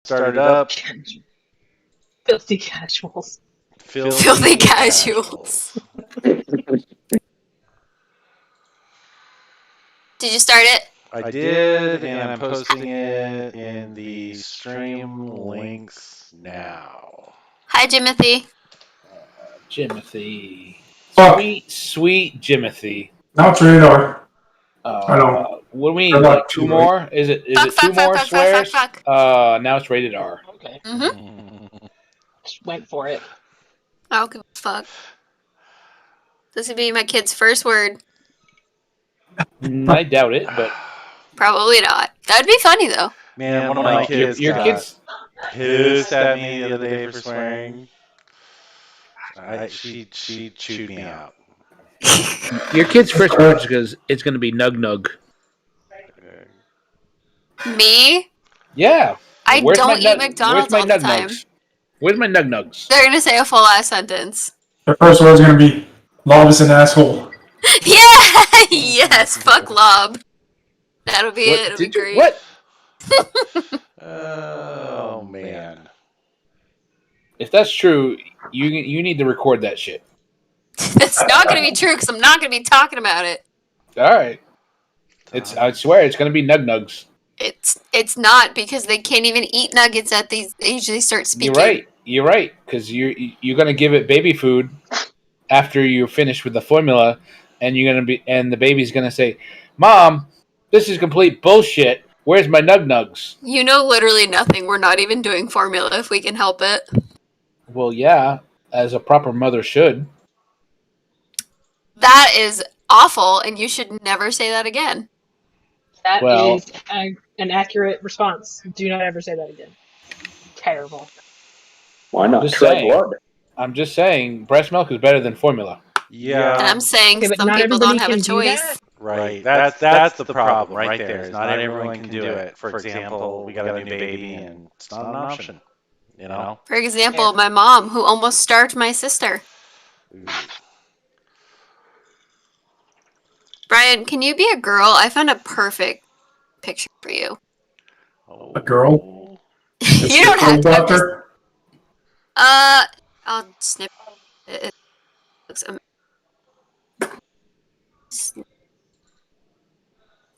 Start it up. Filthy casuals. Filthy casuals. Did you start it? I did, and I'm posting it in the stream links now. Hi, Jimothy. Jimothy. Fuck. Sweet Jimothy. Now it's rated R. I don't. What do we need? Like two more? Is it two more swears? Now it's rated R. Okay. Mm-hmm. Just went for it. I don't give a fuck. This would be my kid's first word. I doubt it, but probably not. That'd be funny though. Man, one of my kids your kids pissed at me the other day for swearing. She chewed me out. Your kid's first word is it's going to be nug nug. Me? Yeah. I don't eat McDonald's all the time. Where's my nug nugs? They're gonna say a full ass sentence. The first word's gonna be Lob is an asshole. Yeah! Yes, fuck Lob. That'll be it. It'll be great. What? Oh, man. If that's true, you need to record that shit. That's not going to be true because I'm not going to be talking about it. All right. I swear it's going to be nug nugs. It's not because they can't even eat nuggets at these. They usually start speaking. You're right. Because you're going to give it baby food after you're finished with the formula, and the baby's going to say, "Mom, this is complete bullshit. Where's my nug nugs?" You know literally nothing. We're not even doing formula if we can help it. Well, yeah, as a proper mother should. That is awful, and you should never say that again. That is an accurate response. Do not ever say that again. Terrible. Why not try blood? I'm just saying, breast milk is better than formula. Yeah. And I'm saying some people don't have a choice. Right. That's the problem right there. Is not everyone can do it. For example, we got a new baby, and it's not an option. You know. For example, my mom, who almost starved my sister. Brian, can you be a girl? I found a perfect picture for you. A girl? You don't have to. I'll snip it. It looks amazing.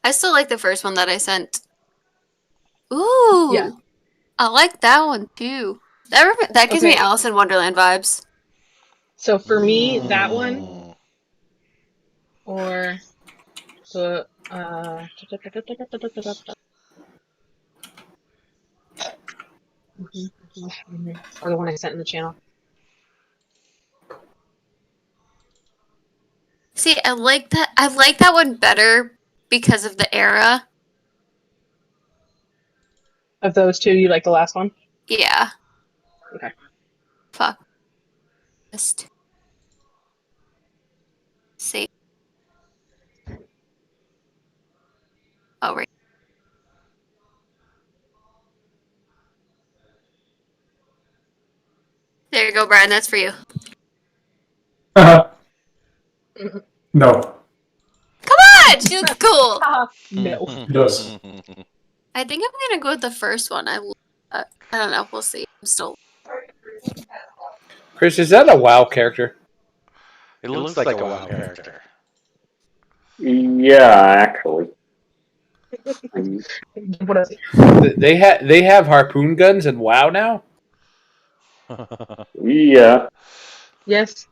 I still like the first one that I sent. Ooh. Yeah. I like that one too. That gives me Alice in Wonderland vibes. So for me, that one or the or the one I sent in the channel. See, I like that. I like that one better because of the era. Of those two, you like the last one? Yeah. Okay. Fuck. Just see. Oh, right. There you go, Brian. That's for you. No. Come on! She looks cool. No. It does. I think I'm gonna go with the first one. I don't know. We'll see. I'm still. Chris, is that a WoW character? It looks like a WoW character. Yeah, actually. What is it? They have harpoon guns in WoW now? Yeah. Yes.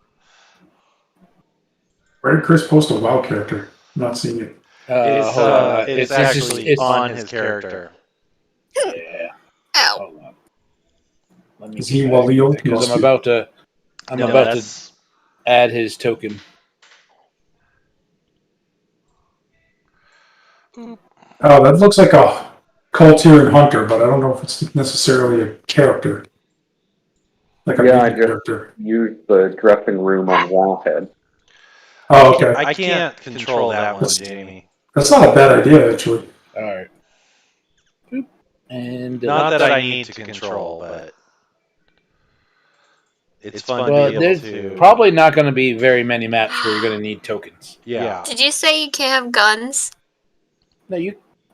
Where did Chris post a WoW character? I'm not seeing it. It's actually on his character. Yeah. Ow. Hold on. Let me Is he Walio? because I'm about to add his token. Oh, that looks like a Cultier Hunter, but I don't know if it's necessarily a character. Like a character. Use the dressing room on Wowhead. Oh, okay. I can't control that one, Jamie. That's not a bad idea, actually. All right. And Not that I need to control, but it's fun to be able there's to. probably not going to be very many maps where you're going to need tokens. Yeah. Did you say you can't have guns? No,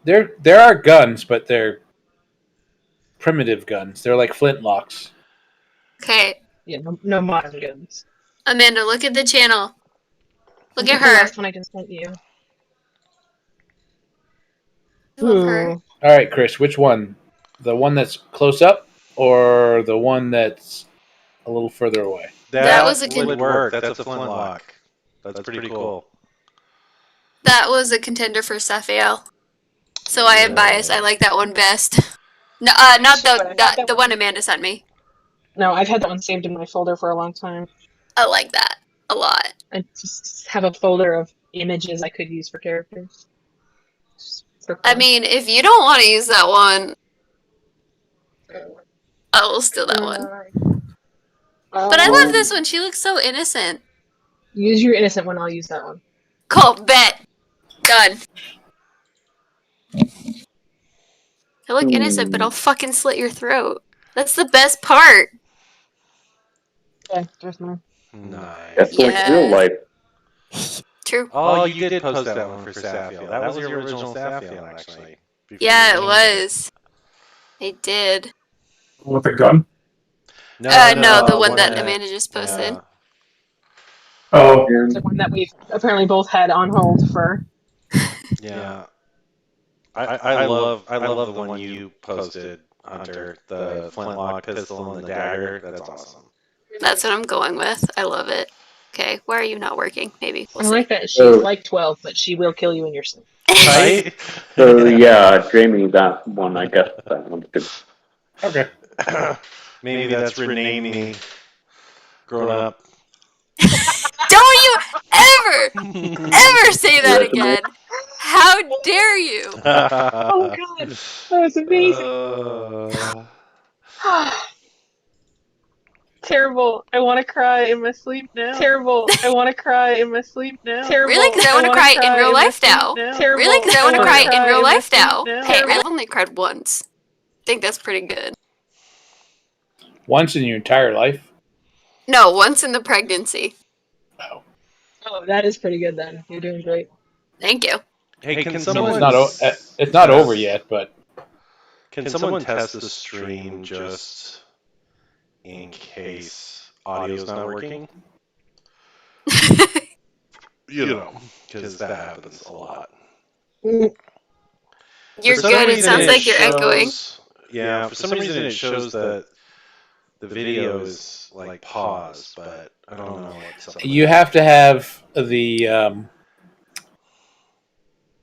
there are guns, but they're primitive guns. They're like flintlocks. Okay, Yeah, no modern guns. Amanda, look at the channel. Look at The her. last one I just sent you. I love her. Ooh. All right, Chris, which one? The one that's close up or the one that's a little further away? That was a would work. That's a flintlock. That's pretty cool. That was a contender for Sapphire. So I am biased. I like that one best. No, not the one Amanda sent me. No, I've had that one saved in my folder for a long time. I like that a lot. I just have a folder of images I could use for characters. Just for I fun. mean, if you don't want to use that one, I will steal that one. But I love this one. She looks so innocent. Use your innocent one. I'll use that one. Cool. Bet. Done. I look innocent, but I'll fucking slit your throat. That's the best part. Okay, there's mine. Nice. That's like real life. True. Oh, you did post that one for Sapphire. That was your original Sapphire, actually. Yeah, it was. I did. With the gun? No, the one that Amanda just posted. Yeah. Oh, The one that we've apparently both had on hold for. Yeah. I love the one you posted, Hunter. The flintlock pistol and the dagger. That's awesome. That's what I'm going with. I love it. Okay, why are you not working? Maybe we'll I see. like that she's like 12, but she will kill you in your sleep. Right? So yeah, Jamie, that one, I guess that one's good. Okay. Maybe that's renaming me grown up. Don't you ever say that again. How dare you? Oh god, that was amazing. Terrible. I want to cry in my sleep now. Terrible. I want to cry in my sleep now. Terrible. Really? Because I want to cry in real life now. Terrible. Really? Because I want to cry in real life now. now. Hey, I've only cried once. I think that's pretty good. Once in your entire life? No, once in the pregnancy. Oh, that is pretty good then. You're doing great. Thank you. Hey, can It's someone... not over yet, but... Can someone test the stream just in case audio's not working? You know, because that happens a lot. You're For some good. It reason sounds like you're shows- echoing. Yeah, for some reason it shows that the video is like paused, but I don't know what's up. You have to have the...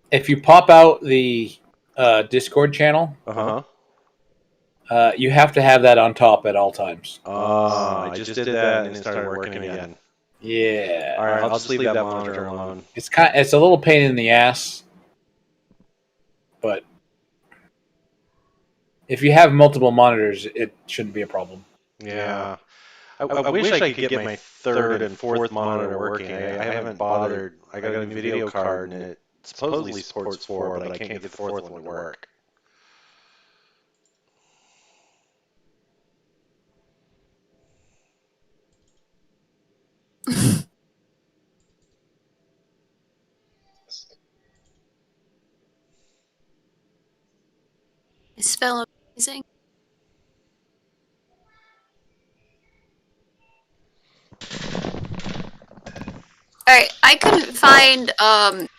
if you pop out the Discord channel, you have to have that on top at all times. I just did that and it started working again. Yeah. All right, I'll just leave that monitor alone. It's a little pain in the ass, but if you have multiple monitors, it shouldn't be a problem. Yeah. I wish I could get my third and fourth monitor working. I haven't bothered. I got a new video card and it supposedly supports 4, but I can't get the fourth one to work. It spell amazing. Alright, I couldn't find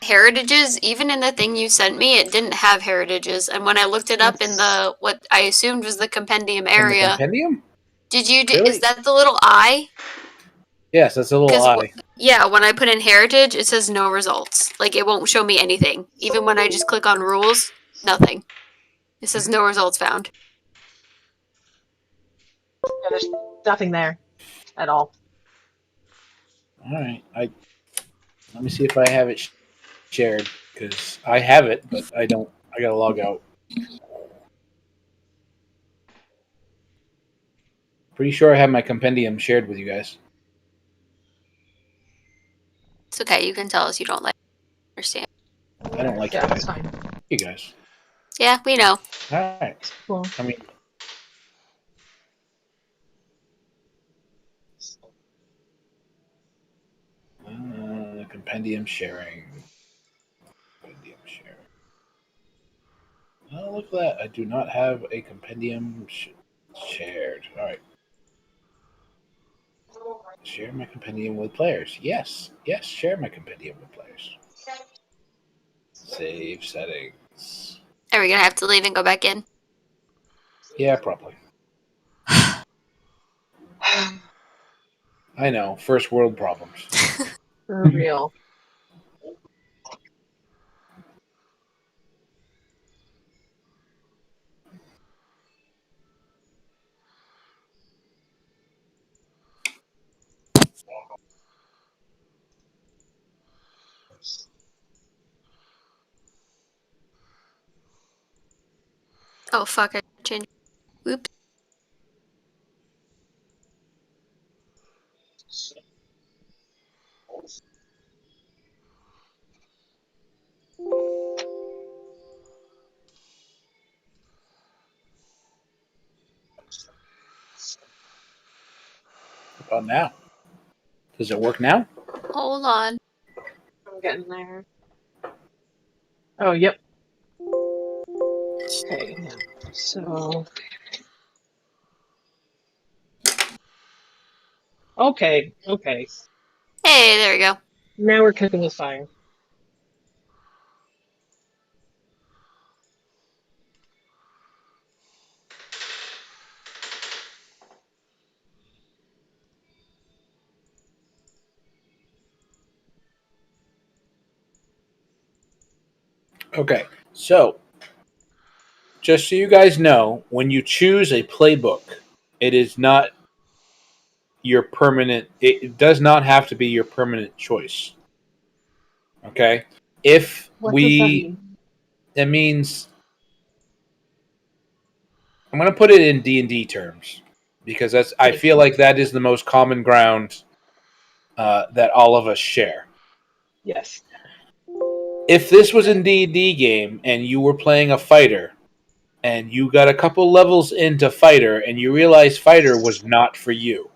heritages. Even in the thing you sent me, it didn't have heritages. And when I looked it up in the what I assumed was the compendium area. In the compendium? Did you do Really? is that the little eye? Yes, that's a little eye. Yeah, when I put in heritage, it says no results. Like it won't show me anything. Even when I just click on rules, nothing. It says no results found. Yeah, there's nothing there at all. All right. Let me see if I have it shared, because I have it, but I don't. I gotta log out. Pretty sure I have my compendium shared with you guys. It's okay, you can tell us you don't like understand. I don't like Yeah, it. that's fine. You guys. Yeah, we know. All right. Cool. I mean, compendium sharing. Compendium sharing. Oh, look at that. I do not have a compendium shared. All right. Share my compendium with players. Yes. Yes, share my compendium with players. Save settings. Are we gonna have to leave and go back in? Yeah, probably. I know. First world problems. For real. Oh fuck! I changed. Oops. What about now? Does it work now? Hold on. I'm getting there. Oh, yep. Okay. So. Okay. Okay. Hey, there we go. Now we're cooking with fire. Okay. So, just so you guys know, when you choose a playbook, it is not your permanent. It does not have to be your permanent choice. Okay. If What does that we, mean? that means I'm going to put it in D&D terms because that's. I Thank feel you. like that is the most common ground that all of us share. Yes. If this was a D&D game and you were playing a fighter and you got a couple levels into fighter and you realized fighter was not for you,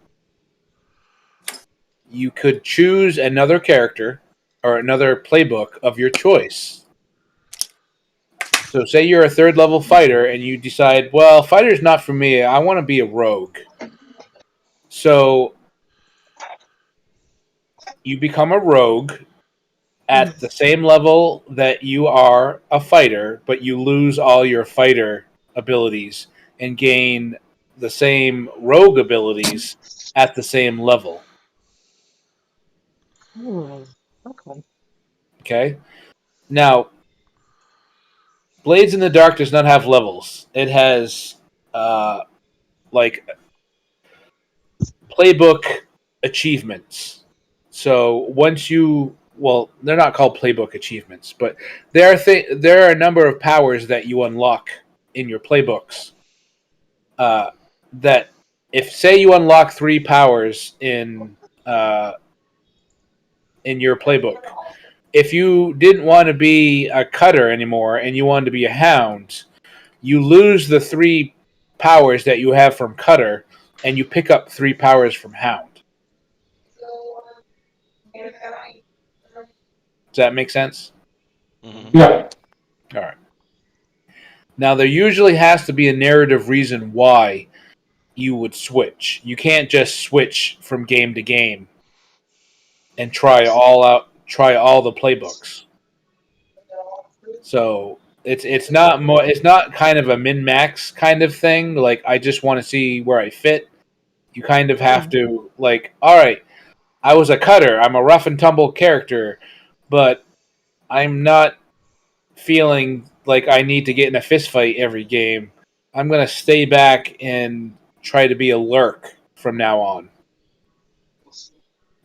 you could choose another character or another playbook of your choice. So say you're a third level fighter and you decide, well, fighter's not for me. I want to be a rogue. So you become a rogue at the same level that you are a fighter, but you lose all your fighter abilities and gain the same rogue abilities at the same level. Okay. Okay? Now, Blades in the Dark does not have levels. It has like playbook achievements. So once you, well, they're not called playbook achievements, but there are a number of powers that you unlock in your playbooks. That if say you unlock 3 powers in your playbook, if you didn't want to be a cutter anymore and you wanted to be a hound, you lose the 3 powers that you have from cutter and you pick up 3 powers from hound. Does that make sense? Mm-hmm. Yeah. All right. Now, there usually has to be a narrative reason why you would switch. You can't just switch from game to game and try all the playbooks. So it's not kind of a min max kind of thing. Like I just want to see where I fit. You kind of have to like, all right, I was a cutter. I'm a rough and tumble character, but I'm not feeling like I need to get in a fist fight every game. I'm gonna stay back and try to be a lurk from now on.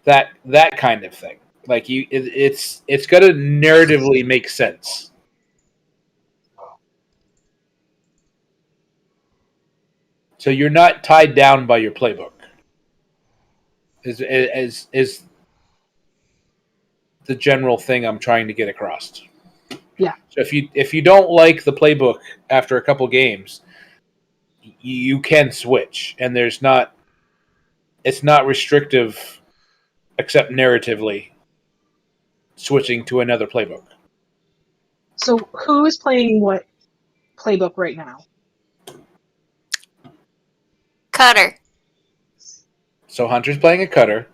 That kind of thing. Like it's gonna narratively make sense. So you're not tied down by your playbook. Is the general thing I'm trying to get across. Yeah. So if you don't like the playbook after a couple games, you can switch, and it's not restrictive except narratively switching to another playbook. So who is playing what playbook right now? Cutter. So Hunter's playing a cutter.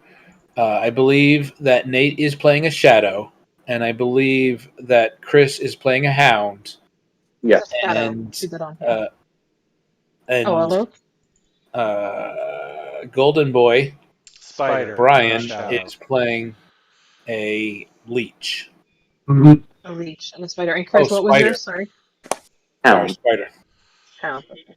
I believe that Nate is playing a shadow, and I believe that Chris is playing a hound. Yes. Shadow. And Keep it on here. and hello? Golden Boy Spider. Brian Shadow. is playing a leech. Mhm. A leech and a spider. And Chris, what was Spider. yours? Sorry. Sorry, Hound. spider. Hound. Okay.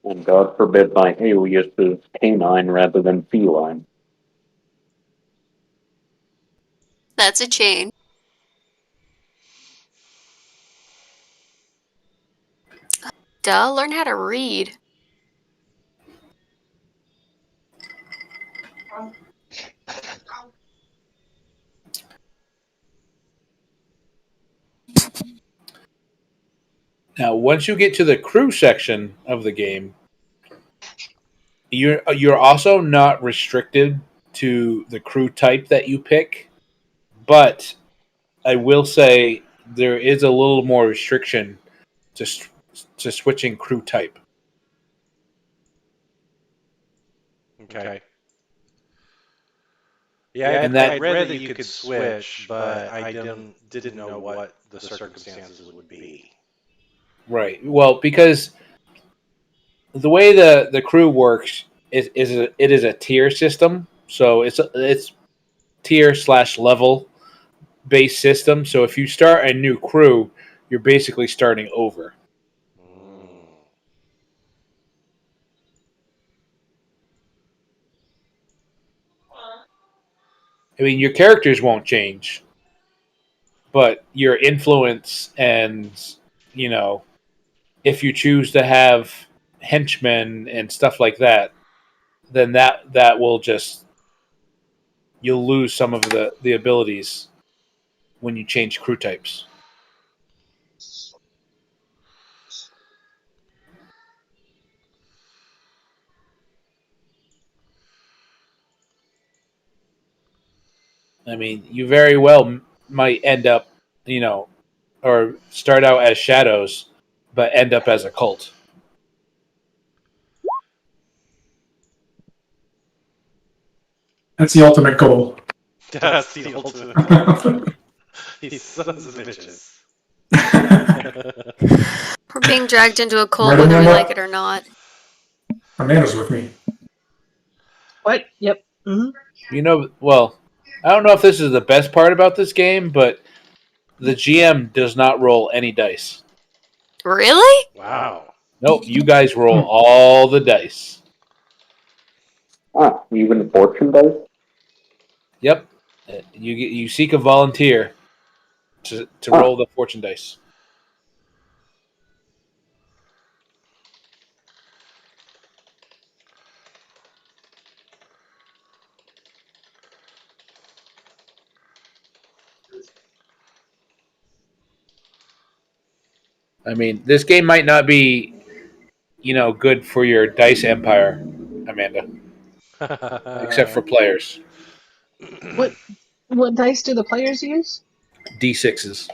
And God forbid my alias is canine rather than feline. That's a chain. Duh, learn how to read. Now, once you get to the crew section of the game, you're also not restricted to the crew type that you pick, but I will say there is a little more restriction to switching crew type. Okay. Yeah, And I read that you could switch, but I didn't know what the circumstances would be. Right. Well, because the way the crew works it is a tier system, so it's tier / level based system. So if you start a new crew, you're basically starting over. I mean, your characters won't change, but your influence and, you know, if you choose to have henchmen and stuff like that, then that will just you'll lose some of the abilities when you change crew types. I mean, you very well might end up, or start out as shadows, but end up as a cult. That's the ultimate goal. That's the ultimate. These sons of bitches. We're being dragged into a cult Right, whether we Amanda? like it or not. Amanda's with me. What? Yep. Well, I don't know if this is the best part about this game, but the GM does not roll any dice. Really? Wow. Nope, you guys roll all the dice. Even fortune dice? Yep. You seek a volunteer to roll the fortune dice. I mean, this game might not be, good for your dice empire, Amanda, except for players. What dice do the players use? D6s.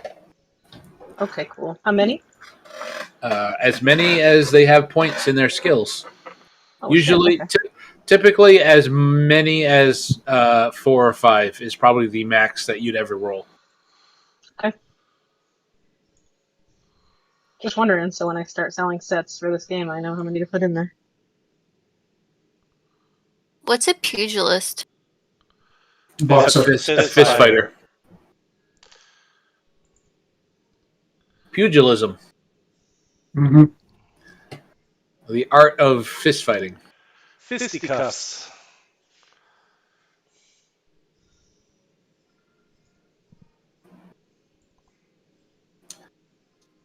Okay, cool. How many? As many as they have points in their skills. Oh, Usually, shit, okay. typically, as many as 4 or 5 is probably the max that you'd ever roll. Okay. Just wondering, so when I start selling sets for this game, I know how many to put in there. What's a pugilist? Boxer. A fist fighter. Pugilism. Mm-hmm. The art of fist fighting. Fisticuffs.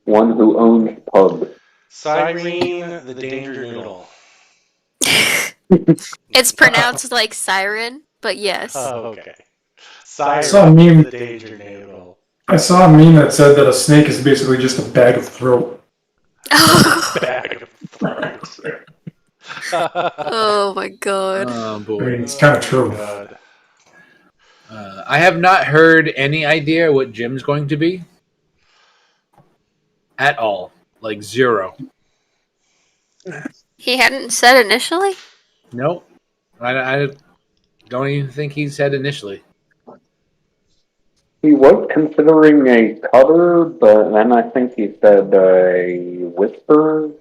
One who owns pub. Cyrene, the Danger Noodle. It's pronounced like siren, but yes. Oh, okay. I Siren saw a meme. is the danger name at all. I saw a meme that said that a snake is basically just a bag of throat. Bag of throat. Oh my god. Oh I boy. mean, it's kind of true. God. I have not heard any idea what Jim's going to be. At all. Like 0. He hadn't said initially? Nope. I don't even think he said initially. He was considering a cutter, but then I think he said a whisper.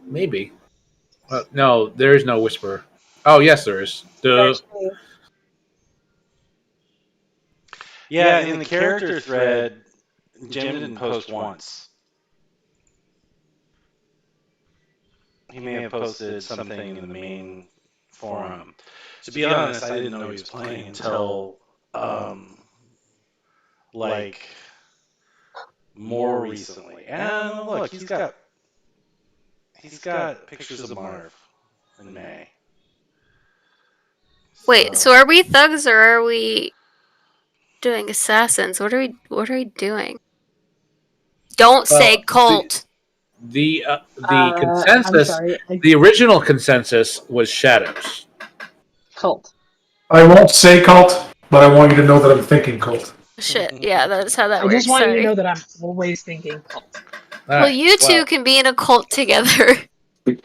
Maybe. No, there is no whisper. Oh, yes, there is. Duh. Yeah, in the character thread, Jim didn't post once. He may have posted something in the main forum. To be honest, I didn't know he was playing until, like, more recently. And look, he's got pictures of Marv in May. Wait, so are we thugs or are we doing assassins? What are we doing? Don't say cult. The I'm consensus, sorry. the original consensus was shadows. Cult. I won't say cult, but I want you to know that I'm thinking cult. Shit, yeah, that's how that I works. just want you Sorry. to know that I'm always thinking cult. Well, you two can be in a cult together.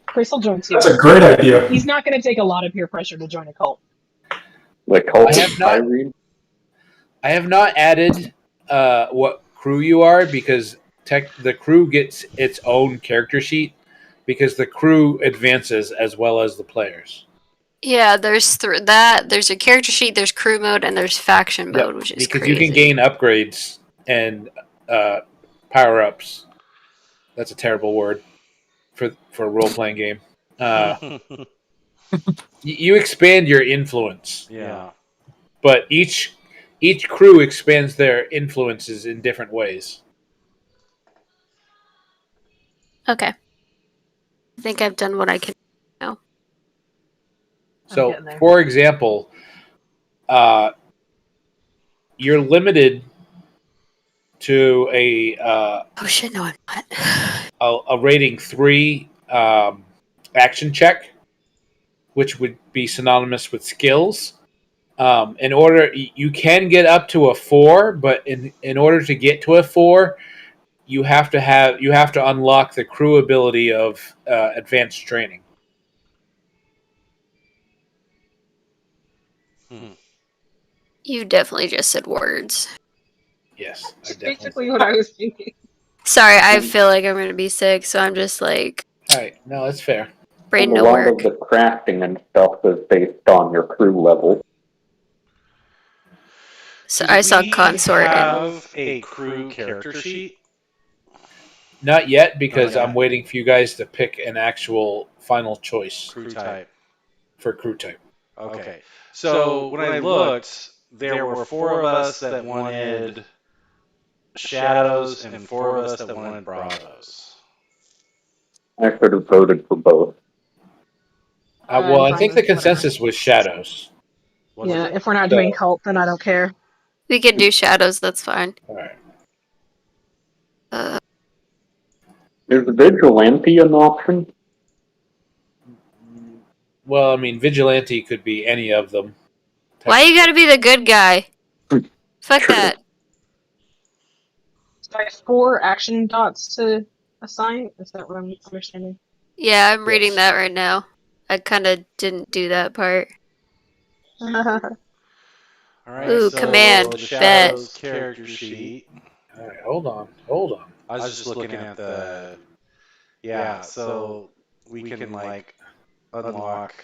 Chris will join too. That's a great idea. He's not going to take a lot of peer pressure to join a cult. The cult I of have not- Tyree. I have not added what crew you are because the crew gets its own character sheet because the crew advances as well as the players. Yeah, there's there's a character sheet, there's crew mode, and there's faction mode, which is because crazy. you can gain upgrades and power ups. That's a terrible word for a role playing game. You expand your influence. Yeah. But each crew expands their influences in different ways. Okay. I think I've done what I can now. So, for example, you're limited to a oh shit! No, I'm not. a rating 3 action check, which would be synonymous with skills. In order, you can get up to a 4, but in order to get to a 4, you have to unlock the crew ability of advanced training. You definitely just said words. Yes, That's basically what I was thinking. Sorry, I feel like I'm gonna be sick, so I'm just like. All right, no, that's fair. Brain A no lot work. of the crafting and stuff is based on your crew level. So I saw we consort. have a crew character sheet? Not yet, because Not yet. I'm waiting for you guys to pick an actual final choice Crew type. for crew type. Okay. So when I looked, there were 4 of us that wanted shadows and 4 of us that wanted bravos. I could have voted for both. Well, I fine think the with whatever. consensus was shadows. Yeah, if we're not doing cult, then I don't care. We can do shadows. That's fine. All right. Is vigilante an option? Well, I mean, vigilante could be any of them. Why you gotta be the good guy? Fuck True. that. So I have 4 action dots to assign. Is that what I'm understanding? Yeah, I'm reading Yes. that right now. I kind of didn't do that part. All right, Ooh, so command, the shadows character sheet. All right, hold on. I was just looking at the. Yeah, so we can like unlock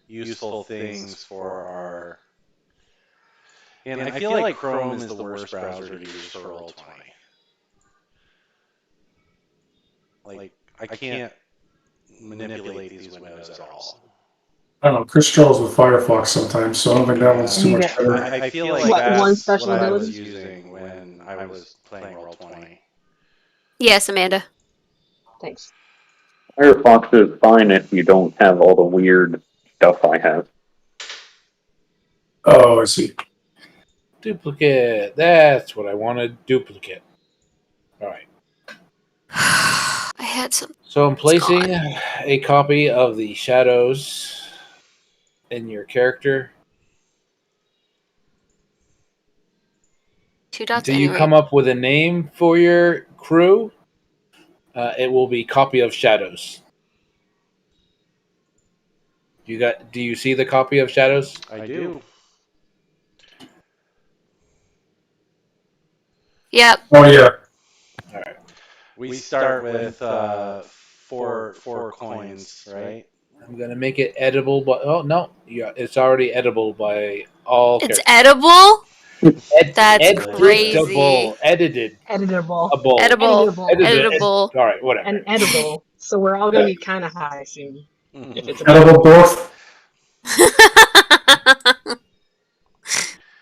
useful things for our. And I feel like Chrome is the worst browser to use for Roll20. Like I can't manipulate these windows at all. I don't know. Chris struggles with Firefox sometimes, so I don't think that one's too much better. I feel like What, that's one special what I ability? was using when I was playing Roll20. Yes, Amanda. Thanks. Firefox is fine if you don't have all the weird stuff I have. Oh, I see. Duplicate. That's what I wanted. Duplicate. All right. I had some. So I'm placing a copy of the shadows in your character. Two dots. Do you come up with a name for your crew? It will be copy of shadows. Do you see the copy of shadows? I do. Yep. Oh yeah. All right. We start with four coins, right? I'm gonna make it edible, but no, yeah, it's already edible by all. It's characters. edible. That's Editable. crazy. Edited. Editable. Editable. All right, whatever. And edible. So we're all going to be kind of high soon. If it's Edible dwarf.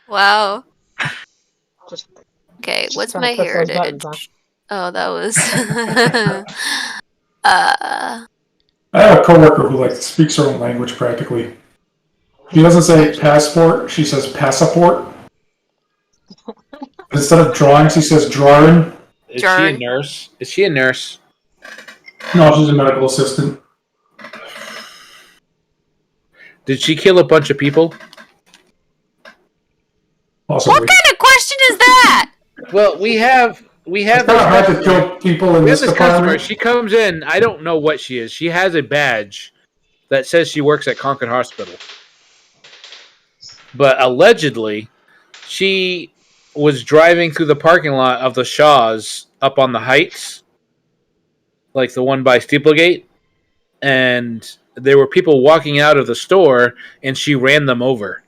Wow. Just Okay, what's trying to my push those heritage? buttons, Oh, that was. I have a coworker who speaks her own language practically. She doesn't say passport; she says passaport. Instead of drawing, she says drawing. Is she a nurse? Is she a nurse? No, she's a medical assistant. Did she kill a bunch of people? Possibly. What kind of question is that? Well, we have It's kind of hard to kill people in we have this this customer. department. She comes in. I don't know what she is. She has a badge that says she works at Concord Hospital. But allegedly, she was driving through the parking lot of the Shaws up on the Heights, like the one by Steeplegate, and there were people walking out of the store, and she ran them over.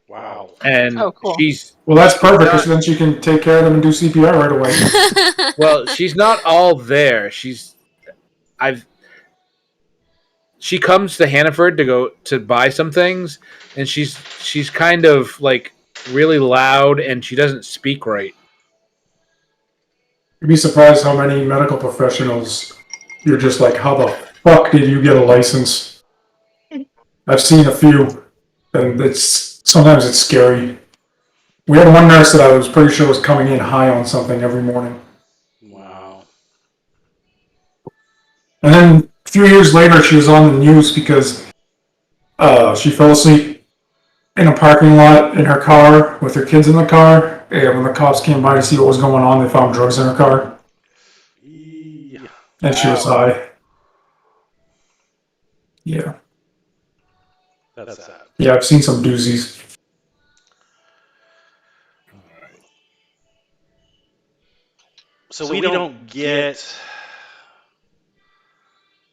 Wow. And cool. Well, that's perfect because then she can take care of them and do CPR right away. Well, she's not all there. She comes to Hannaford to go to buy some things, and she's kind of really loud, and she doesn't speak right. You'd be surprised how many medical professionals you're just like, how the fuck did you get a license? I've seen a few, and sometimes it's scary. We had one nurse that I was pretty sure was coming in high on something every morning. Wow. And then a few years later, she was on the news because she fell asleep in a parking lot in her car with her kids in the car. And when the cops came by to see what was going on, they found drugs in her car. Yeah. And she was high. Yeah. That's sad. Yeah, I've seen some doozies. So we don't get.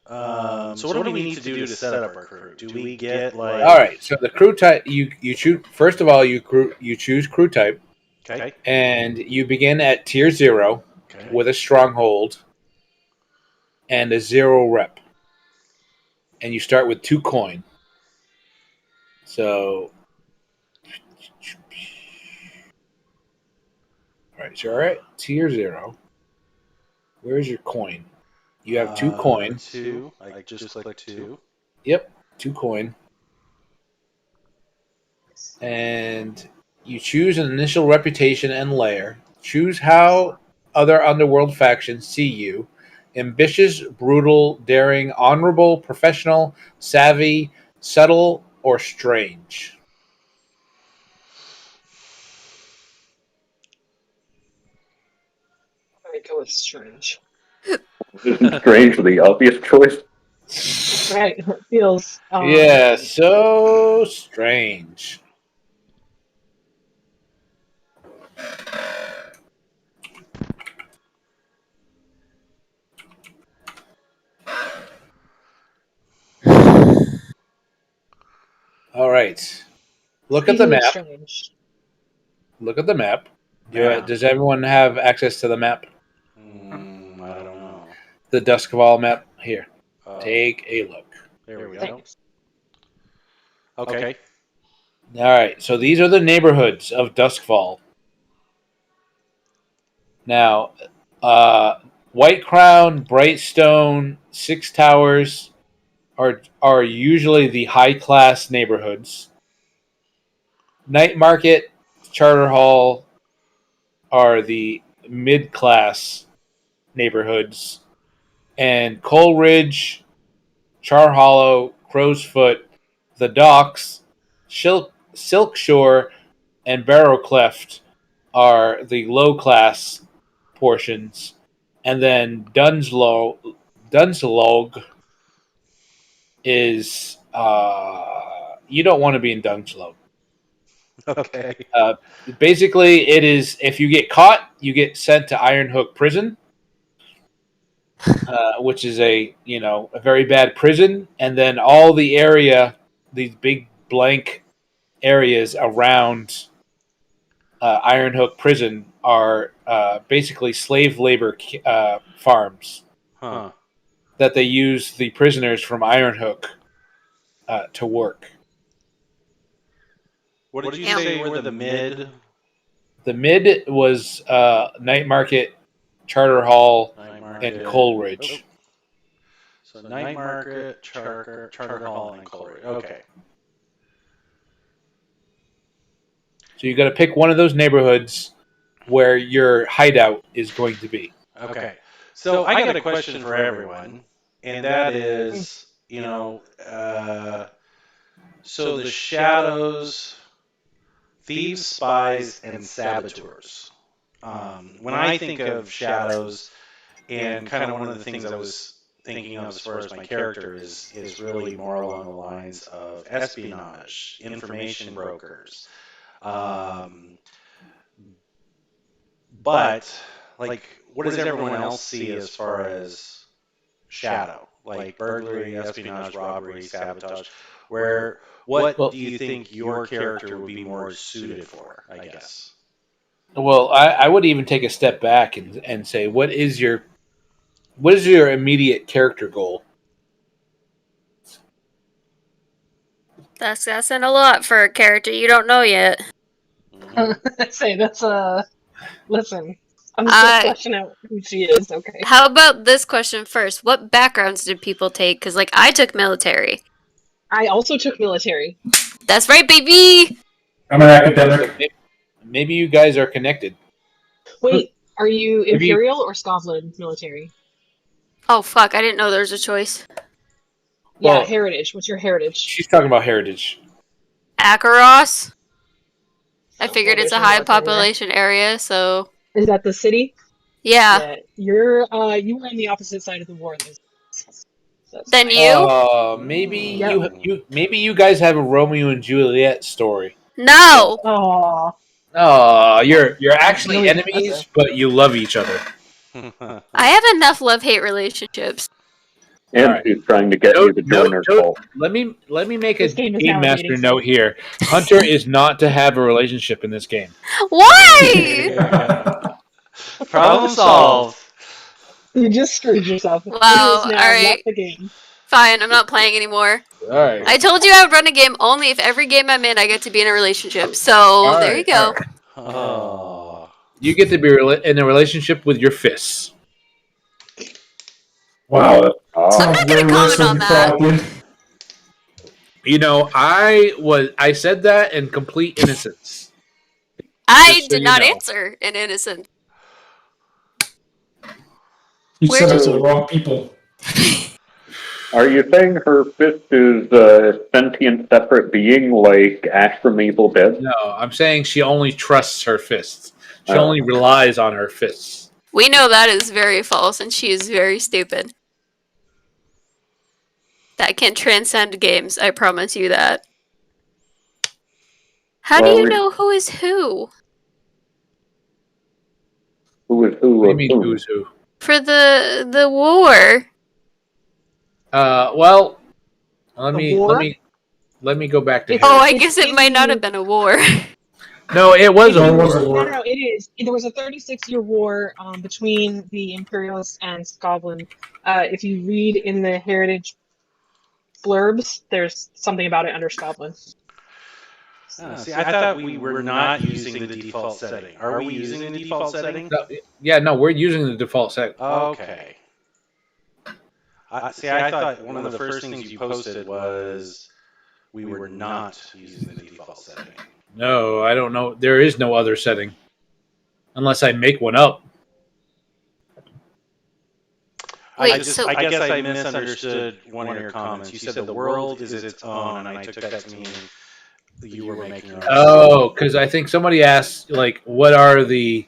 So what do we need to do to set up our crew? Do we get All right. So the crew type you choose. First of all, you choose crew type. Okay. And you begin at tier 0 with a stronghold and a 0 rep. And you start with 2 coin. So, all right, so you're at tier 0. Where's your coin? You have 2 coin. 2. I just click 2. Yep, 2 coin. And you choose an initial reputation and layer. Choose how other underworld factions see you. Ambitious, brutal, daring, honorable, professional, savvy, subtle, or strange. I go with strange. Isn't strange the obvious choice? Right. It feels. Yeah, so strange. All right. Look at the map. Strange. Look at the map. Does everyone have access to the map? I don't know. The Duskfall map? Here. Take a look. There we go. Thanks. Okay. All right. So these are the neighborhoods of Duskfall. Now, White Crown, Brightstone, Six Towers are usually the high class neighborhoods. Night Market, Charter Hall are the mid class neighborhoods, and Coleridge, Char Hollow, Crow's Foot, the Docks, Silk Shore, and Barrow Cleft are the low class portions, and then Dunslogue is you don't want to be in Dunslogue. Okay. Basically, it is if you get caught, you get sent to Iron Hook Prison, which is a very bad prison, and then all the area, these big blank areas around Iron Hook Prison are basically slave labor farms Huh. that they use the prisoners from Iron Hook to work. What did you say were the mid? The mid was Night Market, Charter Hall, Night Market. and Coleridge. So Night Market, Charter Hall, and Coleridge. Okay. So you got to pick one of those neighborhoods where your hideout is going to be. Okay. So I got a question for everyone, and that is, so the shadows, thieves, spies, and saboteurs. When I think of shadows, and kind of one of the things I was thinking of as far as my character is really more along the lines of espionage, information brokers. But, like, what does everyone else see as far as shadow? Like burglary, espionage, robbery, sabotage. What do you think your character would be more suited for, I guess? Well, I would even take a step back and say, what is your immediate character goal? That's asking a lot for a character you don't know yet. Say that's listen. I'm still fleshing out who she is. Okay. How about this question first? What backgrounds did people take? Because I took military. I also took military. That's right, baby. I'm an academic. Maybe you guys are connected. Wait, are you Imperial or Scotland military? Oh fuck! I didn't know there was a choice. Yeah, Well, heritage. What's your heritage? She's talking about heritage. Akaros. I figured Well, it's a there's high no military population area, so Is that the city? yeah. You're you were on the opposite side of the war. That's Then fine. you? Maybe Yep. maybe you guys have a Romeo and Juliet story. No. Aw. You're actually Really enemies, impressive. but you love each other. I have enough love-hate relationships. And Alright. she's trying to get you to join her cult. Let me make a This game is game now a master dating note here. Hunter is not to have a relationship in this game. Why? Problem solved. You just screwed yourself. Wow, It is now alright. not the game. Fine, I'm not playing anymore. All right. I told you I would run a game only if every game I'm in I get to be in a relationship. So there you go. Oh. You get to be in a relationship with your fists. Wow, that Oh, sounds not gonna very worse comment than on you that. thought, dude. You know, I said that in complete innocence. I Just so did you not know. answer in innocent. You Where said it did to the you- wrong people. are you saying her fist is a sentient separate being like Ash from Evil Dead? No, I'm saying she only trusts her fists. She Oh. only relies on her fists. We know that is very false, and she is very stupid. That can transcend games, I promise you that. How do Well, you we- know who is who? Who is who What do you of mean who? who's who? For the war. Well, let The me war? let me go back to. It's- Oh, Harry. I guess it might not have been a war. No, it was No, a it war. wasn't. No, it is. There was a 36-year war between the Imperialists and Scotland. If you read in the heritage blurbs, there's something about it under Scotland. See, I thought we were not using the default setting. Are we using the default setting? No, we're using the default setting. Okay. I thought one of the first things you posted was we were not using the default setting. No, I don't know. There is no other setting. Unless I make one up. I guess I misunderstood one of your comments. You said the world is its own, and I took that to mean you were making your own. Oh, because I think somebody asked, like, what are the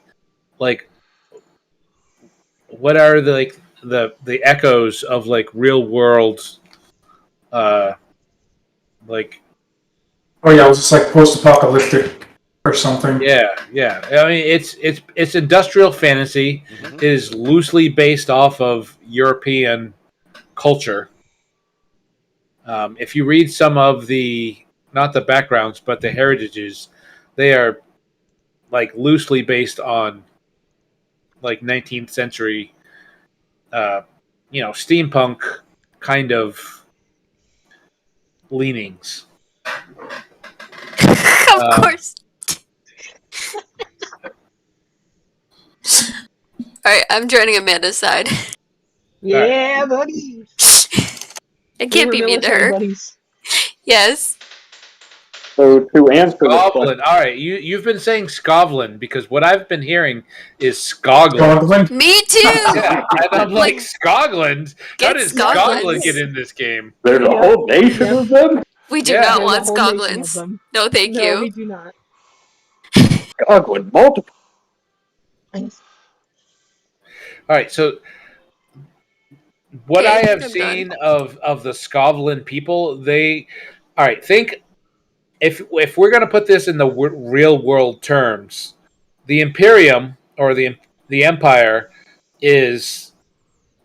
the echoes of like real world, like. Oh yeah, it was just like post-apocalyptic or something. Yeah. I mean, it's industrial fantasy. Mm-hmm. It is loosely based off of European culture. If you read some of not the backgrounds, but the heritages, they are like loosely based on like 19th century, steampunk kind of leanings. Of course. Alright, I'm joining Amanda's side. Yeah, buddy. It can't be mean to her. Buddies. Yes. So to answer the Scotland. question, All right, you've been saying Scotland because what I've been hearing is Scotland. Scotland? Me too. Yeah, and I'm like, Scotland? How did Scotland get in this game? there's a whole nation of them? We do Yeah. not There's a want whole nation of Scotland's. them. No, thank No, you. we do not. Scotland, multiple. All right, so what Okay, I have I'm seen of the Scotland people, think if we're going to put this in the real world terms, the Imperium or the Empire is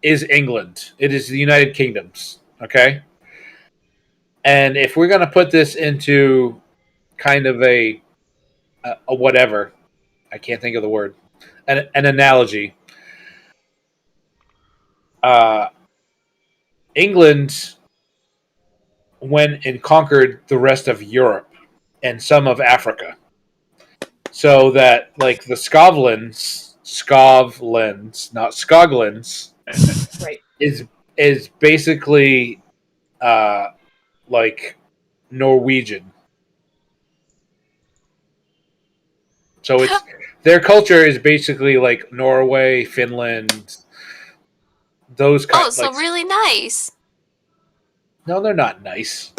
England. It is the United Kingdoms, okay? And if we're going to put this into kind of a whatever, I can't think of the word, an analogy. England went and conquered the rest of Europe and some of Africa. So that, like, the Scotlands, not Scotlands, Right. is basically like Norwegian. So it's their culture is basically like Norway, Finland, those kinds. Oh, so really nice. No, they're not nice.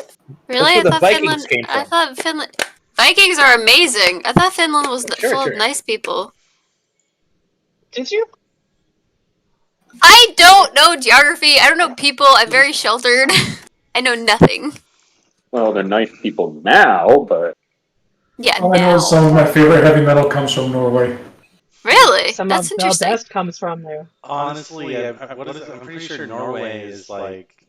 Really? That's where the I thought Vikings Finland. came from. I thought Finland. Vikings are amazing. I thought Finland was full of nice people. Did you? I don't know geography. I don't know people. I'm very sheltered. I know nothing. Well, they're nice people now, but Yeah, All I know now. is some of my favorite heavy metal comes from Norway. Really? Some That's of the interesting. best comes from there. Honestly, I'm pretty sure Norway is like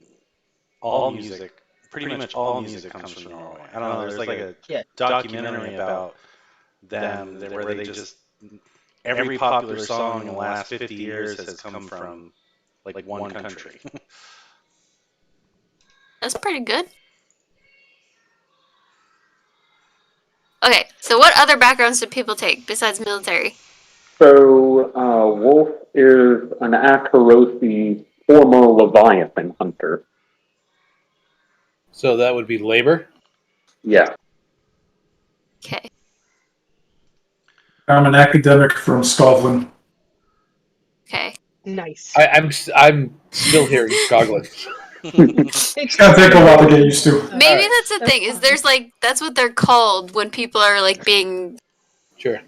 all music. Pretty much all music comes from Norway. I don't know. There's like a documentary about them where they just every popular song in the last 50 years has come from like one country. That's pretty good. Okay, so what other backgrounds do people take besides military? so Wolf is an Akarosi former Leviathan hunter. So that would be labor. Yeah. Okay. I'm an academic from Scotland. Okay. Nice. I'm still hearing Scotland. It's gonna take a while to get used to. Maybe that's the thing. Is there's like that's what they're called when people are like being. Sure.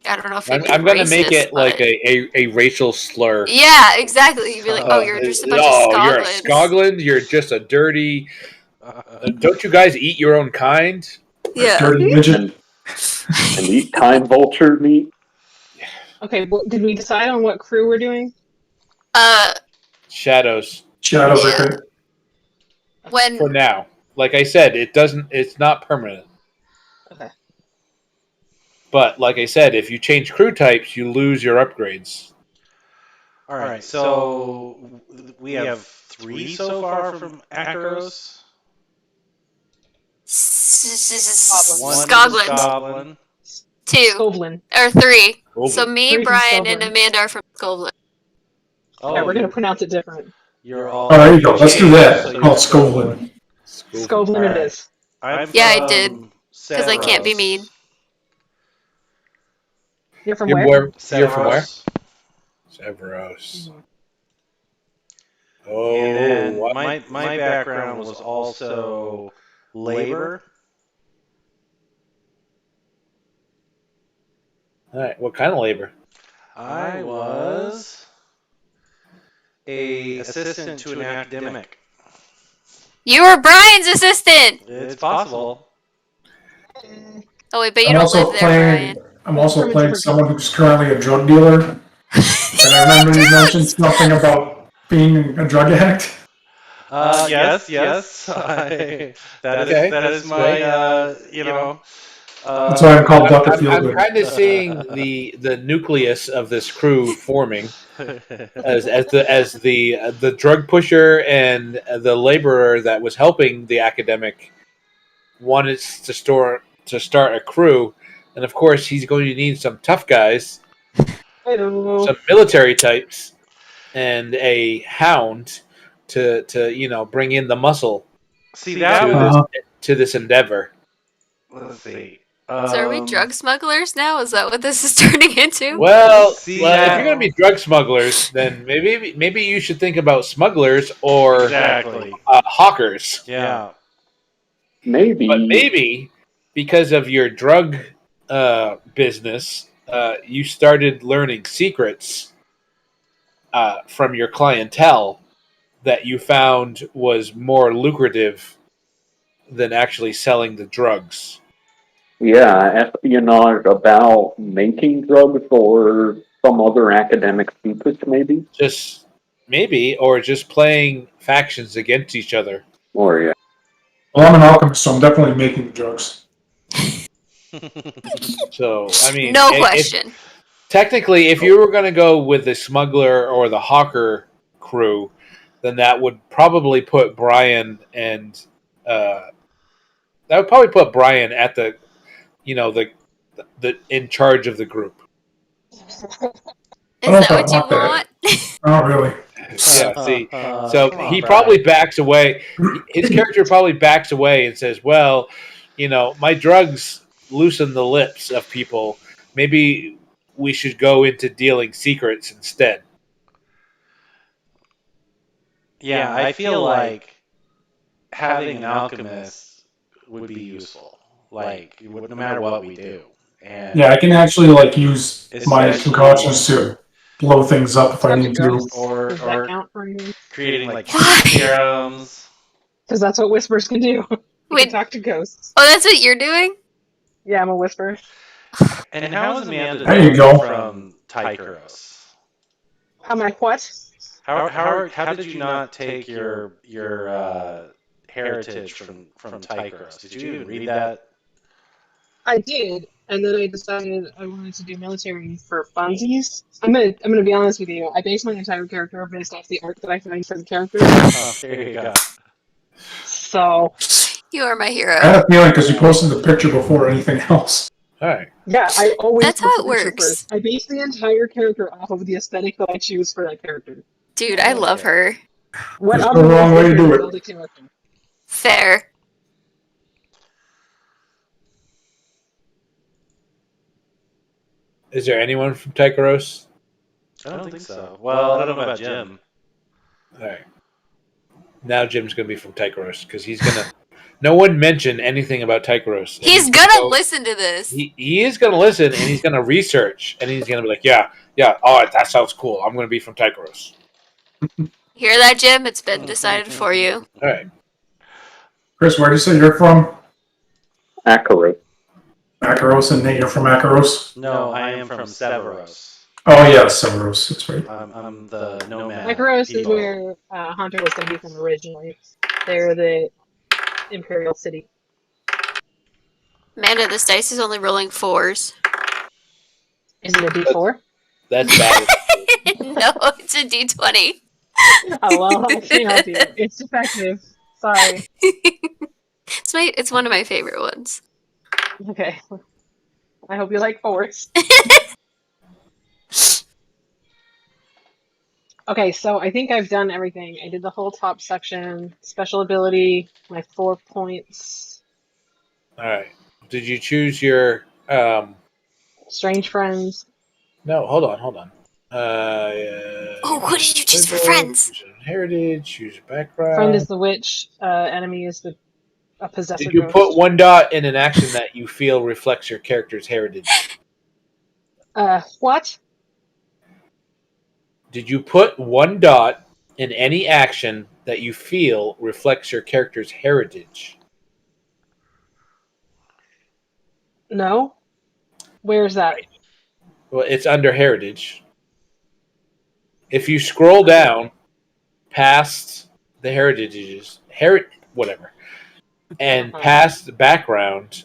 I don't know if I'm going to make racist, it like but- a racial slur. Yeah, exactly. You'd be like, oh, you're just a bunch of you're a Scotlands. Scotland. You're just a dirty. Don't you guys eat your own kind? Yeah. Dirty midget. And eat time vulture meat. Okay, well, did we decide on what crew we're doing? Shadows. Shadows, Yeah. I think. When For now, like I said, it's not permanent. Okay. But like I said, if you change crew types, you lose your upgrades. All right, so we have 3 so far from Akaros. One Skoglins. Goblin. 2. Skovlin. Or 3. So Skovlin. me, 3 from Brian, and Skovlin. Amanda are from Skovlin. Oh, Yeah, we're gonna pronounce it different. You're all. Oh, there you go. Let's do that. So Call you're it Skovlin. Skovlin All it right. is. I'm Yeah, I from did, 'cause I can't be Severos. mean. You're from You're where? You're from where? Severos. Severos. Mhm. Oh, And then what? my background was also labor. All right. What kind of labor? I was a assistant to an academic. You were Brian's assistant! It's possible. Oh, wait, but you I'm don't also live there, Brian. playing someone who's currently a drug dealer. And I remember you mentioned something about being a drug addict. Yes. That is my, That's why I'm called Dr. I'm Feelgood. kind of seeing the nucleus of this crew forming as the drug pusher and the laborer that was helping the academic wanted to start a crew, and of course he's going to need some tough guys, Hello. some military types, and a hound to bring in the muscle See, that to was. this to this endeavor. Let's see. So are we drug smugglers now? Is that what this is turning into? Well, See well, if that- you're going to be drug smugglers, then maybe you should think about smugglers or Exactly. hawkers. Yeah. Maybe. But maybe because of your drug business, you started learning secrets from your clientele that you found was more lucrative than actually selling the drugs. Yeah, espionage about making drugs or some other academic secrets, maybe? Just maybe, or just playing factions against each other. Or, yeah. Well, I'm an alchemist, so I'm definitely making the drugs. So, I mean, No question. technically, if you were going to go with the smuggler or the hawker crew, then that would probably put Brian and at the the in charge of the group. Is I don't that what you want that. want? Oh, really? Yeah, see, so Come on, he Brian. probably backs away. His character probably backs away and says, "Well, my drugs loosen the lips of people. Maybe we should go into dealing secrets instead." Yeah, I feel like having an alchemist would be useful. Like, no matter what we do. And Yeah, I can actually use my Especially- concoctions to blow things up if I need to. Does or that count for anything? creating like Why? serums. Because that's what whispers can do. You Wait. can talk to ghosts. Oh, that's what you're doing? Yeah, I'm a whisperer. And how is Amanda There you different go. from Tykeros? How am I what? How did you not take your heritage from Tykeros? Did you even read that? I did, and then I decided I wanted to do military for funsies. I'm gonna be honest with you. I based my entire character based off the art that I found for the character. Oh, there you go. So You are my I hero. had a feeling because you posted the picture before anything else. All right. yeah, I always That's put how the it picture works. first. I base the entire character off of the aesthetic that I choose for that character. Dude, I love her. What There's other no wrong way to do it. build a character? Fair. Is there anyone from Tykeros? I don't think so. Well, I don't know about Jim. All right. Now Jim's going to be from Tykeros because he's going to. No one mentioned anything about Tykeros. And He's gonna listen to this. He is going to listen and he's going to research and he's going to be like, yeah, all right, that sounds cool. I'm going to be from Tykeros. Hear that, Jim? It's been decided for you. All right. Chris, where do you say you're from? Accurate. Macaros, and Nate, you're from Macaros? No, I am from Severos. Oh, yeah, Severos. That's right. I'm the nomad. Icaros is people. where Hunter was going to be from originally. They're the Imperial City. Amanda, this dice is only rolling 4s. Is it a D4? That's bad. No, it's a D20. Oh, well, I can't help you. It's defective. Sorry. It's one of my favorite ones. Okay. I hope you like fours. Okay, so I think I've done everything. I did the whole top section, special ability, my 4 points, All right. Did you choose your? strange friends. No, hold on. Oh, who did you choose for friends? Choose heritage. Choose Friend background. is the witch. Enemy is a possessor Did you ghost. put one dot in an action that you feel reflects your character's heritage? What? Did you put one dot in any action that you feel reflects your character's heritage? No? Where's that? Well, it's under heritage. If you scroll down past the heritages, whatever, and past the background,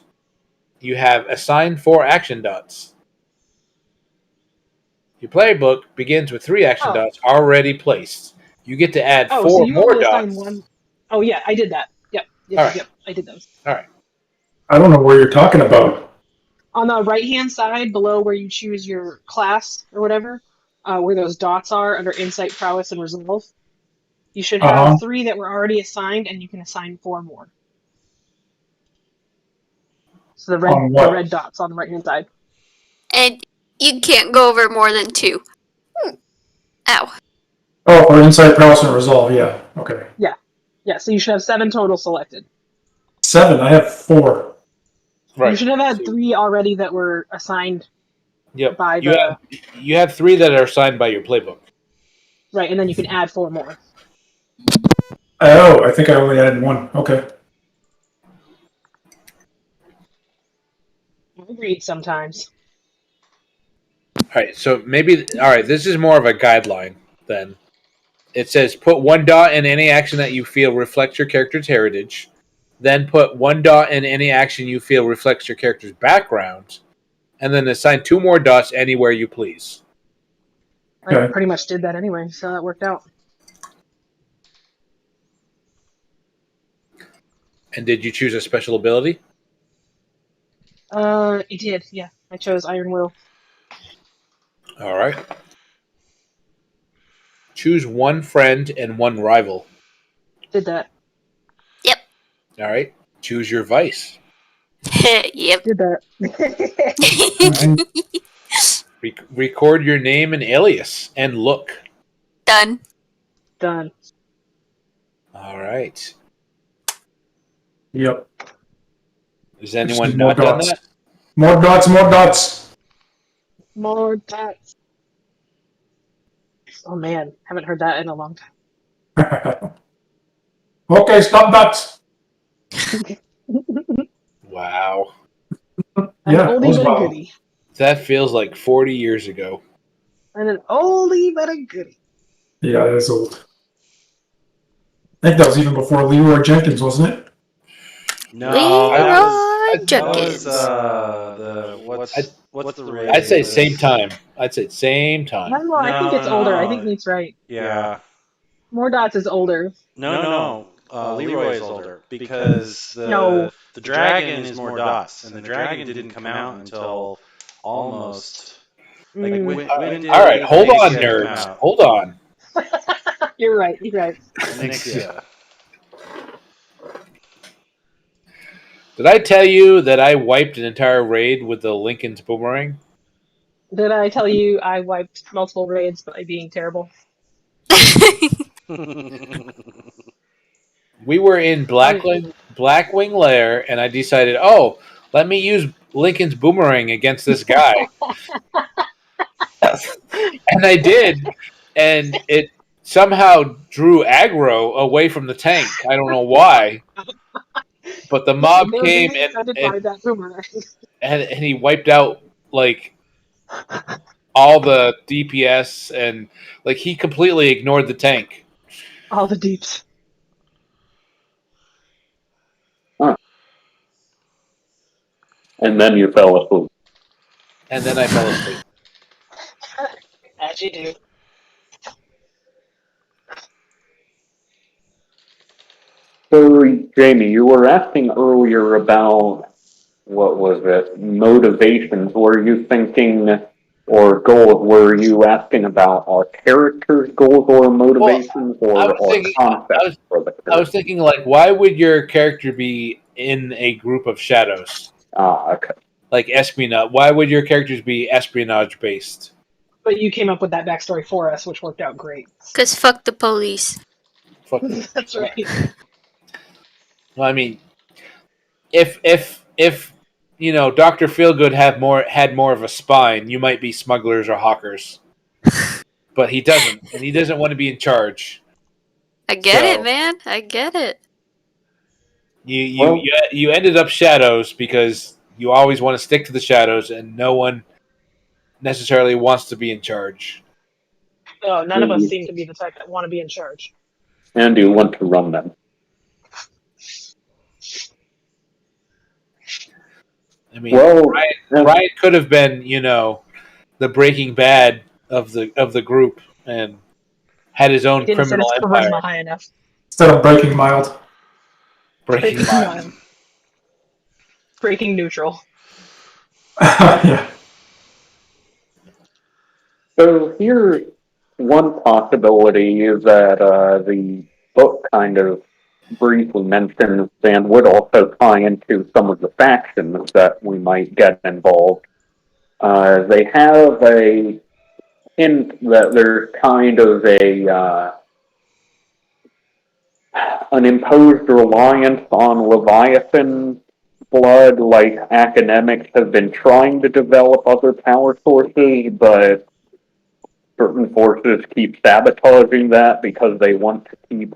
you have assigned 4 action dots. Your playbook begins with 3 action dots already placed. You get to add Oh, 4 so you more only assigned dots. one. Oh, yeah, I did that. Yep. All right. Yep. I did those. All right. I don't know where you're talking about. On the right-hand side, below where you choose your class or whatever, where those dots are under Insight, Prowess, and Resolve, you should have 3 that were already assigned, and you can assign 4 more. So the On what? red dots on the right-hand side. And you can't go over more than 2. Ow. Oh, for Insight, Prowess, and Resolve, yeah. Okay. Yeah, so you should have 7 total selected. 7, I have 4. Right. You should have had 3 already that were assigned Yep. by You have 3 that are assigned by your playbook. Right, and then you can add 4 more. Oh, I think I only added 1. Okay. I read sometimes. All right. So all right. This is more of a guideline then. It says put 1 dot in any action that you feel reflects your character's heritage. Then put 1 dot in any action you feel reflects your character's background. And then assign 2 more dots anywhere you please. Okay. I pretty much did that anyway, so that worked out. And did you choose a special ability? It did, yeah. I chose Iron Will. All right. Choose 1 friend and 1 rival. Did that. Yep. All right. Choose your vice. Yep. Did that. Record your name and alias and look. Done. Done. All right. Yep. Has anyone More not done dots. that? More dots, more dots. More dots. Oh man, haven't heard that in a long time. Okay, stop dots. Wow. An Yeah, oldie was but a wild. goodie. That feels like 40 years ago. And an oldie but a goodie. Yeah, that is old. I think that was even before Leroy Jenkins, wasn't it? No, Leroy that was Jenkins. what's the raid? I'd say same time. I No, I think it's older. I think Nate's right. Yeah. More dots is older. No. Leroy is older because No. the dragon is more dots, and the dragon didn't come out until almost. Like when did All right, hold on, Onyxia come nerds. out? Hold on. You're right. You're right. Onyxia. Did I tell you that I wiped an entire raid with the Lincoln's boomerang? Did I tell you I wiped multiple raids by being terrible? We were in Blackwing Lair, and I decided, let me use Lincoln's boomerang against this guy. And I did, and it somehow drew aggro away from the tank. I don't know why. But the mob came and he wiped out like all the DPS, and like he completely ignored the tank. All the deeps. And then you fell asleep. And then I fell asleep. As you do. So, Jamie, you were asking earlier about what was it? Motivations. Were you thinking or goals? Were you asking about our characters' goals or Well, motivations, I or was our thinking. concepts for the I was character? thinking, like, why would your character be in a group of shadows, Okay. like espionage? Why would your characters be espionage based? But you came up with that backstory for us, which worked out great. Cause fuck the police. Fuck them. That's right. Well, I mean, if Doctor Feelgood had more of a spine, you might be smugglers or hawkers, but he doesn't, and he doesn't want to be in charge. I get it, So man. I get it. Well, you ended up shadows because you always want to stick to the shadows, and no one necessarily wants to be in charge. No, none of us seem to be the type that want to be in charge. and you want to run them. I mean, Well, Ryan could have been, the Breaking Bad of the group and had his He own didn't set criminal his empire. charisma high enough. Instead of breaking mild. Breaking Bad. Mild. Breaking neutral. Yeah. so here's one possibility is that the book kind of briefly mentions and would also tie into some of the factions that we might get involved. They have a hint that there's kind of an imposed reliance on Leviathan blood, like academics have been trying to develop other power sources, but certain forces keep sabotaging that because they want to keep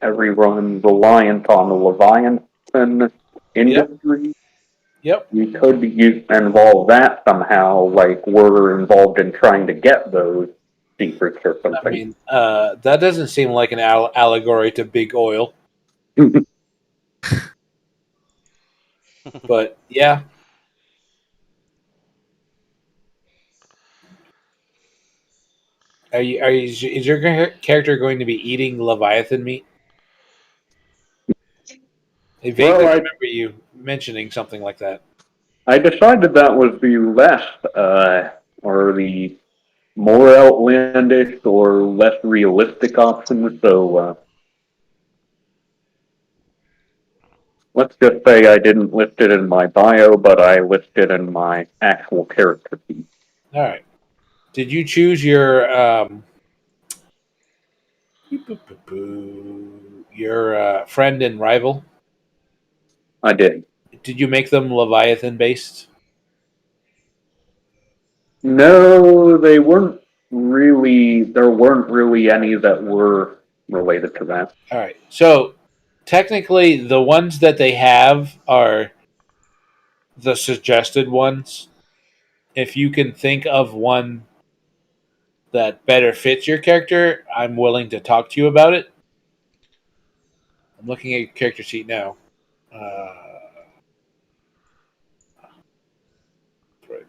everyone reliant on the Leviathan industry. Yep. We could involve that somehow, like we're involved in trying to get those secrets or I something. mean, that doesn't seem like an allegory to big oil, but yeah. Is your character going to be eating Leviathan meat? I vaguely Well, remember you mentioning something like that. I decided that was the less, or the more outlandish or less realistic option, so let's just say I didn't list it in my bio, but I listed in my actual character sheet. All right. Did you choose your friend and rival? I did. Did you make them Leviathan based? No, they weren't really, there weren't really any that were related to that. All right. So technically, the ones that they have are the suggested ones. If you can think of one that better fits your character, I'm willing to talk to you about it. I'm looking at your character sheet now. Right.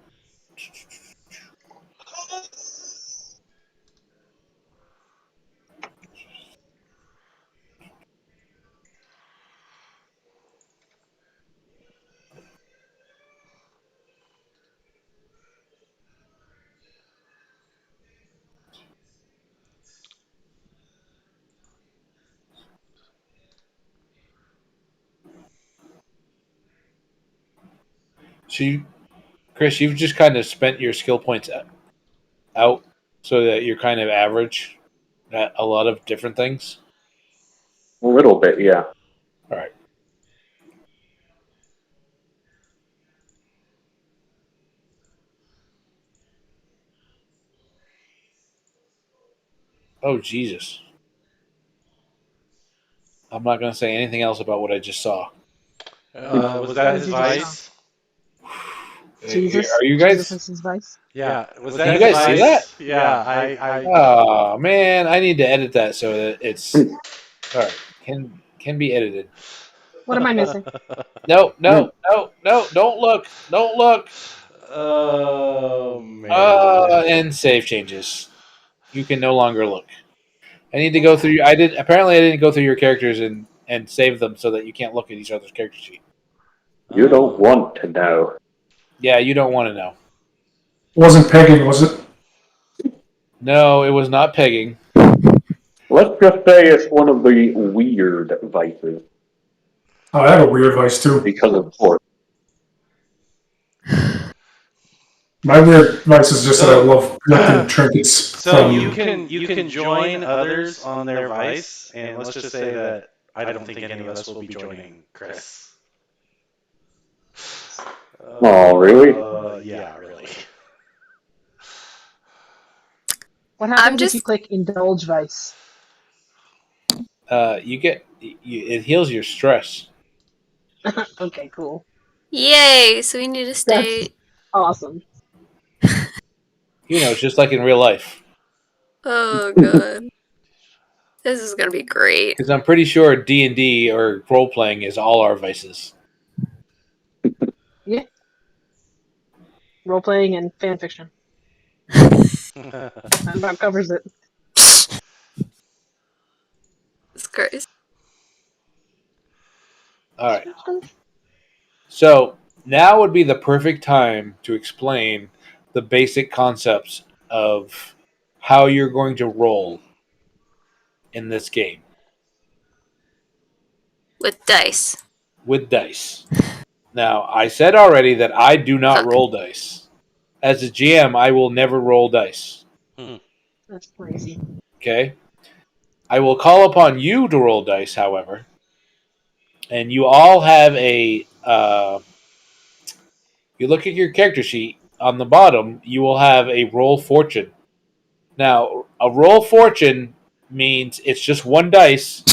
So, Chris, you've just kind of spent your skill points out so that you're kind of average at a lot of different things. A little bit, yeah. All right. Oh, Jesus. I'm not going to say anything else about what I just saw. Was that his vice? Jesus. Are you guys? Jesus is his vice. Yeah. Was Do that you his guys vice? see that? Yeah. I Oh man, I need to edit that so that it's all right. Can be edited. What am I missing? No, don't look. Don't look. Oh man. And save changes. You can no longer look. I need to go through. I didn't go through your characters and and save them so that you can't look at each other's character sheet. You don't want to know. Yeah, you don't want to know. It wasn't pegging, was it? No, it was not pegging. Let's just say it's one of the weird vices. Oh, I have a weird vice too. Because of course. My weird vice is just that I love collecting trinkets. So from you can join others on their vice, and let's just say that I don't think any of us will be joining Chris. Oh, really? Yeah, really. What happens just- if you click indulge vice? It heals your stress. Okay, cool. Yay! So we need to stay. Awesome. You know, just like in real life. Oh god, this is gonna be great. Because I'm pretty sure D&D or role playing is all our vices. Yeah. Role playing and fan fiction. That about covers it. It's crazy. All right. So now would be the perfect time to explain the basic concepts of how you're going to roll in this game With dice. with dice. Now, I said already that I do not Fuck. roll dice. As a GM, I will never roll dice. That's crazy. Okay? I will call upon you to roll dice, however. And you all have a. You look at your character sheet. On the bottom, you will have a roll fortune. Now, a roll fortune means it's just one dice,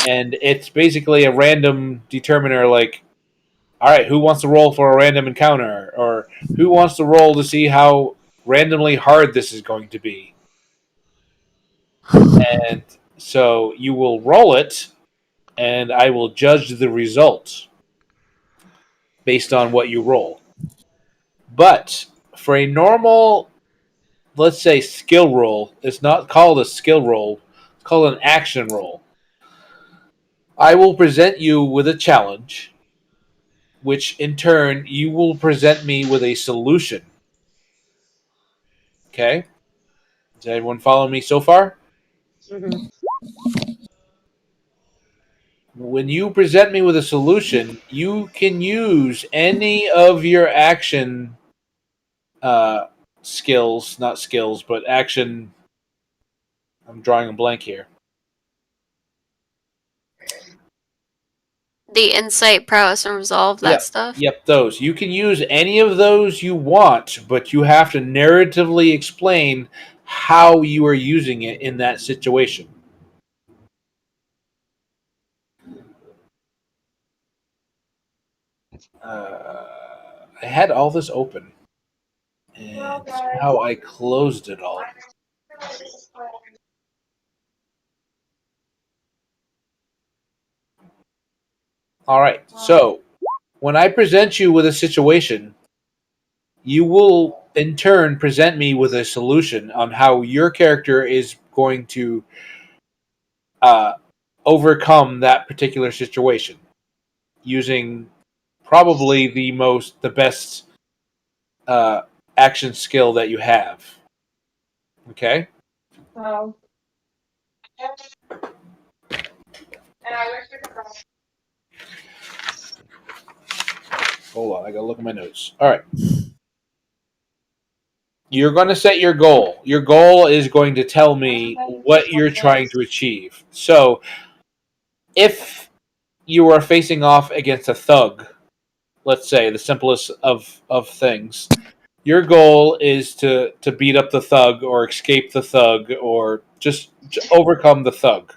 and it's basically a random determiner like, all right, who wants to roll for a random encounter? Or who wants to roll to see how randomly hard this is going to be? And so you will roll it, and I will judge the result based on what you roll. But for a normal, let's say, skill roll, it's not called a skill roll, it's called an action roll. I will present you with a challenge, which in turn you will present me with a solution. Okay? Does everyone follow me so far? Mm-hmm. When you present me with a solution, you can use any of your action skills, not skills, but action. I'm drawing a blank here. The insight, prowess, and resolve, that Yep. stuff. Yep, those. You can use any of those you want, but you have to narratively explain how you are using it in that situation. I had all this open, and somehow I closed it all. All right, so when I present you with a situation, you will in turn present me with a solution on how your character is going to overcome that particular situation using probably the best action skill that you have. Okay? Wow. Hold on, I gotta look at my notes. All right. You're going to set your goal. Your goal is going to tell me what you're trying to achieve. So, if you are facing off against a thug, let's say the simplest of things, your goal is to beat up the thug or escape the thug or just overcome the thug.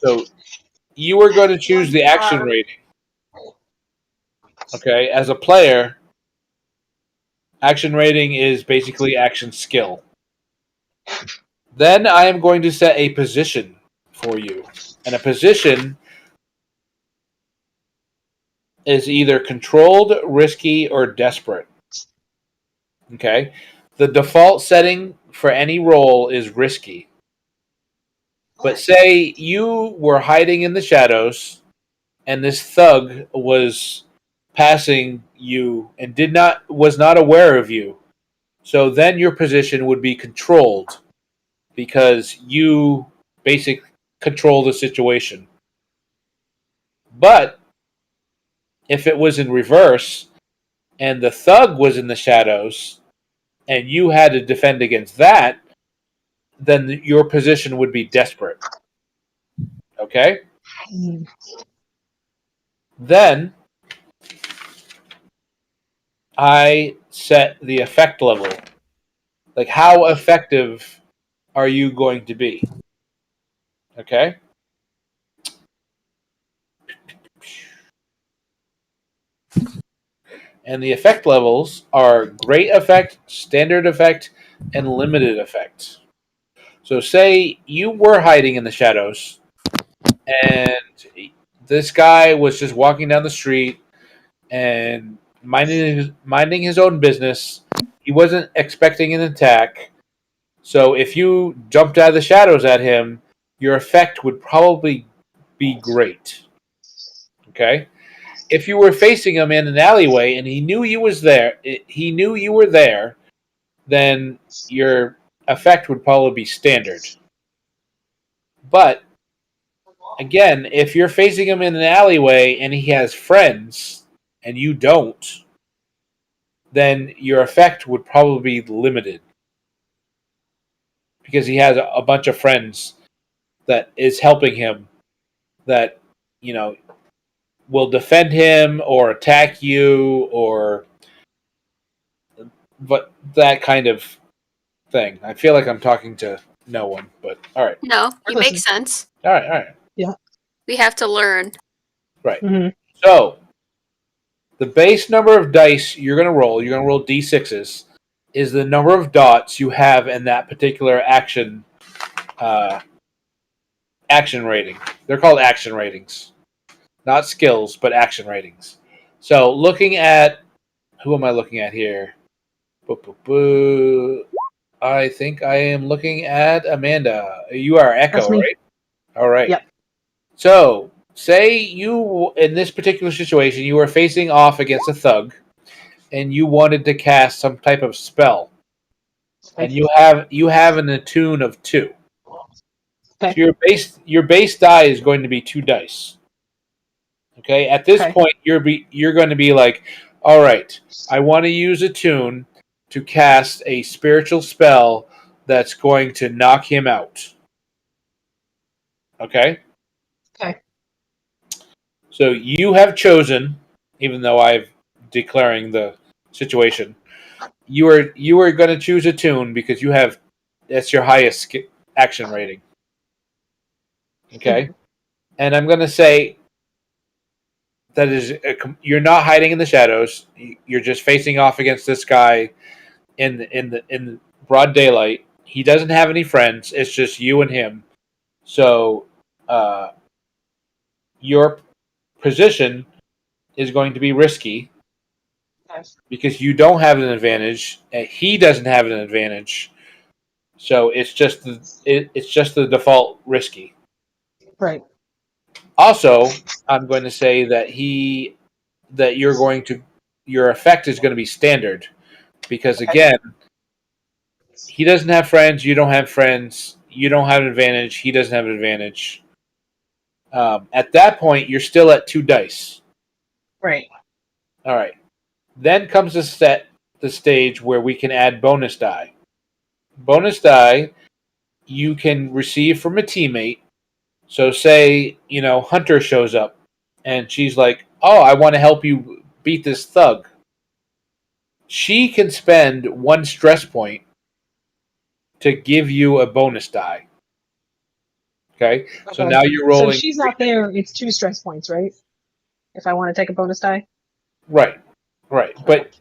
So, you are going to choose the action rating. Okay, as a player, action rating is basically action skill. Then I am going to set a position for you. And a position is either controlled, risky, or desperate. Okay? The default setting for any role is risky. But say you were hiding in the shadows, and this thug was passing you and was not aware of you. So then your position would be controlled because you basically control the situation. But if it was in reverse and the thug was in the shadows and you had to defend against that, then your position would be desperate. Okay? Then I set the effect level. Like, how effective are you going to be? Okay? And the effect levels are great effect, standard effect, and limited effect. So, say you were hiding in the shadows, and this guy was just walking down the street and minding his own business. He wasn't expecting an attack. So, if you jumped out of the shadows at him, your effect would probably be great. Okay? If you were facing him in an alleyway and he knew you were there, then your effect would probably be standard. But again, if you're facing him in an alleyway and he has friends and you don't, then your effect would probably be limited because he has a bunch of friends that is helping him that you know will defend him or attack you or but that kind of thing. I feel like I'm talking to no one, but all right. No, you make sense. All right. We have to learn. Right. Mm-hmm. So, the base number of dice you're going to roll d6s, is the number of dots you have in that particular action rating. They're called action ratings. Not skills, but action ratings. So, looking at who am I looking at here? I think I am looking at Amanda. You are Echo, right? All right. Yep. So, say you, in this particular situation, you were facing off against a thug, and you wanted to cast some type of spell, and you have an attune of 2. Okay. So your base die is going to be 2 dice. Okay. At this point, you're going to be like, all right, I want to use attune to cast a spiritual spell that's going to knock him out. Okay. Okay. So you have chosen, even though I'm declaring the situation, you are going to choose attune because that's your highest action rating. Okay, and I'm going to say that you're not hiding in the shadows. You're just facing off against this guy in broad daylight. He doesn't have any friends. It's just you and him. So, your position is going to be risky because you don't have an advantage and he doesn't have an advantage. So it's just the default risky. Right. Also, I'm going to say that your effect is going to be standard because again, he doesn't have friends, you don't have friends, you don't have an advantage, he doesn't have an advantage. At that point, you're still at 2 dice. Right. All right. Then comes the stage where we can add bonus die. Bonus die you can receive from a teammate. So say, Hunter shows up and she's like, "Oh, I want to help you beat this thug." She can spend 1 stress point to give you a bonus die. Okay? So now you're rolling. So if she's not there, it's 2 stress points, right? If I want to take a bonus die? Right. But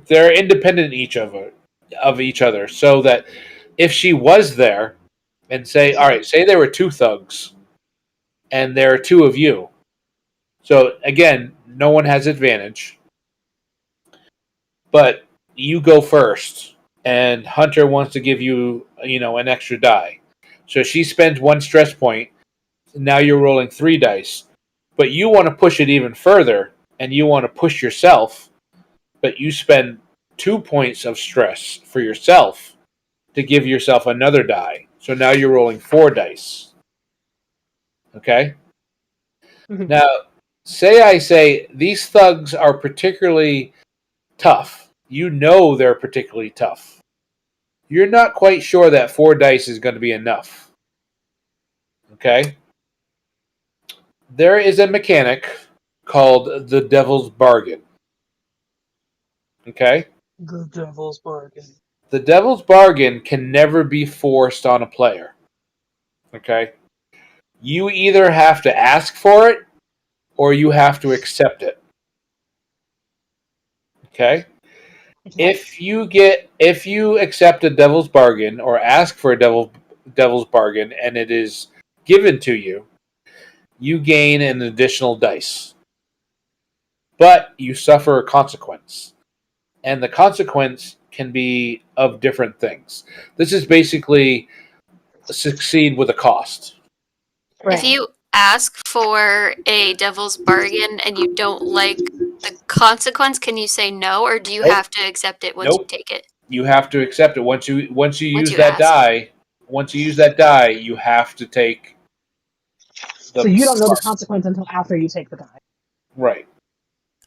they're independent of each other, so that if she was there and say there were 2 thugs and there are 2 of you. So again, no one has advantage. But you go first and Hunter wants to give you, an extra die. So she spends 1 stress point. Now you're rolling 3 dice. But you want to push it even further, and you want to push yourself, but you spend 2 points of stress for yourself to give yourself another die. So now you're rolling 4 dice. Okay? Mhm. Now, I say these thugs are particularly tough. You know they're particularly tough. You're not quite sure that 4 dice is going to be enough. Okay? There is a mechanic called the Devil's Bargain. Okay? The Devil's Bargain. The Devil's Bargain can never be forced on a player. Okay? You either have to ask for it or you have to accept it. Okay? If you accept a Devil's Bargain or ask for a Devil's Bargain and it is given to you, you gain an additional dice. But you suffer a consequence. And the consequence can be of different things. This is basically succeed with a cost. If you ask for a devil's bargain and you don't like the consequence, can you say no, or do you Nope. have to accept it once you Nope. take it? You have to accept it once you use you that ask. die. Once you use that die, you have to take the So you don't know the cost. consequence until after you take the die. Right.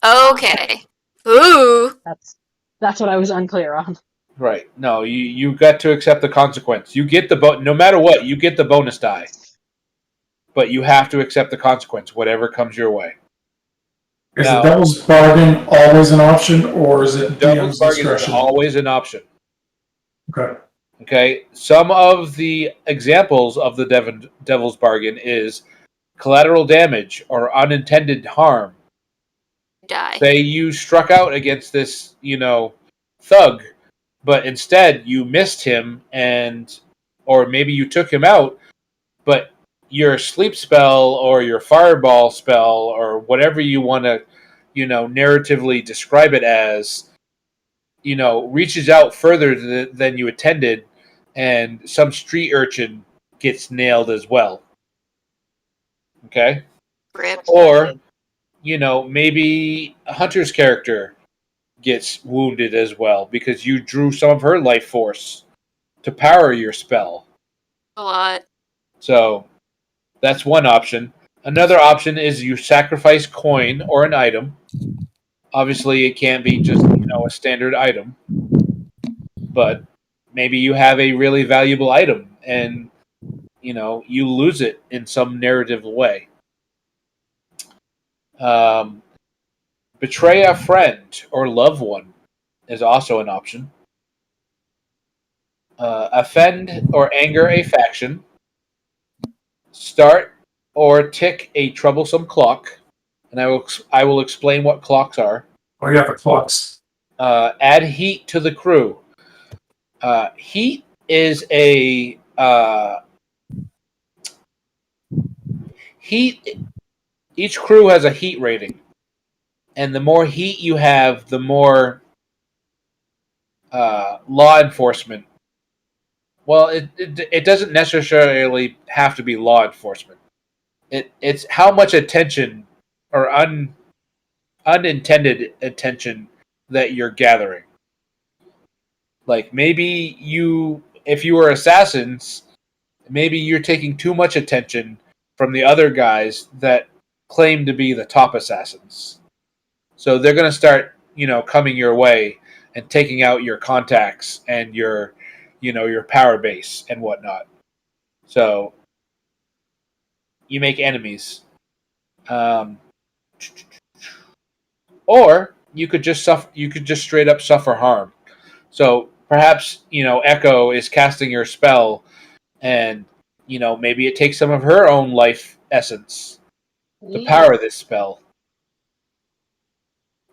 Okay. Ooh. That's what I was unclear on. Right. No, you got to accept the consequence. You get no matter what, you get the bonus die. But you have to accept the consequence, whatever comes your way. Is Now, the Devil's Bargain always an option, or is it Devil's DM's Bargain is discretion? always an option. Okay. Okay. Some of the examples of the Devil's Bargain is collateral damage or unintended harm. Die. Say you struck out against this, thug, but instead you missed him or maybe you took him out, but your sleep spell or your fireball spell or whatever you want to, narratively describe it as, reaches out further than you intended, and some street urchin gets nailed as well. Okay? Rip. Or, maybe a hunter's character gets wounded as well because you drew some of her life force to power your spell. A lot. So that's one option. Another option is you sacrifice coin or an item. Obviously, it can't be just a standard item, but maybe you have a really valuable item and you lose it in some narrative way. Betray a friend or loved one is also an option. Offend or anger a faction. Start or tick a troublesome clock, and I will explain what clocks are. Oh yeah, the clocks. Add heat to the crew. Heat is a heat. Each crew has a heat rating, and the more heat you have, the more law enforcement. Well, it doesn't necessarily have to be law enforcement. It's how much attention or unintended attention that you're gathering. Like maybe if you were assassins, maybe you're taking too much attention from the other guys that claim to be the top assassins. So they're going to start, coming your way and taking out your contacts and your power base and whatnot. So you make enemies. Or you could just suffer. You could just straight up suffer harm. So perhaps Echo is casting your spell, and maybe it takes some of her own life essence to power this spell.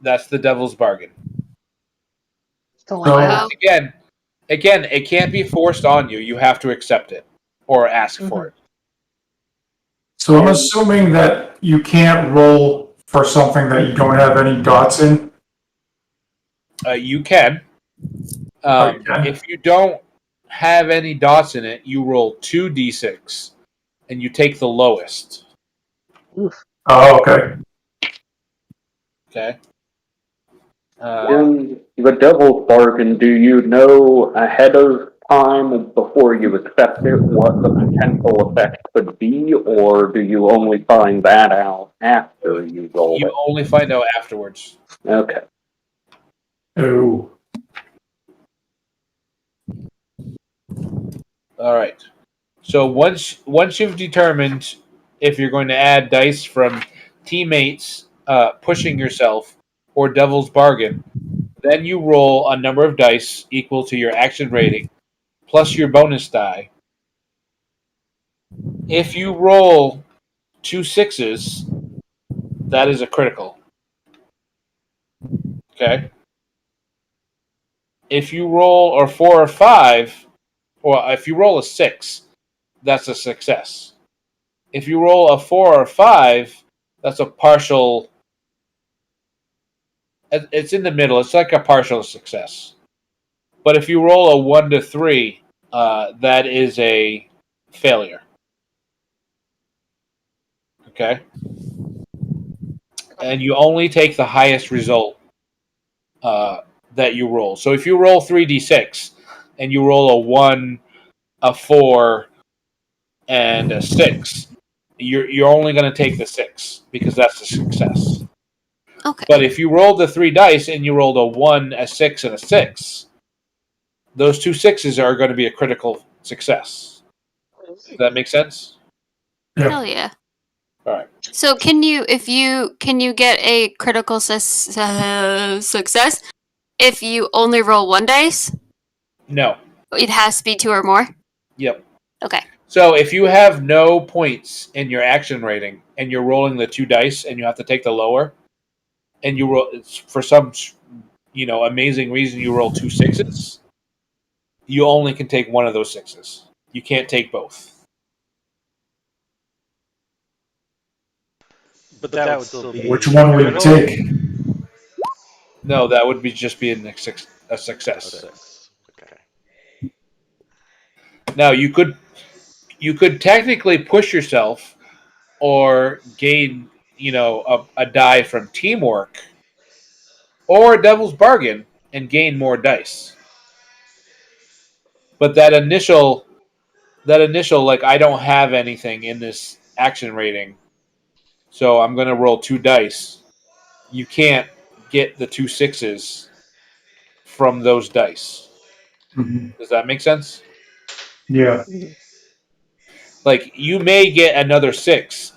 That's the Devil's Bargain. Wow. Again, it can't be forced on you. You have to accept it or ask for it. So I'm assuming that you can't roll for something that you don't have any dots in. You can. You can? If you don't have any dots in it, you roll 2d6 and you take the lowest. Oof. Oh, okay. Okay. In the devil's bargain, do you know ahead of time before you accept it what the potential effect could be, or do you only find that out after you roll You it? only find out afterwards. Okay. Oh. All right. So once you've determined if you're going to add dice from teammates pushing yourself or devil's bargain, then you roll a number of dice equal to your action rating plus your bonus die. If you roll 2 6s, that is a critical. Okay. If you roll a 4 or 5, or if you roll a 6, that's a success. If you roll a 4 or 5, that's a partial. It's in the middle. It's like a partial success. But if you roll a 1 to 3, that is a failure. Okay? And you only take the highest result that you roll. So if you roll 3d6 and you roll a 1, a 4, and a 6, you're only going to take the 6 because that's a success. Okay. But if you rolled the 3 dice and you rolled a 1, a 6, and a 6, those 2 6s are going to be a critical success. Does that make sense? Hell yeah. All right. So can you get a critical success if you only roll 1 dice? No. It has to be 2 or more? Yep. Okay. So if you have no points in your action rating and you're rolling the 2 dice and you have to take the lower, and you roll for some amazing reason you roll 2 6s, you only can take one of those 6s. You can't take both. But that would still be. Which one would you take? No, that would be just be a success. Okay. Now you could technically push yourself or gain a die from teamwork or a devil's bargain and gain more dice. But that initial like I don't have anything in this action rating, so I'm gonna roll 2 dice. You can't get the 2 6s from those dice. Mm-hmm. Does that make sense? Yeah. Like you may get another 6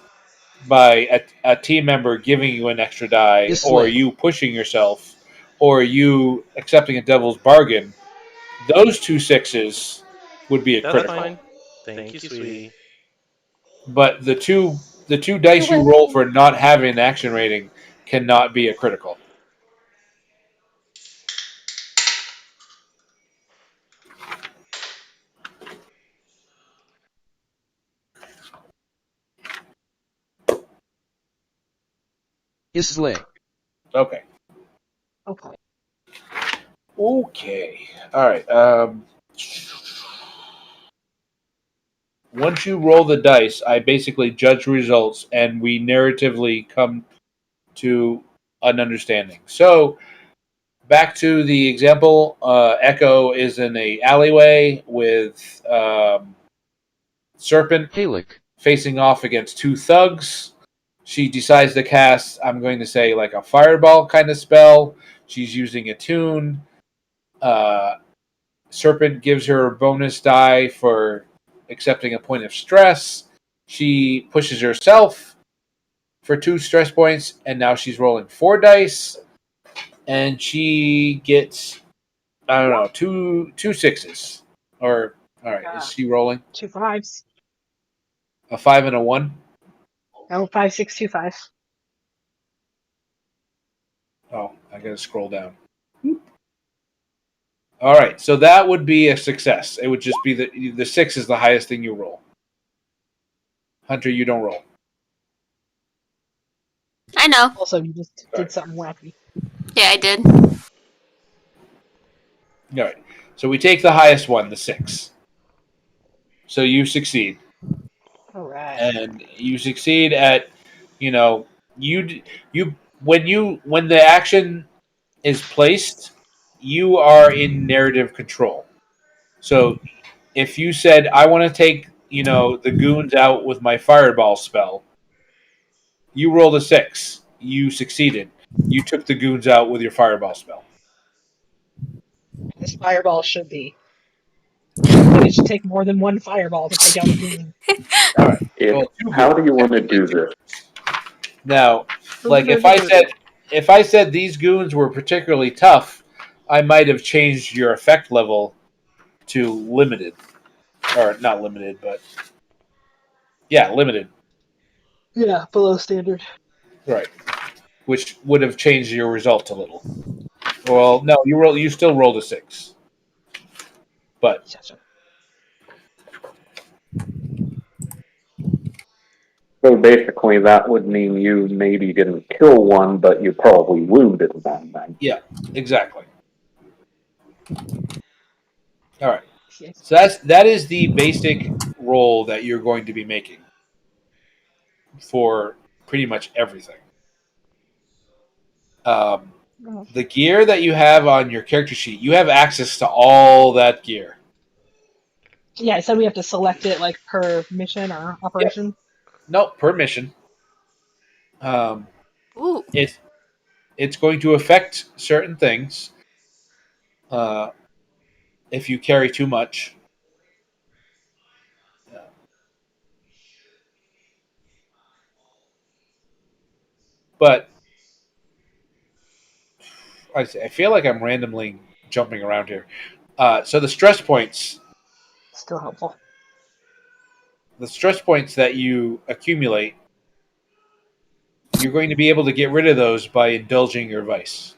by a team member giving you an extra die, This or way. you pushing yourself, or you accepting a devil's bargain. Those 2 6s would be a That's critical. fine. Thank you, sweetie. But the two dice you roll for not having an action rating cannot be a critical. Isle. Okay. Okay. Okay. All right. Once you roll the dice, I basically judge results, and we narratively come to an understanding. So, back to the example. Echo is in a alleyway with Serpent Halic. facing off against 2 thugs. She decides to cast, I'm going to say, like a fireball kind of spell. She's using a tune. Serpent gives her a bonus die for accepting a point of stress. She pushes herself for 2 stress points, and now she's rolling 4 dice. And she gets, I don't know, two 6s. Or, all right, is she rolling? 2 5s. A 5 and a 1? Oh, 5 6 2 5. Oh, I gotta scroll down. All right, so that would be a success. It would just be the 6 is the highest thing you roll. Hunter, you don't roll. I know. Also, you just Right. did something wacky. Yeah, I did. All right. So we take the highest one, the 6. So you succeed, All right. and you succeed at, you know, you when the action is placed, you are in narrative control. So if you said, "I want to take, the goons out with my fireball spell," you rolled a 6. You succeeded. You took the goons out with your fireball spell. This fireball should be. But it should take more than one fireball to take out a goon. All right. Well, 2 How goons. do you want to do this? Now, like if I said these goons were particularly tough, I might have changed your effect level to limited, or not limited, but yeah, limited. Yeah, below standard. Right, which would have changed your result a little. Well, no, you still rolled a 6, but So basically, that would mean you maybe didn't kill one, but you probably wounded them then. yeah, exactly. All right, Yes. so that is the basic roll that you're going to be making for pretty much everything. The gear that you have on your character sheet, you have access to all that gear. Yeah, so we have to select it like per mission or operation. Nope, per mission. Ooh. It's going to affect certain things if you carry too much. But I feel like I'm randomly jumping around here. So the stress points Still helpful. that you accumulate, you're going to be able to get rid of those by indulging your vice.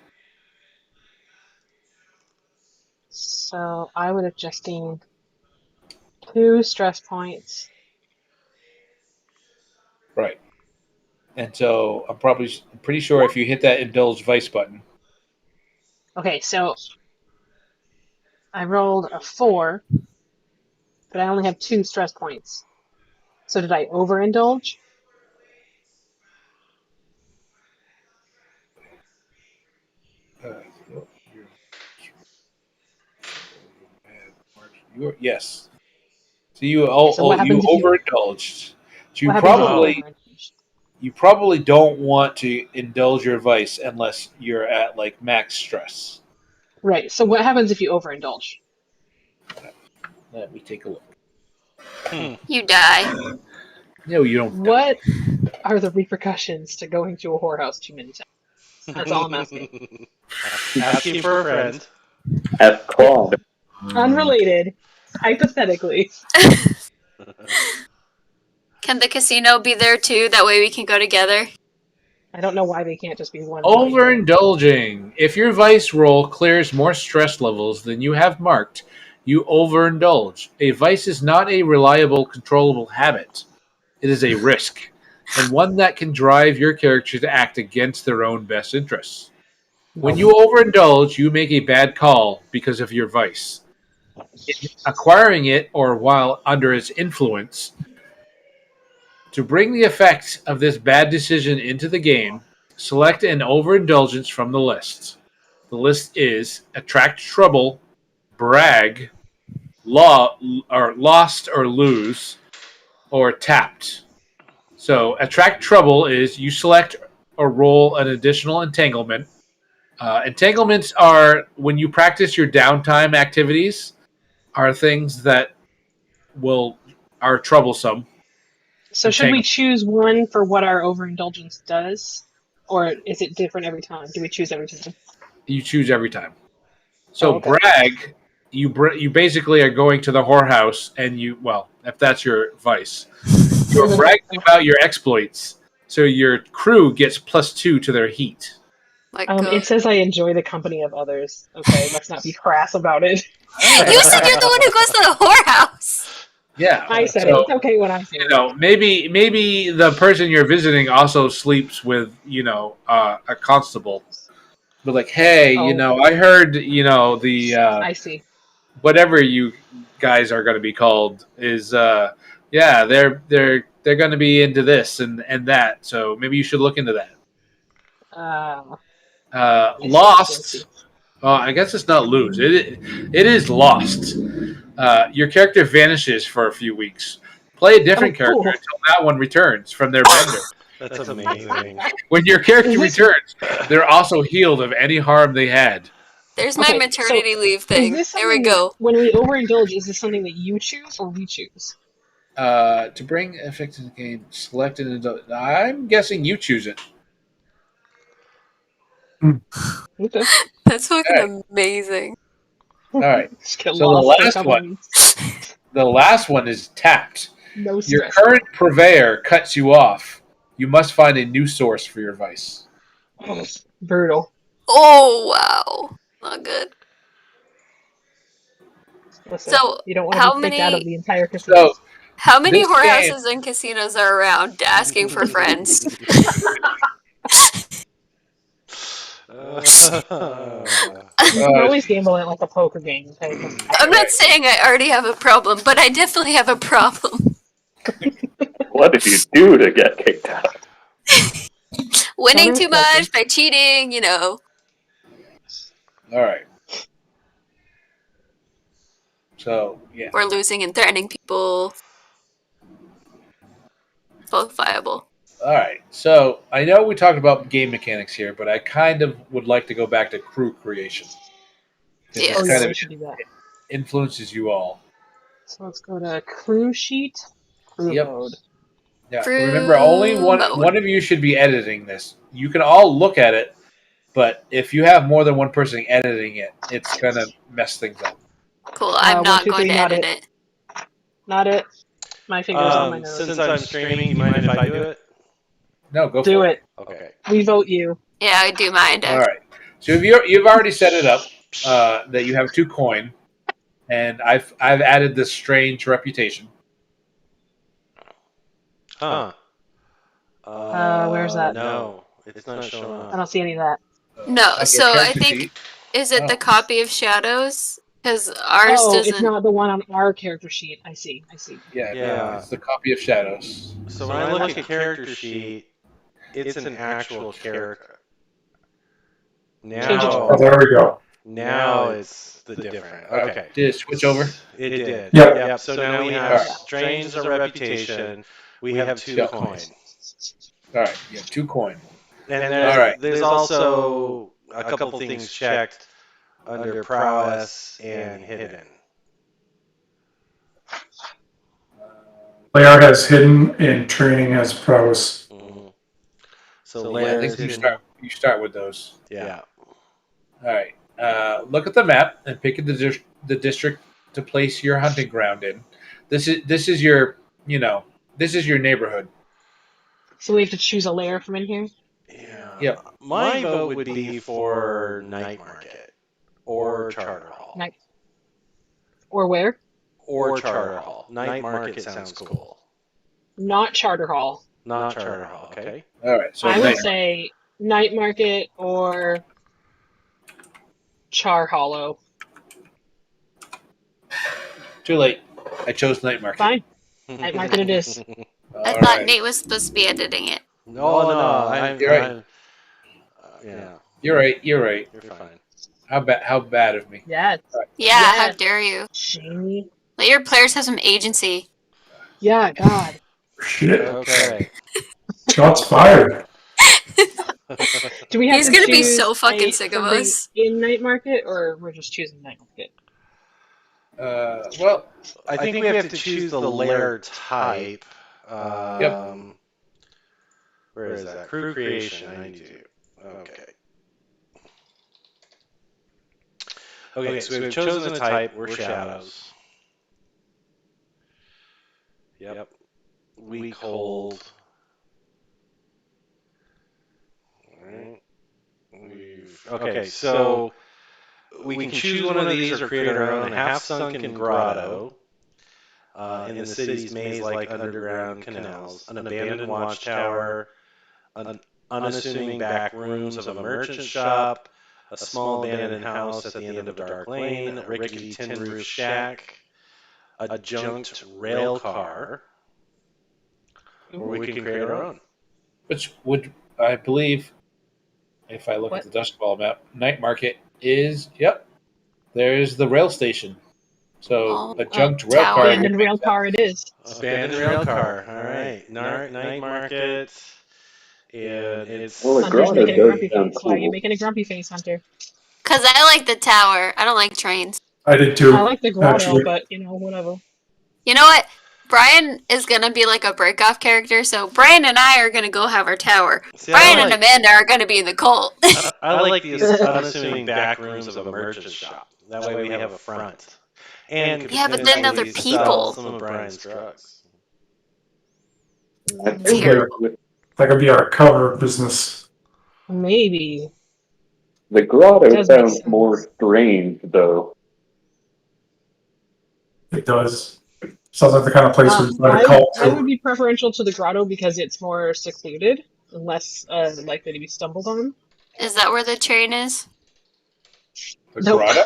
So I would have just seen 2 stress points. Right. And so I'm pretty sure if you hit that indulge vice button. Okay, so I rolled a 4, but I only have 2 stress points. So did I overindulge? Yes. So you So what you happens if you overindulged. So what happens if you Oh. overindulge? you probably don't want to indulge your vice unless you're at like max stress. Right. So what happens if you overindulge? Let me take a look. You die. No, you don't. What are the repercussions to going to a whorehouse too many times? That's all I'm asking. Asking for a friend. Ask Claude. Unrelated, hypothetically. Can the casino be there too? That way we can go together. I don't know why they can't just be one party. Overindulging. If your vice roll clears more stress levels than you have marked, you overindulge. A vice is not a reliable, controllable habit. It is a risk, and one that can drive your character to act against their own best interests. When you overindulge, you make a bad call because of your vice. In acquiring it or while under its influence, to bring the effect of this bad decision into the game, select an overindulgence from the list. The list is attract trouble, brag, lost or lose, or tapped. So attract trouble is you select or roll an additional entanglement. Entanglements are when you practice your downtime activities, are things that are troublesome. So should we choose one for what our overindulgence does? Or is it different every time? Do we choose every time? You choose every time. So okay. brag, you basically are going to the whorehouse, and if that's your vice, you're bragging about your exploits. So your crew gets +2 to their heat. It says I enjoy the company of others. Okay, let's not be crass about it. You said you're the one who goes to the whorehouse. Yeah, I said it. It's okay when I say it. Maybe the person you're visiting also sleeps with, a constable. But like, hey, Oh. I heard, the I see. whatever you guys are going to be called is, yeah, they're going to be into this and that. So maybe you should look into that. I see. Lost. I guess it's not lose. It is lost. Your character vanishes for a few weeks. Play a different Oh, character cool. until that one returns from their bender. That's amazing. When your character Is this- returns, they're also healed of any harm they had. There's my Okay, maternity leave Is thing. this There we something go. when we overindulge? Is this something that you choose or we choose? To bring effect to the game, select an adult. I'm guessing you choose it. Okay. That's fucking Alright. amazing. All right. Just get So the lost for a last couple one, weeks. the last one is tapped. No Your stress. current purveyor cuts you off. You must find a new source for your vice. Brutal. Oh wow, not good. Listen, So you don't want to how be kicked out many of the entire casino. So how many This whorehouses and casinos are around asking for friends? You can always gamble it like a poker game. Okay? I'm not saying I already have a problem, but I definitely have a problem. What did you do to get kicked out? Winning too Counter-attacking. much by cheating, all right. So yeah. or losing and threatening people. Both viable. All right. So I know we talked about game mechanics here, but I kind of would like to go back to crew creation. 'Cause Yes. Oh This yeah, kind we of should do that. influences you all. So let's go to crew sheet, crew Yep. mode. Yeah. Crew Remember, only one mode. of you should be editing this. You can all look at it, but if you have more than one person editing it, it's gonna mess things up. Cool. I'm 1, not 2, going 3, to not edit it. it. Not it. My fingers on my nose. Since I'm streaming, you mind if I do it? No, go Do for it. Okay. We vote you. Yeah, I do mind. All right. So if you've already set it up that you have 2 coin, and I've added this strange reputation. Huh. Where's that? No, it's not showing I up. don't see any of that. No, Okay, so I character think sheet. is it the Oh. copy of Shadows? Because ours Oh, doesn't. it's not the one on our character sheet. I see. Yeah, Yeah. it's the copy of Shadows. So when I look at character sheet, it's an actual character. Change it to Oh, Now, there we go. now it's the different. Okay. Did it switch over? It did. Yep. Yep. So now we have Alright. Strange as a reputation. We have 2 Yeah. coins. All right, you have 2 coin. And Alright. there's also a couple things checked under prowess and hidden. Lair has hidden and training has prowess. Mhm. So I layers think hidden. you start with those. Yeah. All right. Look at the map and pick the district to place your hunting ground in. This is your this is your neighborhood. So we have to choose a layer from in here. Yeah. Yep. My vote would be for Night Market or Charter Hall. Night. Or where? Or Charter Hall. Night Market sounds cool. Not Charter Hall. Not Charter Hall, okay? All right. So I would night- say Night Market or Char Hollow. too late. I chose night market. Fine. Night Market it is. I All thought right. Nate was supposed to be editing it. No, You're right. Yeah, You're right. You're right. you're fine. How bad of me. Yeah. Yeah, how Yeah. dare you? Shamey. Let your players have some agency. Yeah, God. Shit. Okay. Shots fired. Do we have He's to gonna be choose so fucking sick of something us. in Night Market, or we're just choosing Night Market? Well, I think we have to choose the layer type. Where is that? Crew creation, 92. Okay. Okay, so we've chosen a type. We're shadows. Yep. Weak hold. Alright. Okay, so we can choose one of these or create our own. A half-sunken grotto in the city's maze-like underground canals, an abandoned watchtower, unassuming back rooms of a merchant shop, a small abandoned house at the end of a dark lane, a rickety tin roof shack, a junked rail car, or we can create our own. Which would, I believe, if I look at the Dusk Ball map, Night Market is, there's the rail station. So a junked rail car. Abandoned rail car it is. Abandoned rail car. All right. Night Market. And it's... Well, the Hunter's grotto making a grumpy does sound face. Why are you cool. making a grumpy face, Hunter? Because I like the tower. I don't like trains. I did too. I like the grotto, actually. but whatever. You know what? Brian is gonna be like a break-off character, so Brian and I are gonna go have our tower. See, Brian and Amanda are gonna be in the cult. I like the unassuming back rooms of a merchant shop. That way we have a front. And Yeah, but then other sell people. some of Brian's drugs. That's Terrible. That could be our cover business. Maybe. The grotto Does make sounds sense. more strange, though. It does. Sounds like the kind of place where you find a cult I would too. be preferential to the grotto because it's more secluded and less likely to be stumbled on. Is that where the train is? The Nope. grotto?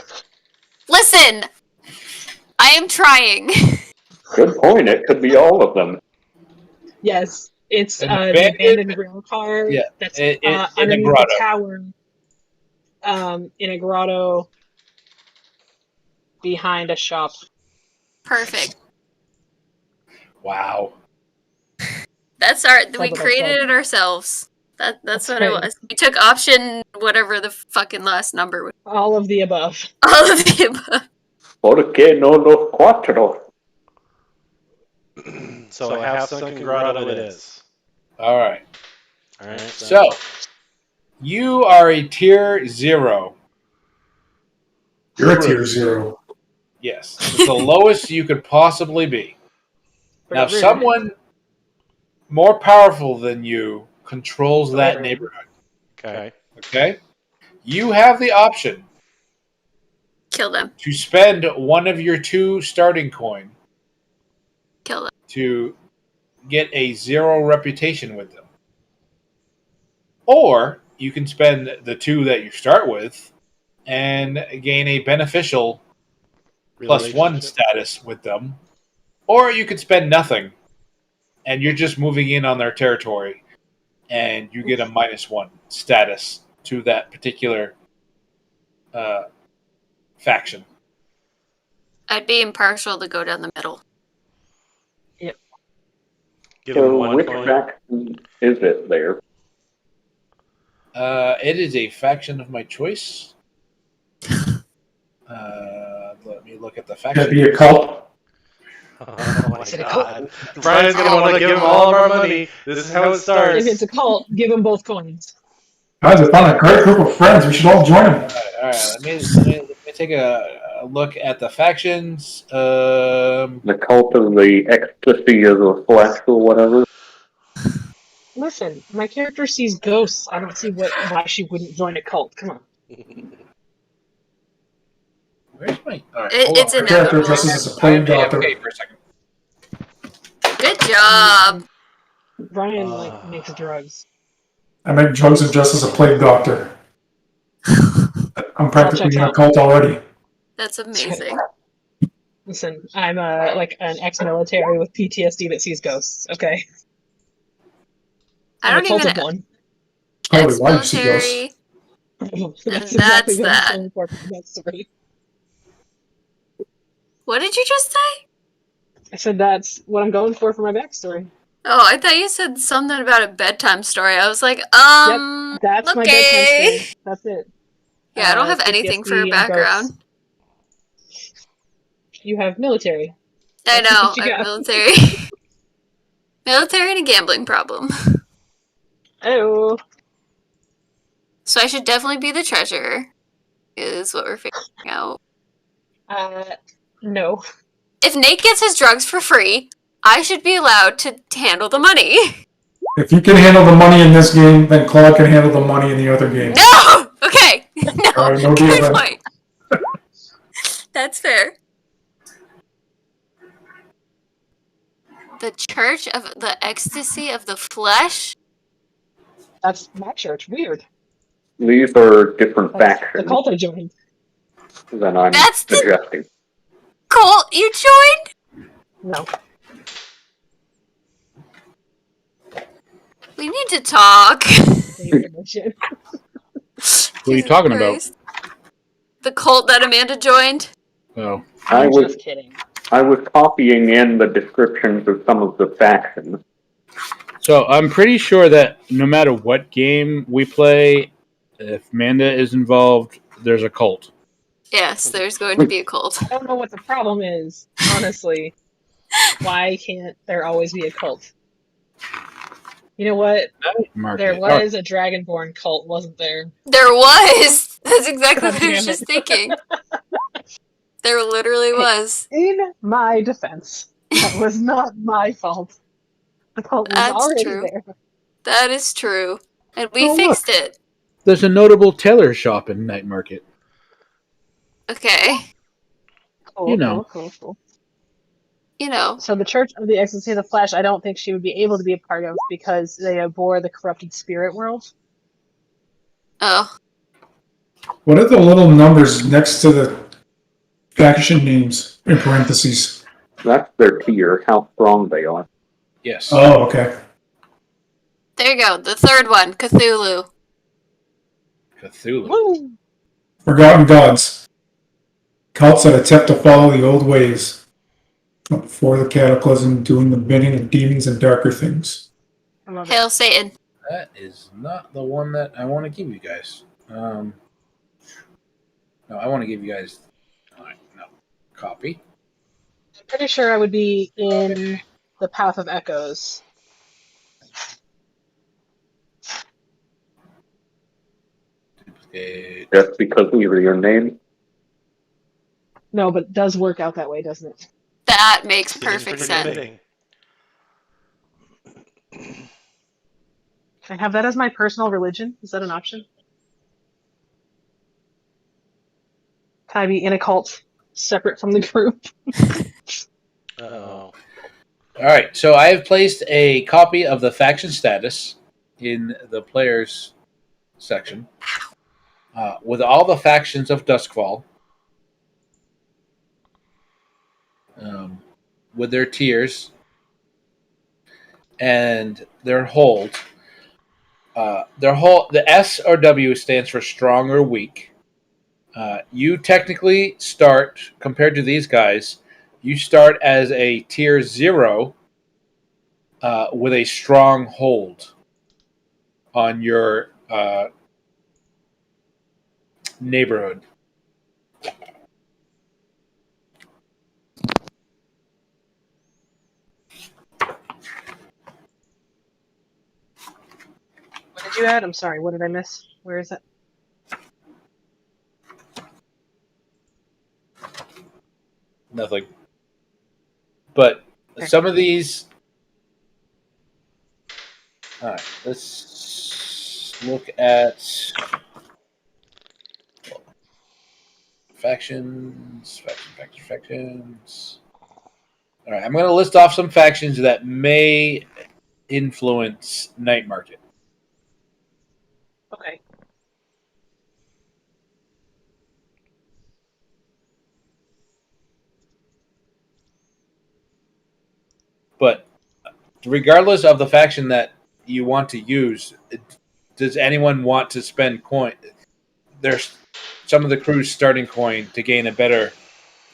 Listen! I am trying. Good point. It could be all of them. Yes, it's An the abandoned- abandoned rail car Yeah, that's in a underneath grotto. the tower, in a grotto behind a shop. Perfect. Wow. That's our. We what I created said. it ourselves. That's what right. it was. We took option whatever the fucking last number was. All of the above. All of the above. Porque no los cuatro? So a half sunken grotto it is. All right. All right. So, you are a tier 0. You're a tier 0. Yes. It's the lowest you could possibly be. Now, Rude. someone more powerful than you controls that Rude. neighborhood. Okay. Okay? You have the option Kill them. to spend one of your 2 starting coin Kill them. to get a 0 reputation with them. Or you can spend the 2 that you start with and gain a beneficial +1 status with them. Or you could spend nothing and you're just moving in on their territory and you get a -1 status to that particular faction. I'd be impartial to go down the middle. Give him So one which coin. faction is it there? It is a faction of my choice. Let me look at the faction. Could it be a cult? Oh my Is it a god. Brian's gonna want to give him all of our money. This is how it starts. If it's a cult, give them both coins. Guys, I found a great group of friends. We should all join them. All right. Let me take a look at the factions. The cult of the ecstasy of the flesh or whatever? Listen, my character sees ghosts. I don't see why she wouldn't join a cult. Come on. Where's my? All right, It's My character inevitable. dresses as a I plain am doctor. AFK for a second. Good job. Brian makes drugs. I make drugs and dress as a plague doctor. I'm practically checks in a out. cult already. That's amazing. Listen, I'm like an ex-military with PTSD that sees ghosts. Okay, I I'm don't a cult even of one. Probably why you see ghosts. ex-military. That's That's exactly what that. I'm saying for that story. What did you just say? I said that's what I'm going for my backstory. Oh, I thought you said something about a bedtime story. I was like, That's my bedtime okay. story. That's it. Yeah, I don't have anything for a PTSD and background. ghosts. You have military. I That's know, what you I'm got. military. Military and a gambling problem. Oh, So I should definitely be the treasurer, is what we're figuring out. no. If Nate gets his drugs for free, I should be allowed to handle the money. If you can handle the money in this game, then Claude can handle the money in the other game. No! Okay. No, All right, no deal good then. point. That's fair. The Church of the Ecstasy of the Flesh? That's my church. Weird. These are different That's the factions cult I joined. than I'm That's the- suggesting. Cult you joined? No. We need to talk. Same religion. What are you talking about? The cult that Amanda joined? Oh. I'm just kidding. I was copying in the descriptions of some of the factions. So I'm pretty sure that no matter what game we play, if Amanda is involved, there's a cult. Yes, there's going to be a cult. I don't know what the problem is, honestly. Why can't there always be a cult? You know what? There was a Dragonborn cult, wasn't there? There was! That's exactly God what I was damn just it. thinking. There literally was. In my defense, that was not my fault. The cult was That's already true. there. That is true. And we Oh, fixed look. it. There's a notable tailor shop in Night Market. Okay. Cool, You know. cool. You know. So the Church of the Excellency of the Flesh, I don't think she would be able to be a part of because they abhor the corrupted spirit world. Oh. What are the little numbers next to the faction names in parentheses? That's their tier, how strong they are. Yes. Oh, okay. There you go. The third one. Cthulhu. Cthulhu. Woo! Forgotten gods. Cults that attempt to follow the old ways. Before the cataclysm, doing the bidding of demons and darker things. I love it. Hail Satan. That is not the one that I want to give you guys. No, I want to give you guys. Alright, no. Copy. I'm pretty sure I would be in the Path of Echoes. Just because of your name. No, but it does work out that way, doesn't it? That makes Seems perfect pretty sense. fitting. Can I have that as my personal religion? Is that an option? Can I be in a cult separate from the group? Uh-oh. Alright, so I have placed a copy of the faction status in the players section with all the factions of Duskfall, with their tiers and their hold. The S or W stands for strong or weak. You technically start, compared to these guys, you start as a tier 0 with a strong hold on your neighborhood. What did you add? I'm sorry, what did I miss? Where is it? Nothing. But Okay. some of these. Alright, let's look at factions. Alright, I'm going to list off some factions that may influence Night Market. Okay. But regardless of the faction that you want to use, does anyone want to spend coin? There's some of the crew's starting coin to gain a better,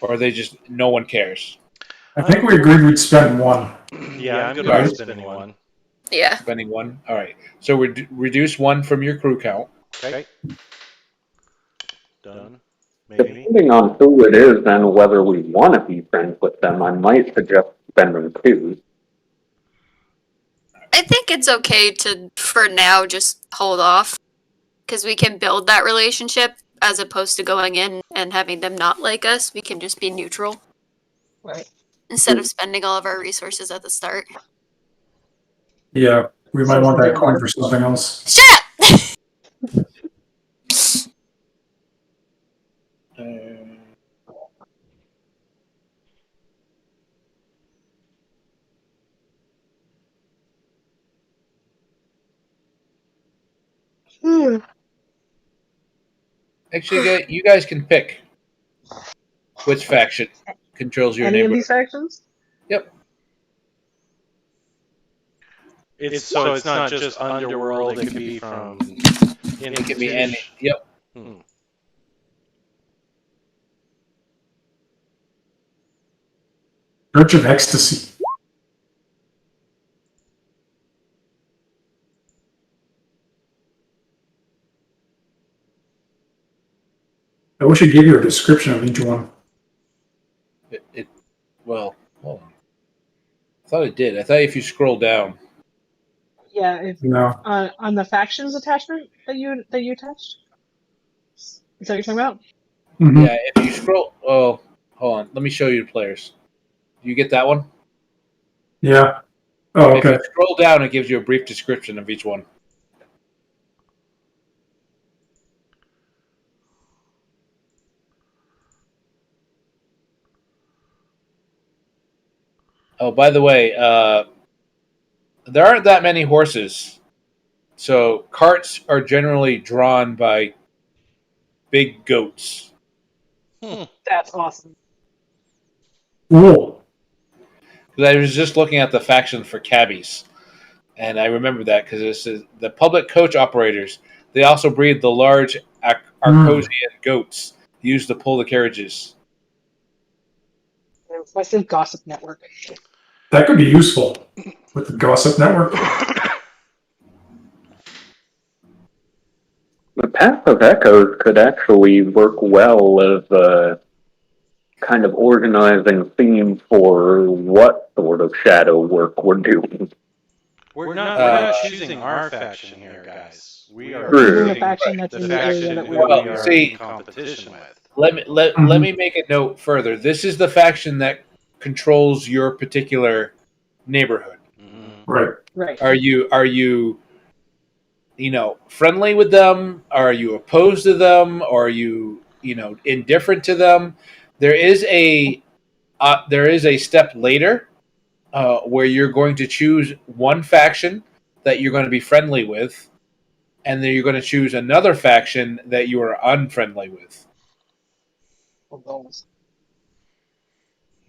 or are they just no one cares? I think we agreed we'd spend one. Yeah, I'm good Right. with spending one. Yeah. Spending one. All right. So reduce one from your crew count. Okay. Done. Maybe. Depending on who it is and whether we want to be friends with them, I might suggest spending 2. I think it's okay to, for now, just hold off. Because we can build that relationship as opposed to going in and having them not like us. We can just be neutral Right. instead of spending all of our resources at the start. Yeah, we might want that coin for something else. Shut up! Actually, you guys can pick which faction controls your Any of neighborhood. these factions? Yep. It's not just underworld. It could be from It can be any. institution. Yep. Church of Ecstasy. I wish it gave you a description of each one. Well, hold on. I thought it did. I thought if you scroll down. Yeah, if No. on the factions attachment that you attached. Is that what you're talking about? Mm-hmm. Yeah, if you scroll. Oh, hold on. Let me show you the players. Do you get that one? Yeah. Oh, If okay. you scroll down, it gives you a brief description of each one. Oh, by the way, there aren't that many horses, so carts are generally drawn by big goats. That's awesome. Cool. I was just looking at the faction for cabbies, and I remember that because this is the public coach operators. They also breed the large Arcosian goats used to pull the carriages. Massive gossip network. That could be useful with the Gossip Network. The Path of Echoes could actually work well as a kind of organizing theme for what sort of shadow work we're doing. We're not choosing our faction here, guys. We are We're choosing choosing the faction that's the in the area faction that who we're we are see- in competition with. Let me make a note further. This is the faction that controls your particular neighborhood. Mm-hmm. Right. right. Are you friendly with them? Are you opposed to them? Are you indifferent to them? There is a step later where you're going to choose one faction that you're going to be friendly with, and then you're going to choose another faction that you are unfriendly with.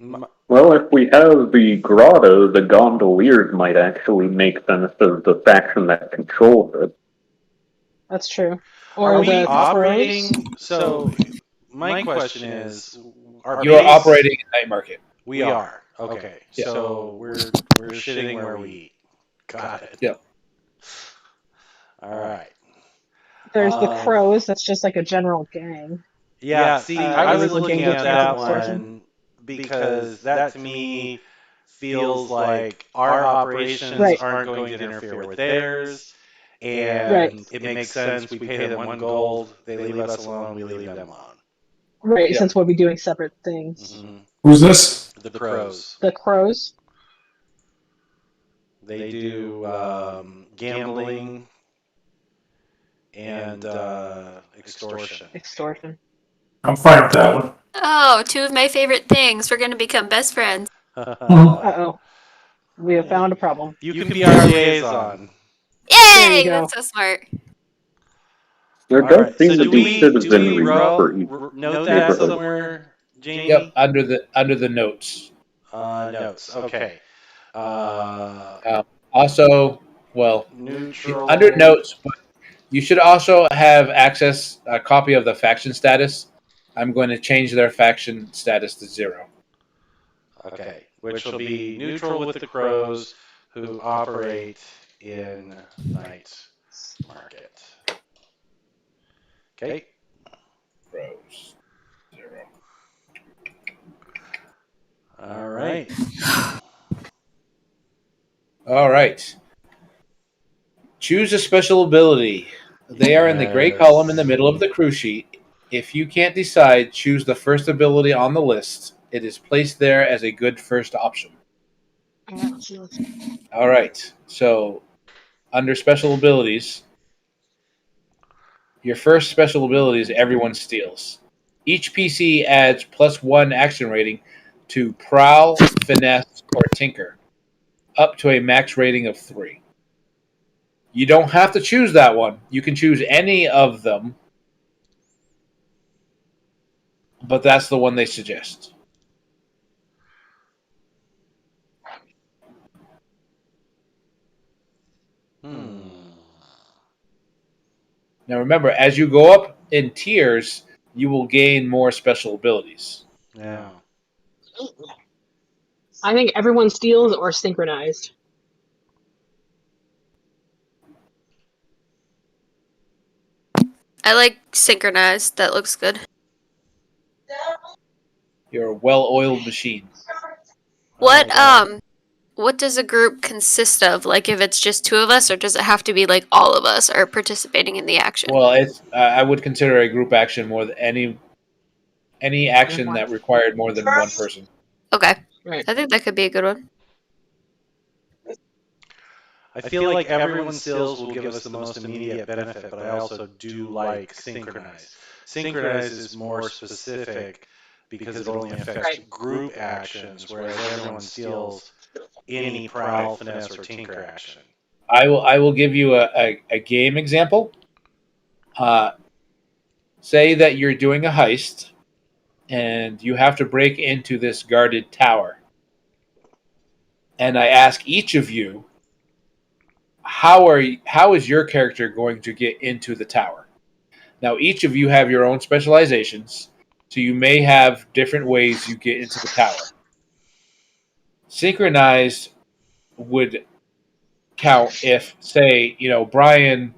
Well, if we have the grotto, the gondoliers might actually make sense as the faction that controls it. That's true. Are Or we the operating? crows. So, my question is, our You are base- operating in night market. We are. Okay. Yeah. So we're shitting where we eat. Got it. Yeah. All right. There's the crows. That's just like a general gang. Yeah. See, I was illegal looking gang at that extortion. one because that to me feels like our operations Right. aren't going to interfere with theirs, and Right. it makes sense. We pay them 1 gold. They leave us alone. We leave them alone. Right, Yeah. since we'll be doing separate things. Mm-hmm. Who's this? The crows. The crows. They do gambling and extortion. Extortion. I'm fine with that one. Oh, two of my favorite things. We're going to become best friends. Uh-oh. We have found a problem. You can be our liaison. There Yay! you go. That's so smart. There All does right. seem So to be citizenry for each note that neighborhood. somewhere, Jamie? Yep, under the notes. Notes. Okay. Also, well, Neutral. under notes, but you should also have access a copy of the faction status. I'm going to change their faction status to 0. Okay. Which will be neutral with the crows who operate in night market. Okay. Crows 0. All right. All right. Choose a special ability. They are in the gray Yes. column in the middle of the crew sheet. If you can't decide, choose the first ability on the list. It is placed there as a good first option. All right. So, under special abilities, your first special ability is Everyone Steals. Each PC adds +1 action rating to Prowl, Finesse, or Tinker, up to a max rating of 3. You don't have to choose that one. You can choose any of them. but that's the one they suggest. Now remember, as you go up in tiers, you will gain more special abilities. Yeah. I think everyone steals or synchronized. I like synchronized. That looks good. You're a well-oiled machine. What does a group consist of? Like, if it's just two of us, or does it have to be like all of us are participating in the action? Well, it's I would consider a group action more than any action that required more than one person. Okay, Right. I think that could be a good one. I feel like everyone's skills will give us the most immediate benefit, but I also do like synchronize. Synchronize is more specific because it only affects group actions, whereas everyone steals any prowl, finesse, or tinker action. I will give you a game example. Say that you're doing a heist and you have to break into this guarded tower. And I ask each of you, how is your character going to get into the tower? Now each of you have your own specializations, so you may have different ways you get into the tower. Synchronized would count if, say, Brian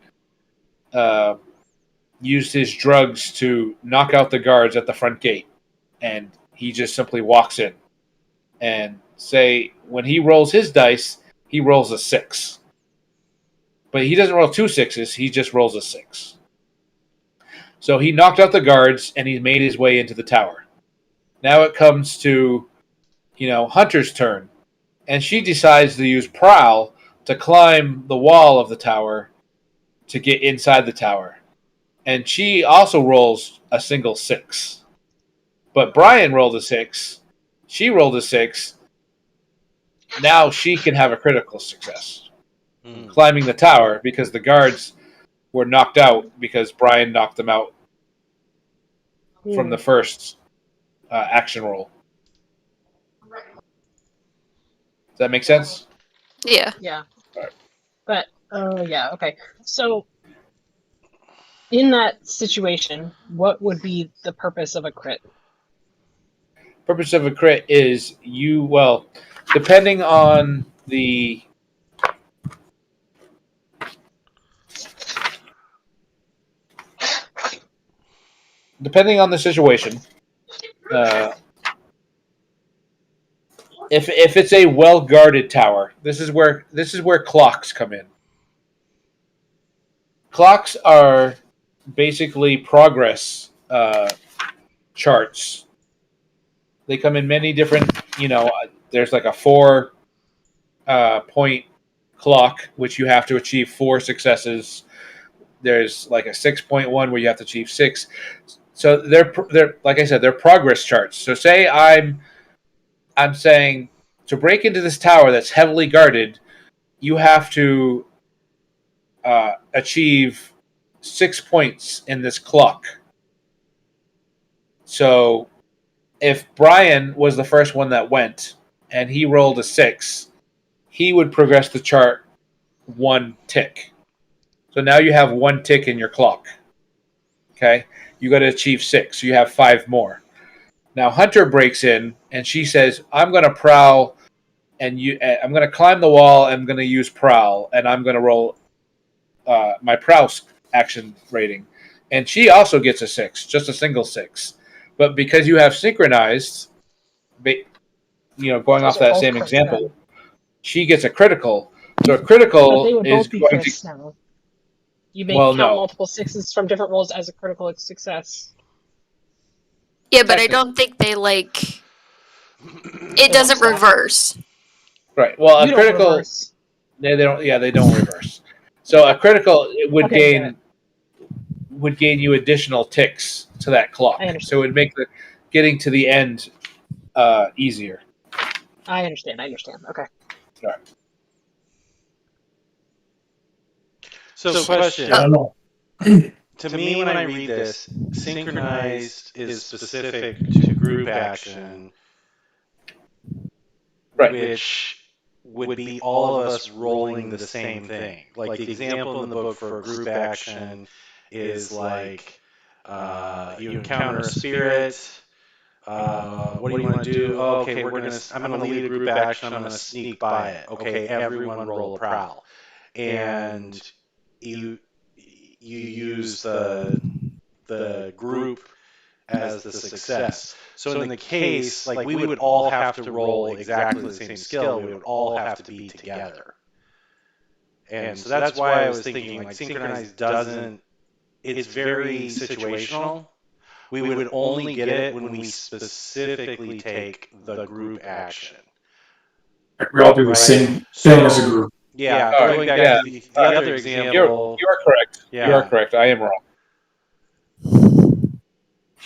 used his drugs to knock out the guards at the front gate, and he just simply walks in. And say when he rolls his dice, he rolls a 6. But he doesn't roll 2 6s, he just rolls a 6. So he knocked out the guards and he made his way into the tower. Now it comes to, Hunter's turn. And she decides to use Prowl to climb the wall of the tower to get inside the tower. And she also rolls a single 6. But Brian rolled a 6. She rolled a 6. Now she can have a critical success climbing the tower because the guards were knocked out because Brian knocked them out from the first action roll. Does that make sense? Yeah. Yeah. Right. But yeah, okay. So in that situation, what would be the purpose of a crit? Purpose of a crit is depending on the situation. If it's a well guarded tower, this is where clocks come in. Clocks are basically progress charts. They come in many different. There's like a 4 point clock, which you have to achieve 4 successes. There's like a 6.1 where you have to achieve 6. So they're like I said, they're progress charts. So say I'm saying to break into this tower that's heavily guarded, you have to achieve 6 points in this clock. So if Brian was the first one that went and he rolled a 6, he would progress the chart 1 tick. So now you have 1 tick in your clock. Okay? You got to achieve 6. So you have 5 more. Now Hunter breaks in and she says, I'm going to prowl and I'm going to climb the wall. I'm going to use prowl and I'm going to roll my prowl action rating. And she also gets a 6, just a single 6. But because you have synchronized, going off that same example, she gets a critical. So a critical but they would is both be going crits to. now. You may count multiple 6s from different rolls as a critical success. Yeah, but I don't think they it doesn't reverse. Right. Well, a critical. They don't. Yeah, they don't reverse. So a critical would gain you additional ticks to that clock. So it would make getting to the end easier. I understand. Okay. All right. So question. I don't know. to me, when I read this, synchronized is specific to group action, Right. which would be all of us rolling the same thing. Like the example in the book for a group action is like you encounter a spirit. What do you want to do? Oh, okay, I'm gonna lead a group action. I'm gonna sneak by it. Okay, everyone roll a prowl, and you use the group as the success. So in the case, like we would all have to roll exactly the same skill. We would all have to be together. And so that's why I was thinking like synchronized doesn't. It's very situational. We would only get it when we specifically take the group action. We all do the same thing as a group. Yeah, All right, going back yeah. to the other example. You are correct. Yeah. You are correct. I am wrong.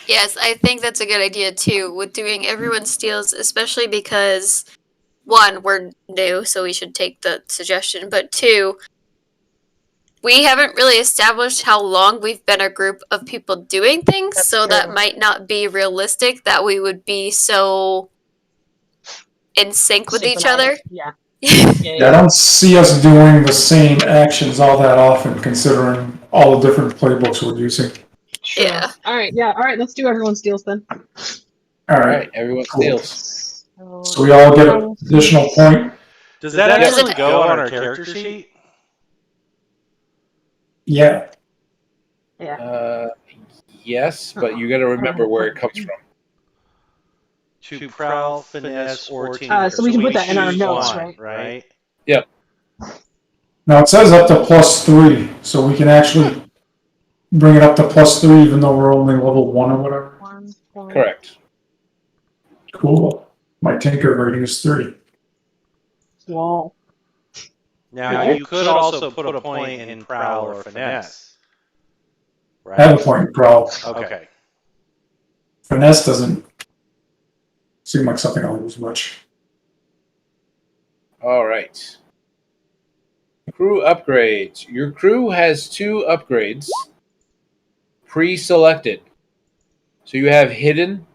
Yes, I think that's a good idea too, with doing everyone steals, especially because one, we're new, so we should take the suggestion, but two, we haven't really established how long we've been a group of people doing things, That's so that true. might not be realistic that we would be so in sync with each other. Synchronized. Yeah. Yeah, I don't see us doing the same actions all that often, considering all the different playbooks we're using. True. Yeah. All right. Yeah. All right. Let's do everyone steals then. All All right. right, everyone Cool. steals. So we all get an additional point. Does that Does actually it- go on our character sheet? Yeah. Yes, but you got to remember where it comes from. To prowl, finesse, or tinker. So we can put that in our choose notes, one, right? Yep. Now it says up to +3, so we can actually bring it up to +3 even though we're only level 1 or whatever. 1 point. Correct. Cool. My tinker rating is 3. Wall. Now, you could also put a point in prowl or finesse. Right? I have a point in prowl. Okay. Finesse doesn't seem like something I'll use much. All right. Crew upgrades. Your crew has 2 upgrades pre-selected. So you have hidden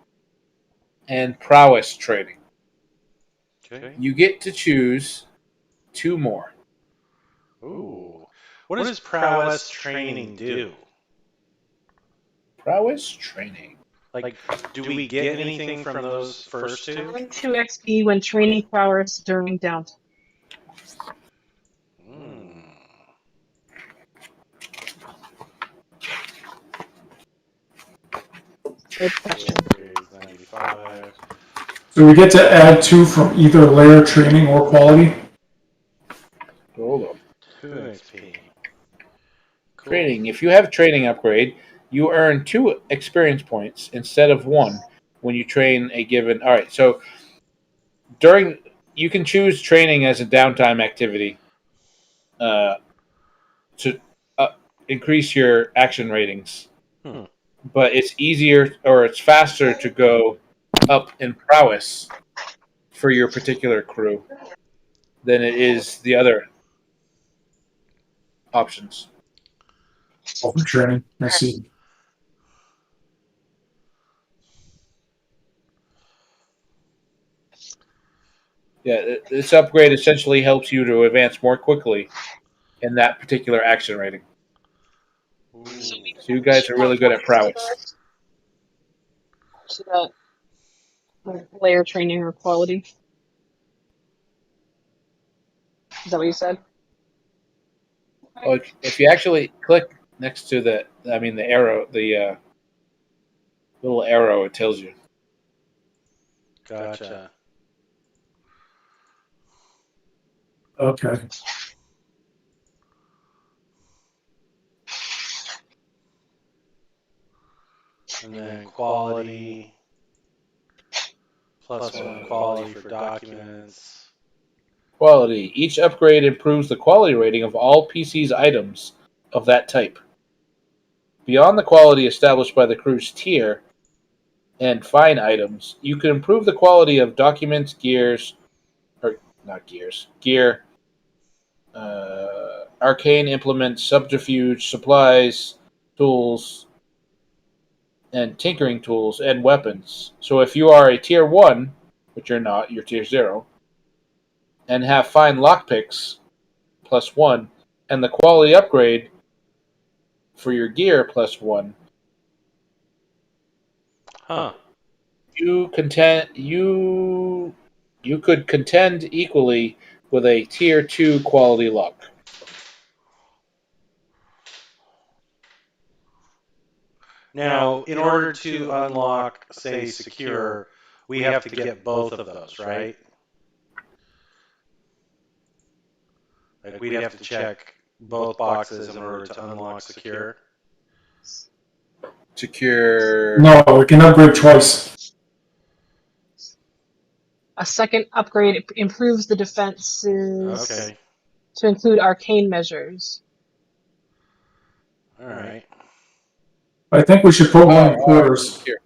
and prowess training. Okay. You get to choose 2 more. Ooh. What does prowess training do? Prowess training. Like, do we get anything from those first 2? Gain 2 XP when training prowess during downtime. Good question. 95. So we get to add 2 from either layer, training, or quality. Hold on. 2 XP. Cool. Training. If you have training upgrade, you earn 2 experience points instead of 1 when you train a given. All right. So you can choose training as a downtime activity to increase your action ratings. But it's easier or it's faster to go up in prowess for your particular crew than it is the other options. Open training. I see. Yeah, this upgrade essentially helps you to advance more quickly in that particular action rating. So you guys are really good at prowess. So that layer training or quality. Is that what you said? Well, if you actually click next to the arrow, the little arrow, it tells you. Gotcha. Okay. And then quality. +1 quality for documents. Quality. Each upgrade improves the quality rating of all PC's items of that type. Beyond the quality established by the crew's tier and fine items, you can improve the quality of documents, gear, arcane implements, subterfuge, supplies, tools, and tinkering tools and weapons. So if you are a tier 1, which you're not, you're tier 0, and have fine lockpicks +1, and the quality upgrade for your gear +1, Huh. you could contend equally with a tier 2 quality luck. Now, in order to unlock, say, secure, we have to get both of those, right? Like we'd have to check both boxes in order to unlock secure. Secure. No, we can upgrade twice. A second upgrade improves the defenses Okay. to include arcane measures. All right. I think we should put one in quarters. Here.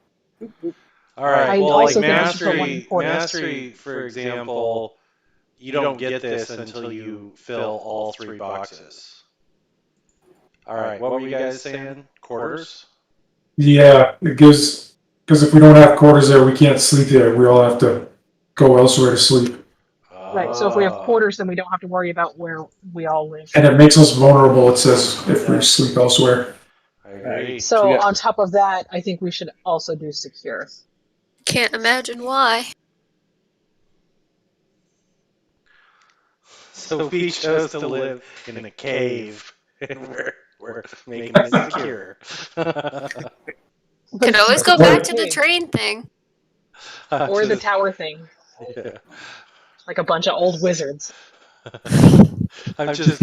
All right. I Well, also like think we should put one in mastery, quarters. mastery, for example, you don't get this until you fill all 3 boxes. All right. What were you guys saying? Quarters? Yeah, it gives, because if we don't have quarters there, we can't sleep there. We all have to go elsewhere to sleep. Right, so if we have quarters, then we don't have to worry about where we all live. And it makes us vulnerable, it says, if we sleep elsewhere. I agree. So on top of that, I think we should also do secure. Can't imagine why. So we chose to live in a cave, and we're making it secure. Could always go back to the train thing. Or the tower thing. Yeah. Like a bunch of old wizards. I'm just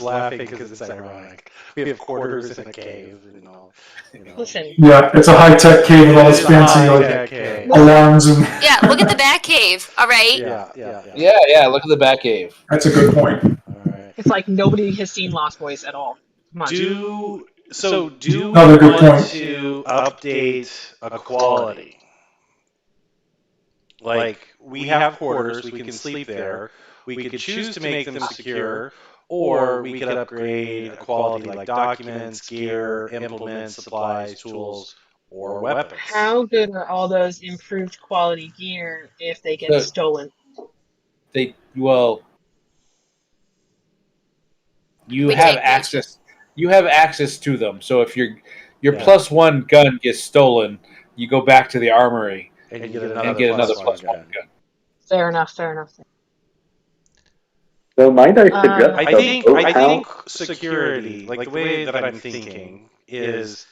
laughing because it's ironic. We have quarters in a cave, and all. Listen. Yeah, it's a high-tech cave with all this fancy alarms and. Yeah, look at the Bat Cave. All right. Yeah. Look at the Bat Cave. That's a good point. All right. It's like nobody has seen Lost Boys at all. Come on. Do we Another good want point. to update equality? Like, we have quarters, we can sleep there. We could choose to make them secure, or we could upgrade equality like documents, gear, implements, supplies, tools, or weapons. How good are all those improved quality gear if they get stolen? You have access. You have access to them. So if your +1 gun gets stolen, you go back to the armory and get another +1 gun. Fair enough. So might I suggest I think security, like the way that I'm thinking, is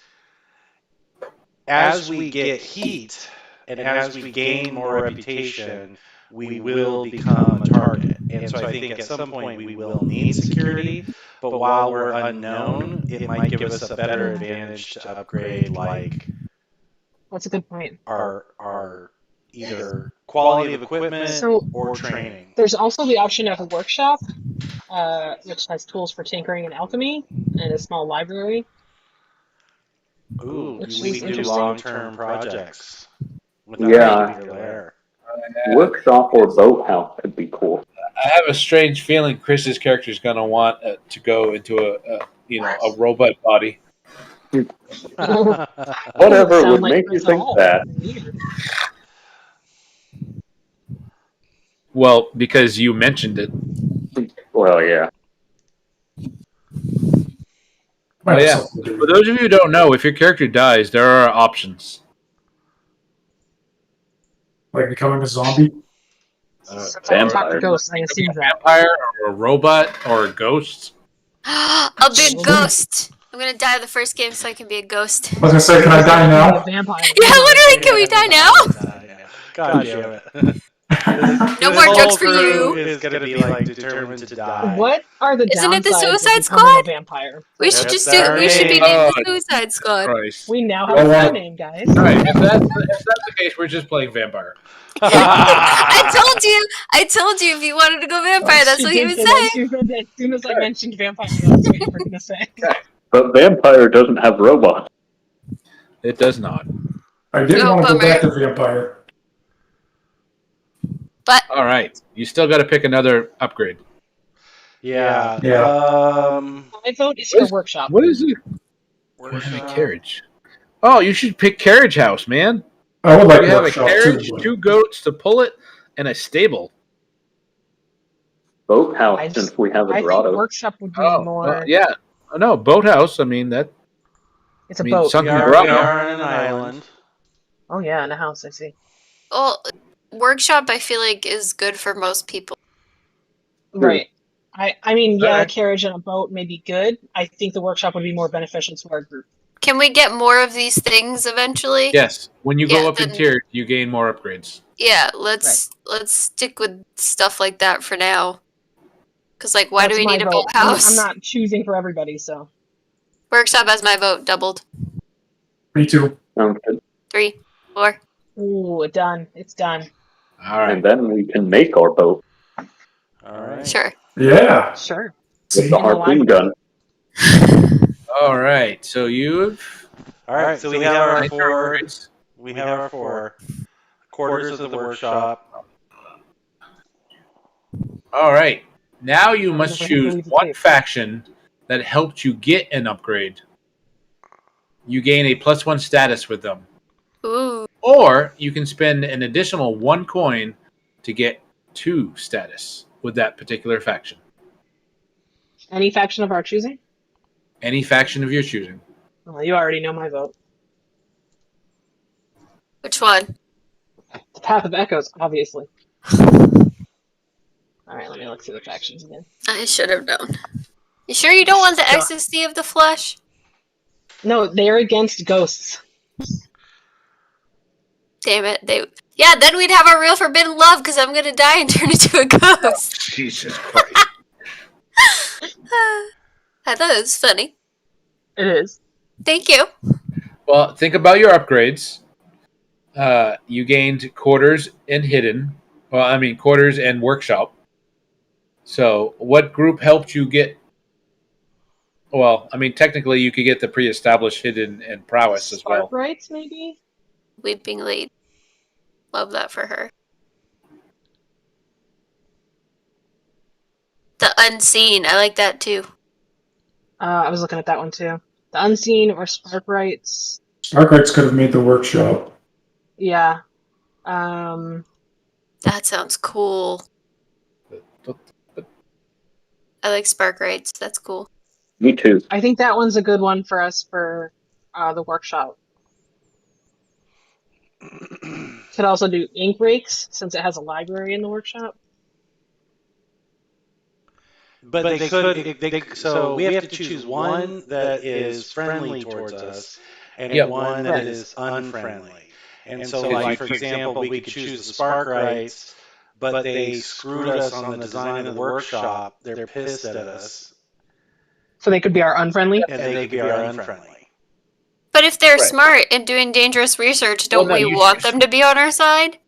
as we get heat and as we gain more reputation, we will become a target. And so I think at some point we will need security, but while we're unknown, it might give us a better advantage to upgrade, like, that's a good point. Our either quality of equipment or training. There's also the option of a workshop, which has tools for tinkering and alchemy, and a small library. Ooh, we can do long-term projects. Yeah. Workshop or boathouse could be cool. I have a strange feeling Chris's character is going to want to go into a robot body. Whatever would make you think that. Well, because you mentioned it. Well, yeah. Oh, yeah. For those of you who don't know, if your character dies, there are options. Like becoming a zombie? Vampire. Ghost, I assume that. Vampire, or a robot, or a ghost. A big ghost. I'm gonna die the first game so I can be a ghost. I was gonna say, can I die now? Vampire. Yeah, literally, can we die now? God damn it. No more jokes for you. Is gonna be like determined to die. What are the Isn't it the downsides of Suicide becoming Squad? a vampire? We should just do. We should be named the Suicide Squad. Christ. We now have a full name, guys. All right, if that's the case, we're just playing vampire. I told you if you wanted to go vampire, that's what he would say. As soon as I mentioned vampire, that's what you were gonna say. But vampire doesn't have robots. It does not. I didn't want to go back to vampire. But all right, you still got to pick another upgrade. Yeah. My vote is for workshop. What is it? What kind of Workshop. carriage? Oh, you should pick Carriage House, man. I would like You have a workshop carriage, too. 2 goats to pull it, and a stable. Boathouse, I since just, we have a I think grotto. workshop would be Oh, more. yeah. Oh, no, boathouse. I mean that. It's a I mean, boat. We sunken are grotto. on an island. Oh yeah, in a house. I see. Well, workshop I feel like is good for most people. Right. I mean, yeah, a Alright. carriage and a boat may be good. I think the workshop would be more beneficial to our group. Can we get more of these things eventually? Yes, when you Yeah, go up in then- tier, you gain more upgrades. Yeah, let's stick with stuff like that for now. Cause like, why That's do we my need a vote. boathouse? I'm not choosing for everybody, so. Workshop has my vote doubled. Me too. Sounds good. 3, 4. Ooh, done. It's done. All right. And then we can make our boat All right. Sure. Yeah. Sure. with See? the harpoon gun. All right. So you've All right. So we have our nine 4. upgrades. We have our 4 quarters of the workshop. All right. Now you I must never had to choose leave the one tape. faction that helped you get an upgrade. You gain a +1 status with them. Ooh. Or you can spend an additional 1 coin to get 2 status with that particular faction. Any faction of our choosing? Any faction of your choosing. Well, you already know my vote. Which one? The Path of Echoes, obviously. Alright, let me look through the factions again. I should have known. You sure you don't want the Sure. ecstasy of the flesh? No, they're against ghosts. Damn it. Yeah, then we'd have our real forbidden love because I'm gonna die and turn into a ghost. Jesus Christ. I thought it was funny. It is. Thank you. Well, think about your upgrades. You gained quarters and hidden. Well, I mean, quarters and workshop. So, what group helped you get? Well, I mean, technically, you could get the pre-established hidden and prowess as well. Spark rights, maybe? Weeping Lady. Love that for her. The Unseen. I like that too. I was looking at that one too. The Unseen or Spark rights. Archites could have made the workshop. Yeah. That sounds cool. I like Spark Rights. That's cool. Me too. I think that one's a good one for us for the workshop. Could also do ink rakes since it has a library in the workshop. But they could. So we have to choose one that is friendly towards us, and Yep. one that Right. is unfriendly. And so, like for example, we could choose the Spark Rights, but they screwed us on the design of the workshop. They're pissed at us, So they could be our unfriendly. and they could be our unfriendly. But if they're Right. smart and doing dangerous research, don't Well, no, we you want choose- them to be on our side?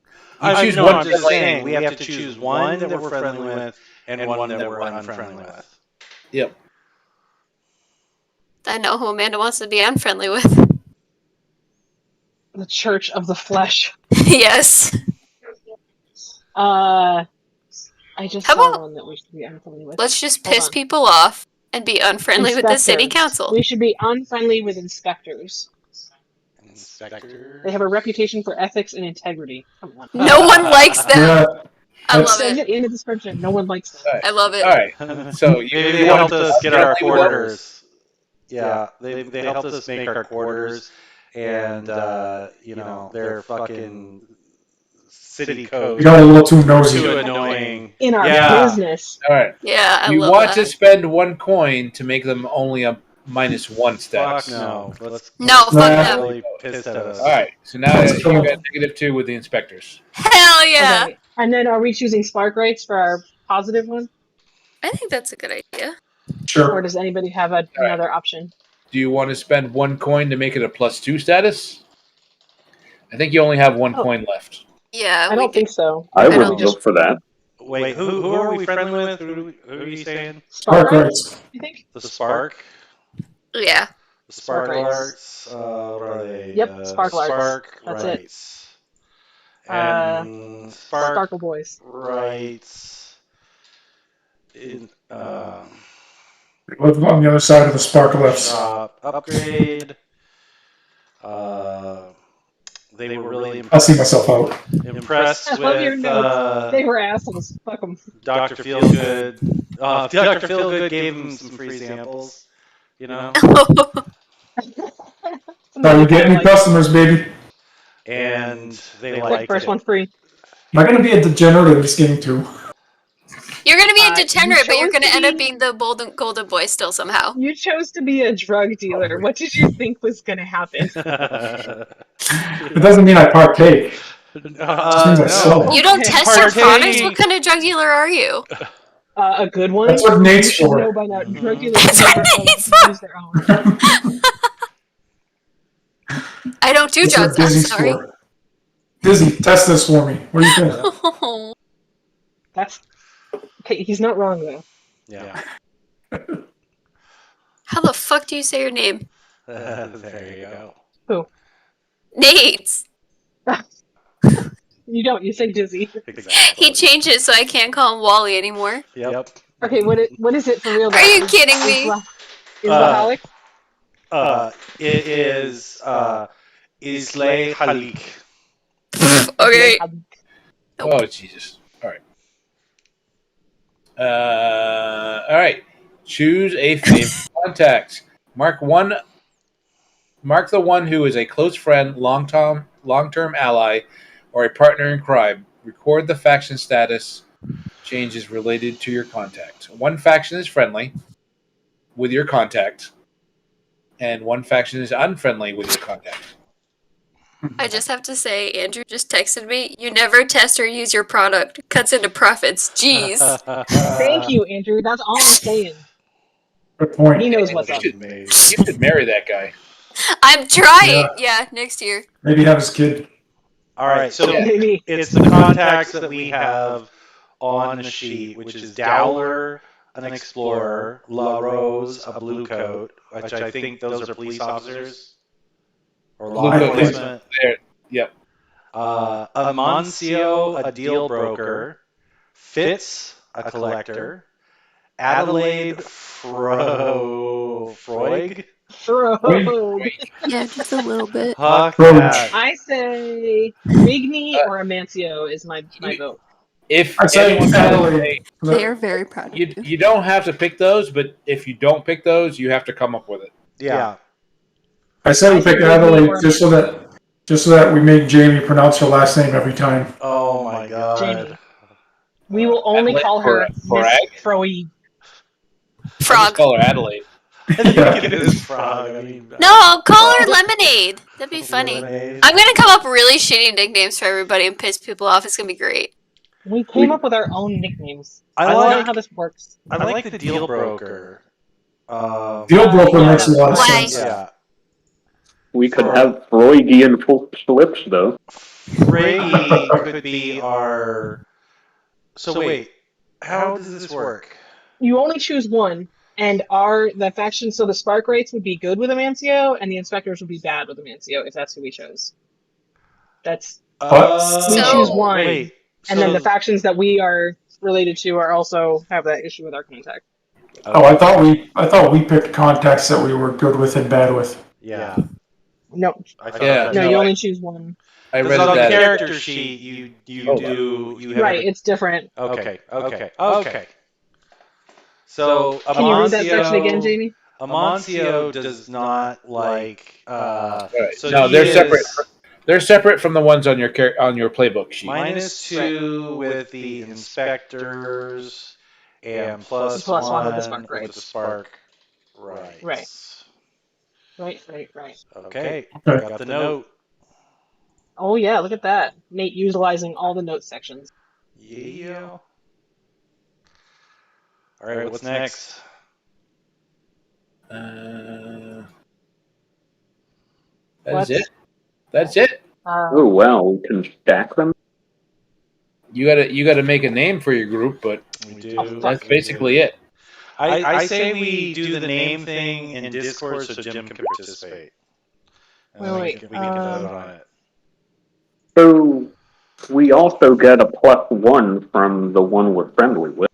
You choose no, one I'm just friendly. saying we have to choose one that we're friendly with and one that we're unfriendly with. Yep. I know who Amanda wants to be unfriendly with. The Church of the Flesh. Yes. I just How saw about- one that we should be unfriendly with. Let's just Hold piss on. people off and be unfriendly with the city Inspectors. council. We should be unfriendly with inspectors. Inspector. They have a reputation for ethics and integrity. Come on. No one likes them. Yeah, I It love says it. it in the description. No one likes them. I love it. All right. So you Maybe they want helped us get our friendly with them? quarters. Yeah, they helped us make our quarters, and their fucking city code you got a little too nosy. too annoying. In our Yeah. business. All right. Yeah, I You love want that. to spend 1 coin to make them only a -1 status. Fuck no. Let's No, fuck Nah. them. really pissed at us. All right. So now Let's you go. got -2 with the inspectors. Hell yeah. Okay. And then are we choosing spark rights for our positive one? I think that's a good idea. Or Sure. does anybody have another option? Do you want to spend 1 coin to make it a +2 status? I think you only have 1 Oh. coin left. Yeah, I don't think so. I don't- would look for that. Wait, who are we friendly with? Who are you saying? Spark rights. I think. The Spark? Yeah. The Spark Sparklarts? What are they? Yep, Sparklarts. Spark That's it. Rights. And Spark Sparkle Boys. Rights. Live on the other side of the sparklets. Shop upgrade. They were really I'll see myself out. impressed I love your with notes. They were assholes. Fuck them. Dr. Feelgood. Dr. Feelgood gave him some free samples. You know, Now you get new customers, baby. and they Quick, liked first it. one free. Am I going to be a degenerate in this game too? You're gonna be a You degenerate, but you're chose gonna to end up be- being the golden boy still somehow. You chose to be a drug dealer. What did you think was going to happen? It doesn't mean I partake. It just means I sell No. it. You don't Okay. test your Partaking. products? What kind of drug dealer are you? A good one. That's what Nate's You should for. know by now. Mhm. Drug dealers That's what never allowed Nate's to for. use their own. I don't do That's what drugs. I'm Dizzy's sorry. for. Dizzy, test this for me. What do you think? Oh. That's okay. He's not wrong though. Yeah. How the fuck do you say your name? There you go. Who? Nate. You don't. You say Dizzy. Exactly. He changed it so I can't call him Wally anymore. Yep. Okay. What is it for real? Though? Are you kidding me? Is Lahalik? It is Islay Halik. Okay. Oh Jesus! All right. Choose a favorite contact. Mark the one who is a close friend, long-term ally, or a partner in crime. Record the faction status changes related to your contact. One faction is friendly with your contact, and one faction is unfriendly with your contact. I just have to say, Andrew just texted me. You never test or use your product. Cuts into profits. Jeez. Thank you, Andrew. That's all I'm saying. Good point. He knows what's up. You should marry that guy. I'm trying. Yeah, next year. Maybe have his kid. All right, so Yeah. Maybe. it's the contacts that we have on the sheet, which is Dowler, an explorer, La Rose, a blue coat, which I think those are police officers or law Blue coat enforcement. There. Yep. Amancio, a deal broker, Fitz, a collector, Adelaide Freud, Throw. Yeah, just a little bit. Huck Roach. that. I say Rigny or Amancio is my vote. If I say anyone Adelaide. They are very proud of you. you don't have to pick those, but if you don't pick those, you have to come up with it. Yeah. I say we I think pick Rigny Adelaide or just so that we make Jamie pronounce her last name every time. Oh my God. Jamie. We will only Adelaide call her for Miss Ag? Froey. I'll just Frog. call her Adelaide. I think it is Frog. I mean, No, call her Lemonade. That'd be funny. Lemonade. I'm gonna come up with really shitty nicknames for everybody and piss people off. It's gonna be great. We came up with our own nicknames. I That's like- not how this works. I like the deal broker. Deal broker Yeah. makes a lot of Why? sense. Yeah. We could have Freudian full slips, though. Frey could be our. So wait, how does this work? You only choose one, and the faction, so the Spark Rates would be good with Amancio, and the Inspectors would be bad with Amancio, if that's who we chose. That's we So- choose one, Wait, and then the factions that we are related to are also have that issue with our contact. Oh, I thought we picked contacts that we were good with and bad with. Yeah. No, I thought Yeah. that- no, No, you I- only choose one. I Because read on the that. character sheet, you Oh. do you have Right, it's different. Okay. So Can you read that section again, Jamie? Amancio does not like. Right. So No, he they're is separate. They're separate from the ones on your playbook sheet. -2 with the inspectors and plus Plus one one with the Spark with Rights. the spark. Right. Right. Okay. Okay. Got the note. Oh yeah, look at that. Nate utilizing all the note sections. Yeah. All right. What's next? That's it. That's it. Oh, wow, we can stack them? You gotta make a name for your group, but We do. that's basically it. I say we do the name thing in Discord so Jim can participate. And Wait, we can vote on it. So, we also get a +1 from the one we're friendly with.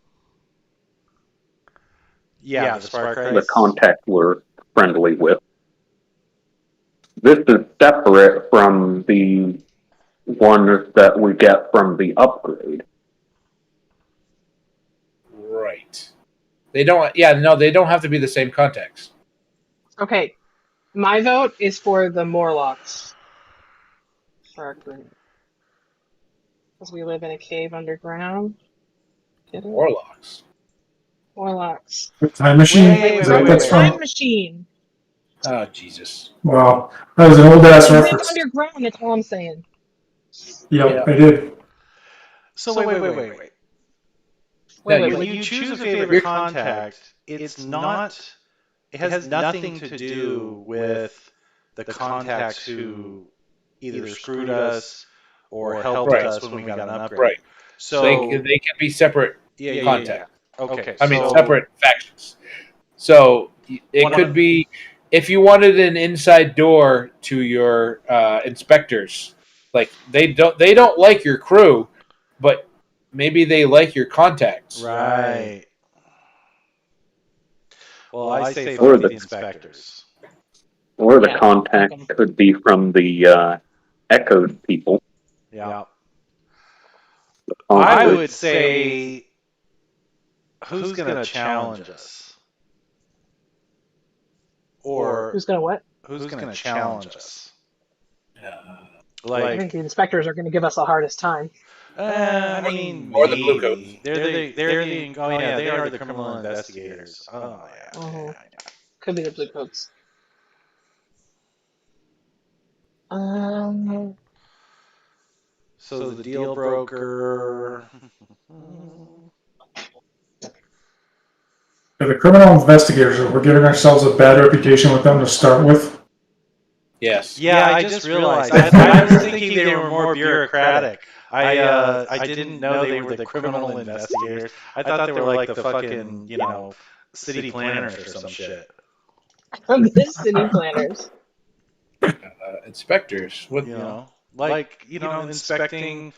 Yeah, the spark the rights. contact we're friendly with. This is separate from the ones that we get from the upgrade. Right. They don't. Yeah, no, they don't have to be the same contacts. Okay, my vote is for the Morlocks. Because we live in a cave underground. Get it? Warlocks. Morlocks. Time machine? Like Is from that what the that's time from? machine. Oh Jesus. Wow. That was an old ass We live reference. underground, that's all I'm saying. Yep, I did. So wait. Wait. When you choose a favorite contact, it's not. It has nothing to do with the contacts who either screwed us or helped Right. us when we got an upgrade. Right. So They can be separate yeah. contacts. Okay. I mean, so separate factions. So it could be if you wanted an inside door to your inspectors. Like they don't like your crew, but maybe they like your contacts. Right. Well, I say Or fuck the the inspectors. or the Yeah, contact fuck 'em. could be from the echoed people. Yeah. The I conquered. would say, who's going to challenge us? Or Who's gonna what? who's going to challenge us? I Like, think the inspectors are gonna give us the hardest time. I mean, Or the blue coats. maybe they are the criminal investigators. Oh yeah. Mhm. Could be the blue coats. So the deal broker. For the criminal investigators, we're giving ourselves a bad reputation with them to start with. Yes. Yeah, I just realized. I was thinking they were more bureaucratic. I didn't know they were the criminal investigators. I thought they were like the fucking city planners or some shit. From the city planners. Inspectors. What? Inspecting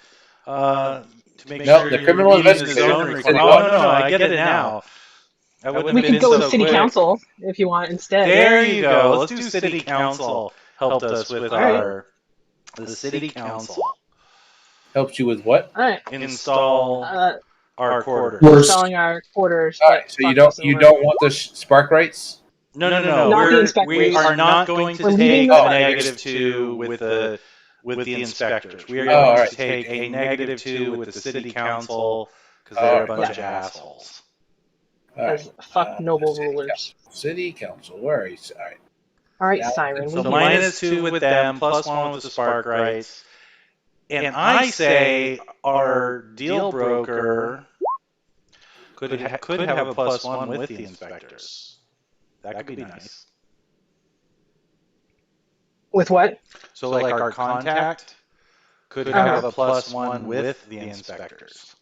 to make No, sure the you're criminal meeting the investigators. zone City requirement. Watch. No, I get it now. I wouldn't We have been could go with so city quick. council if you want instead. There you go. Let's do city council. Helped us with Alright. the city council Helps you with what? All right. install our quarters. Installing our quarters. All That right. So you fucked us don't over. want the spark rights? No. Not the inspectors. We are not going to We're take leaving the a sparkers. -2 with the inspectors. We are Oh, going alright. to take a -2 with the city council because they're a bunch of assholes. As fuck noble rulers. City council. Where are you? All right. All right, Yeah. Siren. So we -2 with them, +1 with the spark rights. And I say our deal broker could have a +1 with the inspectors. That could be nice. With what? So like our contact could have a +1 with the inspectors.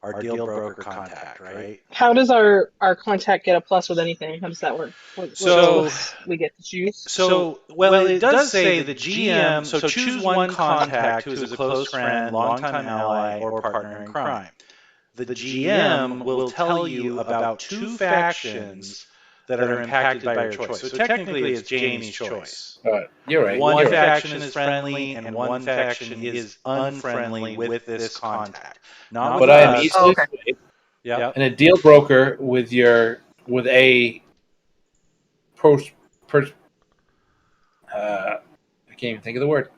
Our deal broker contact, right? How does our contact get a plus with anything? How does that work? What's we get to choose? Well, it does say the GM. So choose one contact who is a close friend, longtime ally, or partner in crime. The GM will tell you about 2 factions that are impacted by your choice. So technically, it's Jamie's choice. You're right. One You're right. faction is friendly, and one faction is unfriendly with this contact. Not with But I am us. easily okay. swayed. Yep. And a deal broker with a post. I can't even think of the word.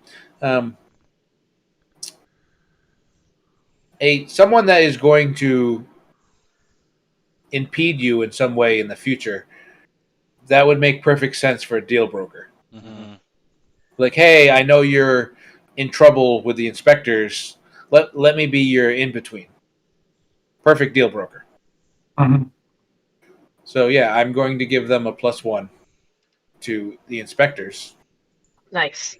Someone that is going to impede you in some way in the future. That would make perfect sense for a deal broker. Mm-hmm. Like, hey, I know you're in trouble with the inspectors. Let me be your in between. Perfect deal broker. Mm-hmm. So yeah, I'm going to give them a +1 to the inspectors. Nice.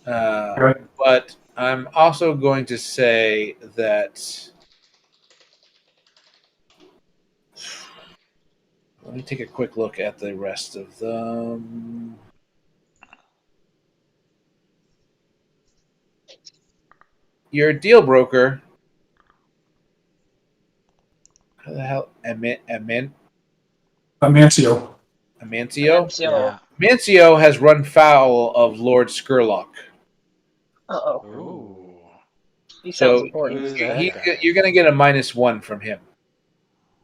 But I'm also going to say that. Let me take a quick look at the rest of them. You're a deal broker. How the hell? Admin? Mancio. Mancio? So, Mancio has run foul of Lord Skurlock. uh-oh. Ooh. He sounds So important. Who's that guy? you're going to get a -1 from him.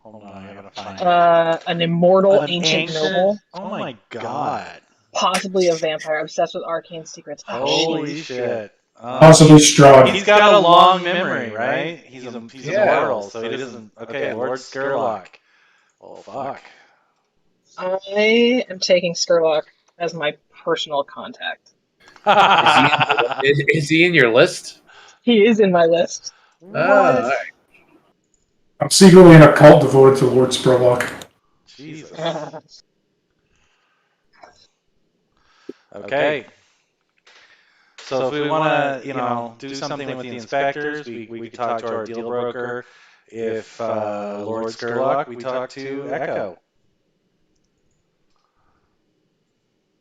Hold on, I gotta find it. An immortal An ancient noble, Oh my god. possibly a vampire obsessed with arcane secrets. Holy shit. Possibly Strahd. He's got a long memory, right? He's Yeah. immortal, so he doesn't. Okay, Lord Skurlock. Oh fuck. I am taking Skurlock as my personal contact. Is he in your list? He is in my list. What? all right. I'm secretly in a cult devoted to Lord Spurlock. Jesus. Okay. So if we want to, do something with the inspectors, we could talk to our deal broker. If Lord Skurlock, we talk to Echo.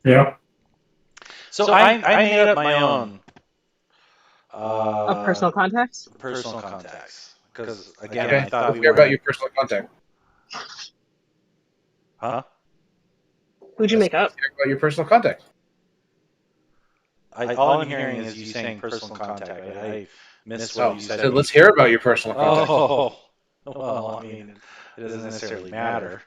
Yeah. So I made up my own Of personal contacts? personal contacts because again Okay. I thought Let's we hear were about your personal contact. Huh? Who'd you make up? Hear about your personal contact. All I'm hearing is you saying personal contact. I missed what you said. So let's hear about your personal contact. Oh, well, I mean, it doesn't necessarily matter.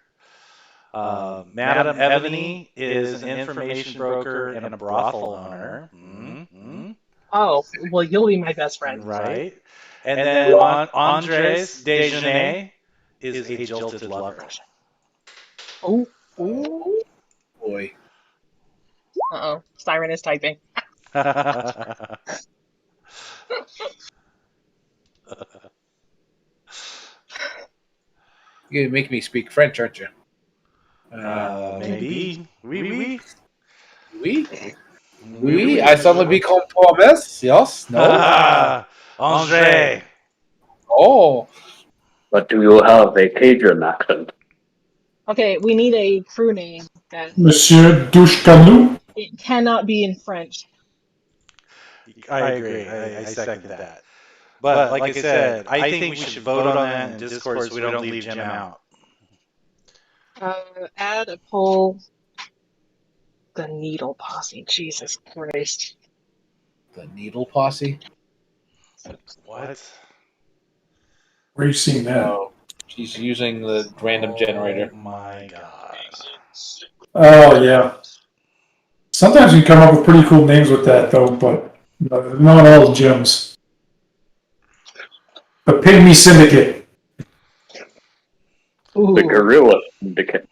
Madam Ebony is an information broker and a brothel owner. Mm-hmm. Oh, well, you'll be my best friend. Right. And then Andres Desjeuner is a jilted lover. Oh, ooh. Boy. Uh-oh. Siren is typing. You're gonna make me speak French, aren't you? Maybe. Oui. Oui. Oui. I suddenly become promise. Yes. No. Andre. Oh. But do you have a Cajun accent? Okay, we need a crew name that Monsieur Douchecalou. it cannot be in French. I agree. I second that. But like I said, I think we should vote on that in Discord so we don't leave Jim out. Add a poll. The Needle Posse. Jesus Christ. The Needle Posse? What? Where are you seeing that? Oh. She's using the random generator. Oh my god. Oh, yeah. Sometimes you come up with pretty cool names with that, though, but not all gems. The Pygmy Syndicate. Ooh. The Gorilla Syndicate.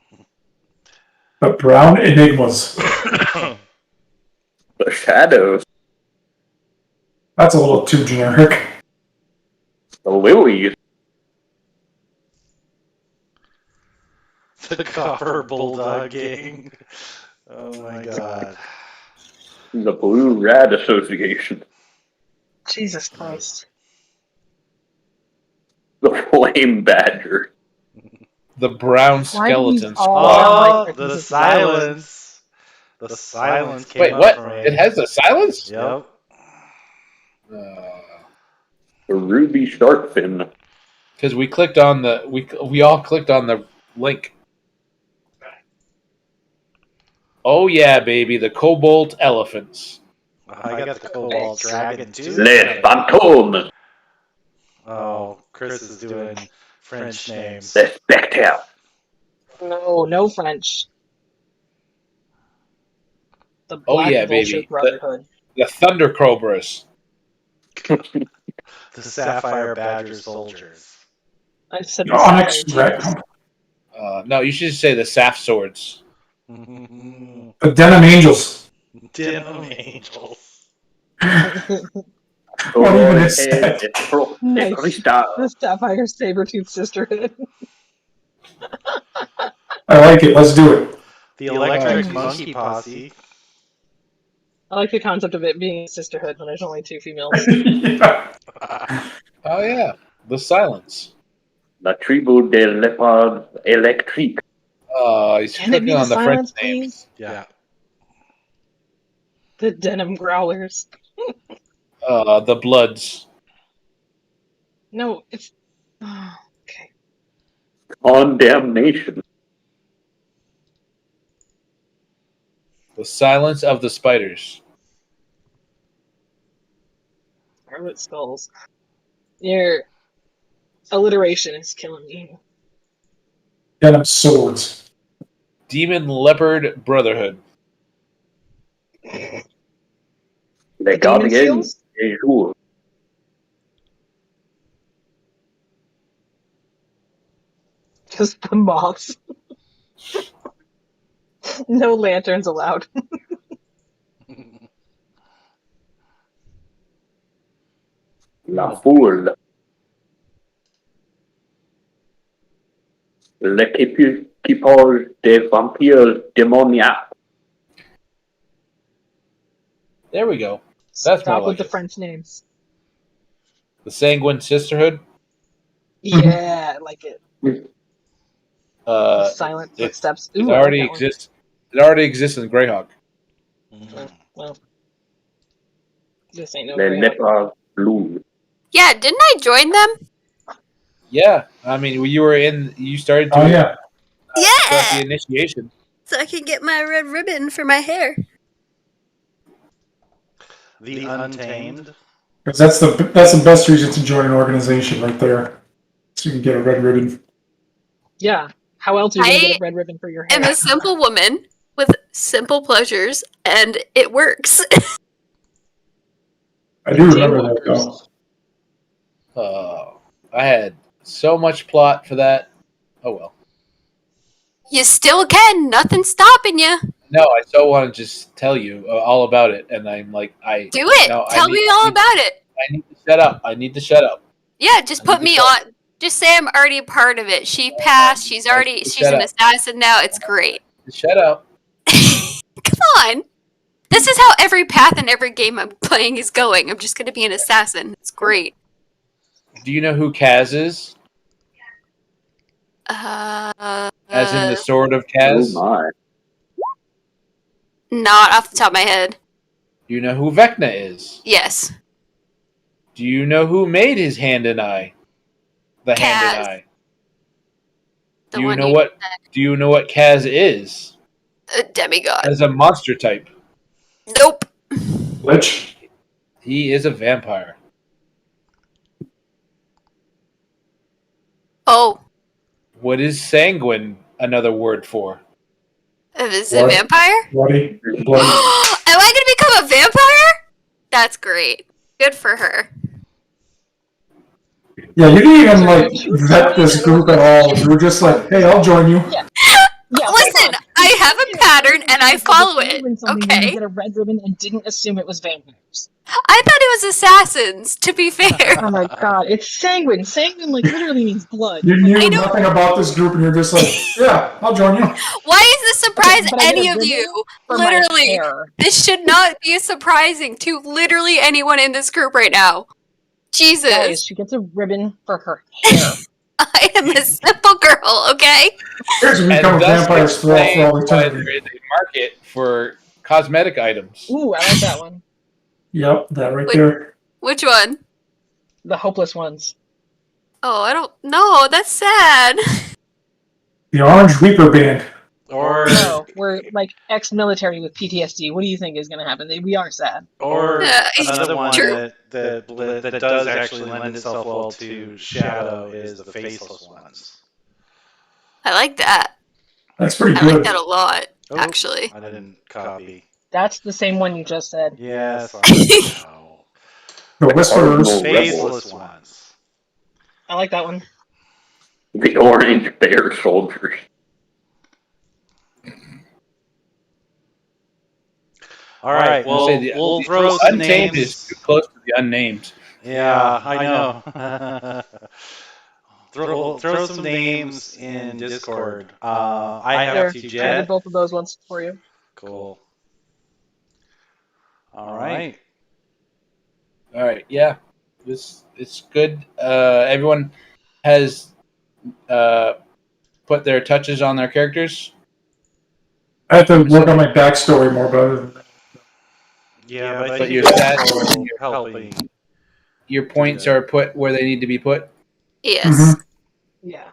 The Brown Enigmas. The Shadows. That's a little too generic. The Lilies. The Copper Bulldog Gang. Oh my god. The Blue Rat Association. Jesus Christ. The Flame Badger. The Brown Why do these Skeleton all Squad. sound like The this? silence. The silence came Wait, up what? for me. It has the silence? Yep. The Ruby Sharkfin. Because we clicked on the we all clicked on the link. Oh yeah, baby, the Cobalt Elephants. I got the Cobalt Dragon too. Les Fantômes. Oh, Chris is doing French names. The Spectre. No French. The Oh Black yeah, Vulture baby. Brotherhood. The Thunder Cobras. The Sapphire Badger Soldiers. I said The the Onyx Sapphire Red. Tears. No, you should say the Saf Swords. The Denim Angels. Denim Angels. What even is that? Nice. The Sapphire Sabertooth Sisterhood. I like it. Let's do it. The Electric Monkey Posse. I like the concept of it being a sisterhood when there's only two females. Yeah. Oh yeah, the Silence. La Tribu de Leopards Electrique. He's Can it be clicking the on the Silence, French names. please? Yeah. The Denim Growlers. The Bloods. No, it's... Oh, okay. Condemnation. The Silence of the Spiders. Scarlet Skulls. Your alliteration is killing me. Get them swords. Demon Leopard Brotherhood. The Demon Guardian Seals? is rule. Just the moths. No lanterns allowed. La Foule. L'équipage des vampires démoniaques. There we go. That's Stop more with like the it. French names. The Sanguine Sisterhood. Yeah, I like it. Silent footsteps. It Ooh, I like already that one. exists. It already exists in Greyhawk. Well, this ain't no Les Greyhawk. Léopards Blues. Yeah, didn't I join them? Yeah, I mean, you were in. You started to Oh yeah. start the initiation. So I can get my red ribbon for my hair. The Untamed. Because that's the best reason to join an organization right there. So you can get a red ribbon. Yeah. How else are you going to get a red ribbon for your hair? I'm a simple woman with simple pleasures, and it works. I do remember that though. I had so much plot for that. Oh well. You still can. Nothing's stopping you. No, I so want to just tell you all about it, and I'm like, Do it. No, Tell me all about it. I need to shut up. I need to shut up. Yeah, just I put need to me shut on. Just say I'm already a part of it. She passed. She's Shut an up. assassin now. It's great. Shut up. Come on. This is how every path in every game I'm playing is going. I'm just going to be an assassin. It's great. Do you know who Kaz is? As in the Sword of Kaz? Oh my. Not off the top of my head. Do you know who Vecna is? Yes. Do you know who made his hand and eye? The hand and Kaz. eye. The Do you one know what? Do you know what Kaz is? A demigod. As a monster type. Nope. Lich? He is a vampire. Oh. What is sanguine another word for? Is it a vampire? Bloody. Am I going to become a vampire? That's great. Good for her. Yeah, you didn't even vet this group at all. You were just like, hey, I'll join you. Yeah. Yeah, listen, I have a pattern and I follow it. Okay. You get a red ribbon and didn't assume it was vampires. I thought it was assassins, to be fair. Oh my god, it's sanguine. Sanguine literally means blood. You knew nothing about this group, and you're just like, yeah, I'll join you. Why is this surprise But I get any a of ribbon you? for my Literally, hair. this should not be surprising to literally anyone in this group right now. Jesus. Guys, she gets a ribbon for her hair. I am a simple girl, okay? Here's when we become a vampire's for all Why eternity. there is a market for cosmetic items. Ooh, I like that one. Yep, that right there. Which one? The hopeless ones. Oh, I don't know. That's sad. The Orange Reaper Band. Or No, we're like ex-military with PTSD. What do you think is going to happen? We are sad. Or it's another one true. that does actually lend itself well to Shadow is the Faceless ones. I like that. That's pretty I good. like that a lot, Oh, actually. I didn't copy. That's the same one you just said. Yes, I know. The Whisperers. Faceless ones. I like that one. The Orange Bear Soldiers. All right, well, we'll throw the some untamed names. is too close to the unnamed. Yeah, I know. throw some names in Discord. I have There, to I did Jet. both of those ones for you. Cool. All right. All right, yeah, it's good. Everyone has put their touches on their characters. I have to work on my backstory more, but other than that. Yeah, but I But think your it's stats also and helping. Your points are put where they need to be put. Yes. Yeah.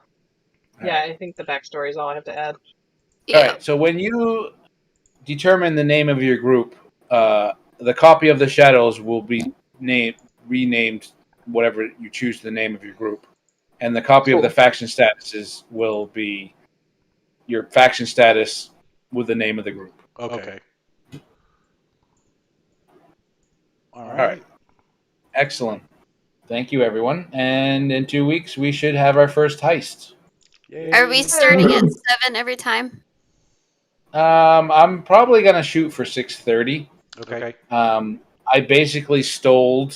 Yeah, I think the backstory is all I have to add. Yeah. All right, so when you determine the name of your group, the copy of the shadows will be renamed whatever you choose the name of your group, and the copy of the faction statuses will be your faction status with the name of the group. Okay. All All right. right. Excellent. Thank you, everyone. And in 2 weeks, we should have our first heist. Yay. Are we starting at 7 every time? I'm probably gonna shoot for 6:30. Okay. I basically stole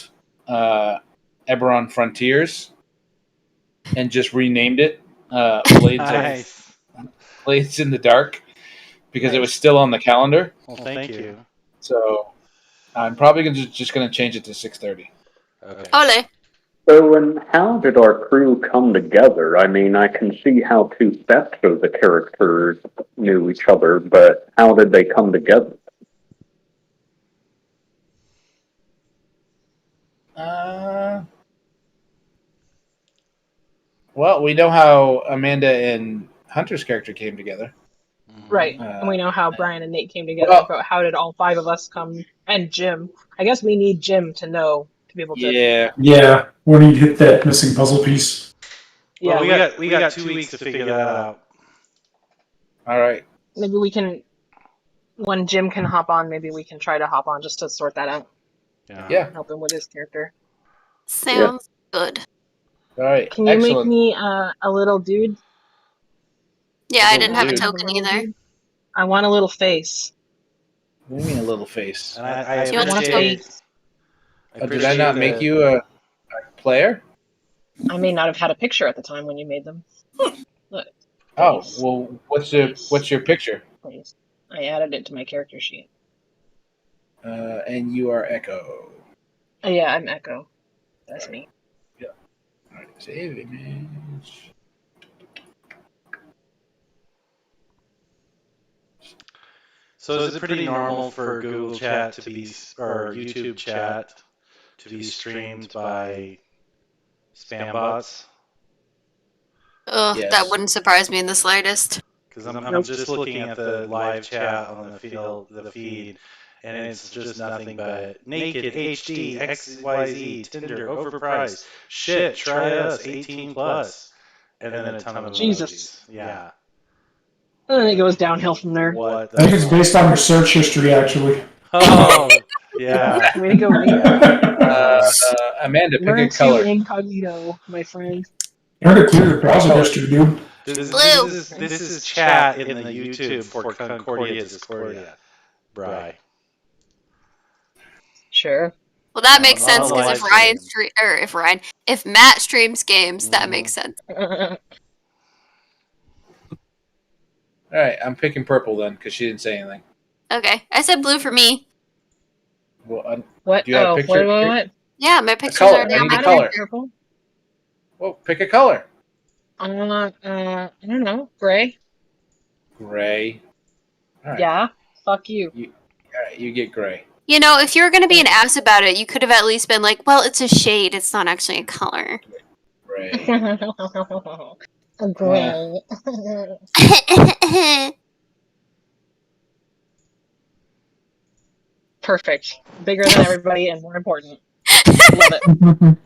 Eberron Frontiers and just renamed it Blades in the Dark because it was still on the calendar. Well, thank you. So I'm probably just gonna change it to 6:30. Okay. Ole. So, and how did our crew come together? I mean, I can see how two sets of the characters knew each other, but how did they come together? Well, we know how Amanda and Hunter's character came together. Right. And we know how Brian and Nate came together, well- but how did all 5 of us come? And Jim. I guess we need Jim to know, to be able to. Yeah. Yeah, when you hit that missing puzzle piece. Well, Yeah, we got 2 weeks to figure that out. All right. maybe we can, when Jim can hop on, maybe we can try to hop on just to sort that out. Yeah. Help him with his character. Sounds good. All right. Can you Excellent. make me a little dude? Yeah, I didn't have a Dude. token either. I want a little face. What do you mean a little face? And I Do you want a appreciate. face. Did I not make you a player? I may not have had a picture at the time when you made them. Look. Oh, Face. well, what's your picture? Please. I added it to my character sheet. And you are Echo. Oh, yeah, I'm Echo. That's me. All right, save image. So is it pretty normal for Google Chat to be, or YouTube Chat to be streamed by spam bots? Ugh, Yes. that wouldn't surprise me in the slightest. Because I'm just looking at the live chat on the feed, and it's just nothing but naked, HD, XYZ, Tinder, overpriced, shit, try us, 18 plus, and then a ton of Jesus. emojis. Yeah. And then it goes downhill from there. What? I think it's based on your search history, actually. Oh, yeah. Way to go, Nate. Amanda, pick Learn a to color. incognito, my friend. Learn to clear your browser history, dude. This is chat in the YouTube for Concordia Discordia. Bri. Sure. Well, that makes On sense the because live if Matt streams games, that makes sense. All right, I'm picking purple then because she didn't say anything. Okay, I said blue for me. Well, What? Do you have a Oh, picture? what? Yeah, my pictures color. are I down need a my color. Purple? well, pick a color. I don't know. Gray? Gray. All right. Yeah. Fuck you. All right, you get gray. You know, if you were going to be an ass about it, you could have at least been like, well, it's a shade. It's not actually a color. Gray. Gray. Perfect. Bigger than everybody and more important. Love it.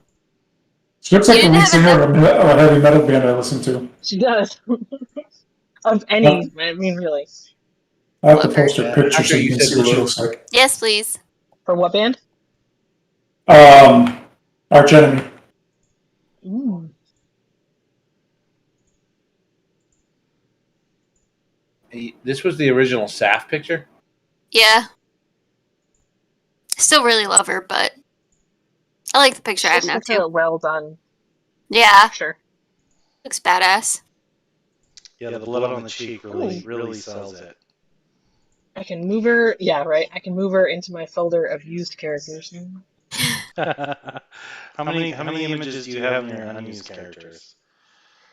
She looks like You the didn't lead have singer of a heavy metal band I listen to. She does. Of any, I mean, really. I have to Love her. post her picture so After you you can said see what she blue. looks like. Yes, please. For what band? Arch Enemy. Ooh. This was the original Saf picture. Yeah. Still really love her, but I like the picture I have now, It's too. well done. Yeah, Sure. looks badass. Yeah, the blood on the cheek really sells it. I can move her. Yeah, right. I can move her into my folder of used characters. How many images do you have in your unused characters?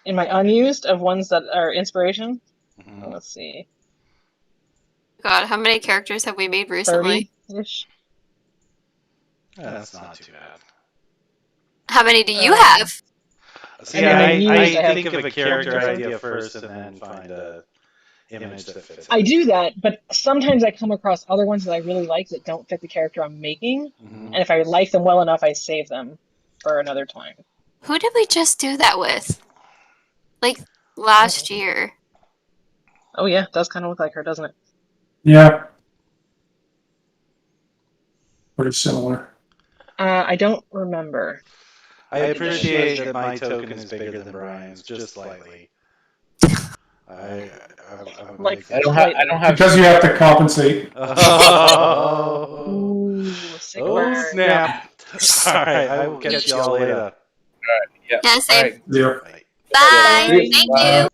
In my unused of ones that are inspiration. Mhm. Let's see. God, how many characters have we made recently? 30-ish. Yeah, that's not too bad. How many do you have? See, And then I unused, I have think of a character 20 idea first and then find a image that fits. I do that, but sometimes I come across other ones that I really like that don't fit the character I'm making, and if I like them well enough, I save them for another time. Who did we just do that with? Like last year. Oh yeah, it does kind of look like her, doesn't it? Yeah. Pretty similar. I don't remember. I appreciate that my token is bigger than Brian's, just slightly. I don't have. Because you have to compensate. Oh, Ooh, sick oh burn. snap! All right, I will catch y'all later. Yeah. Yeah, same. All right. Yeah. Bye. See you. Thank Bye. you.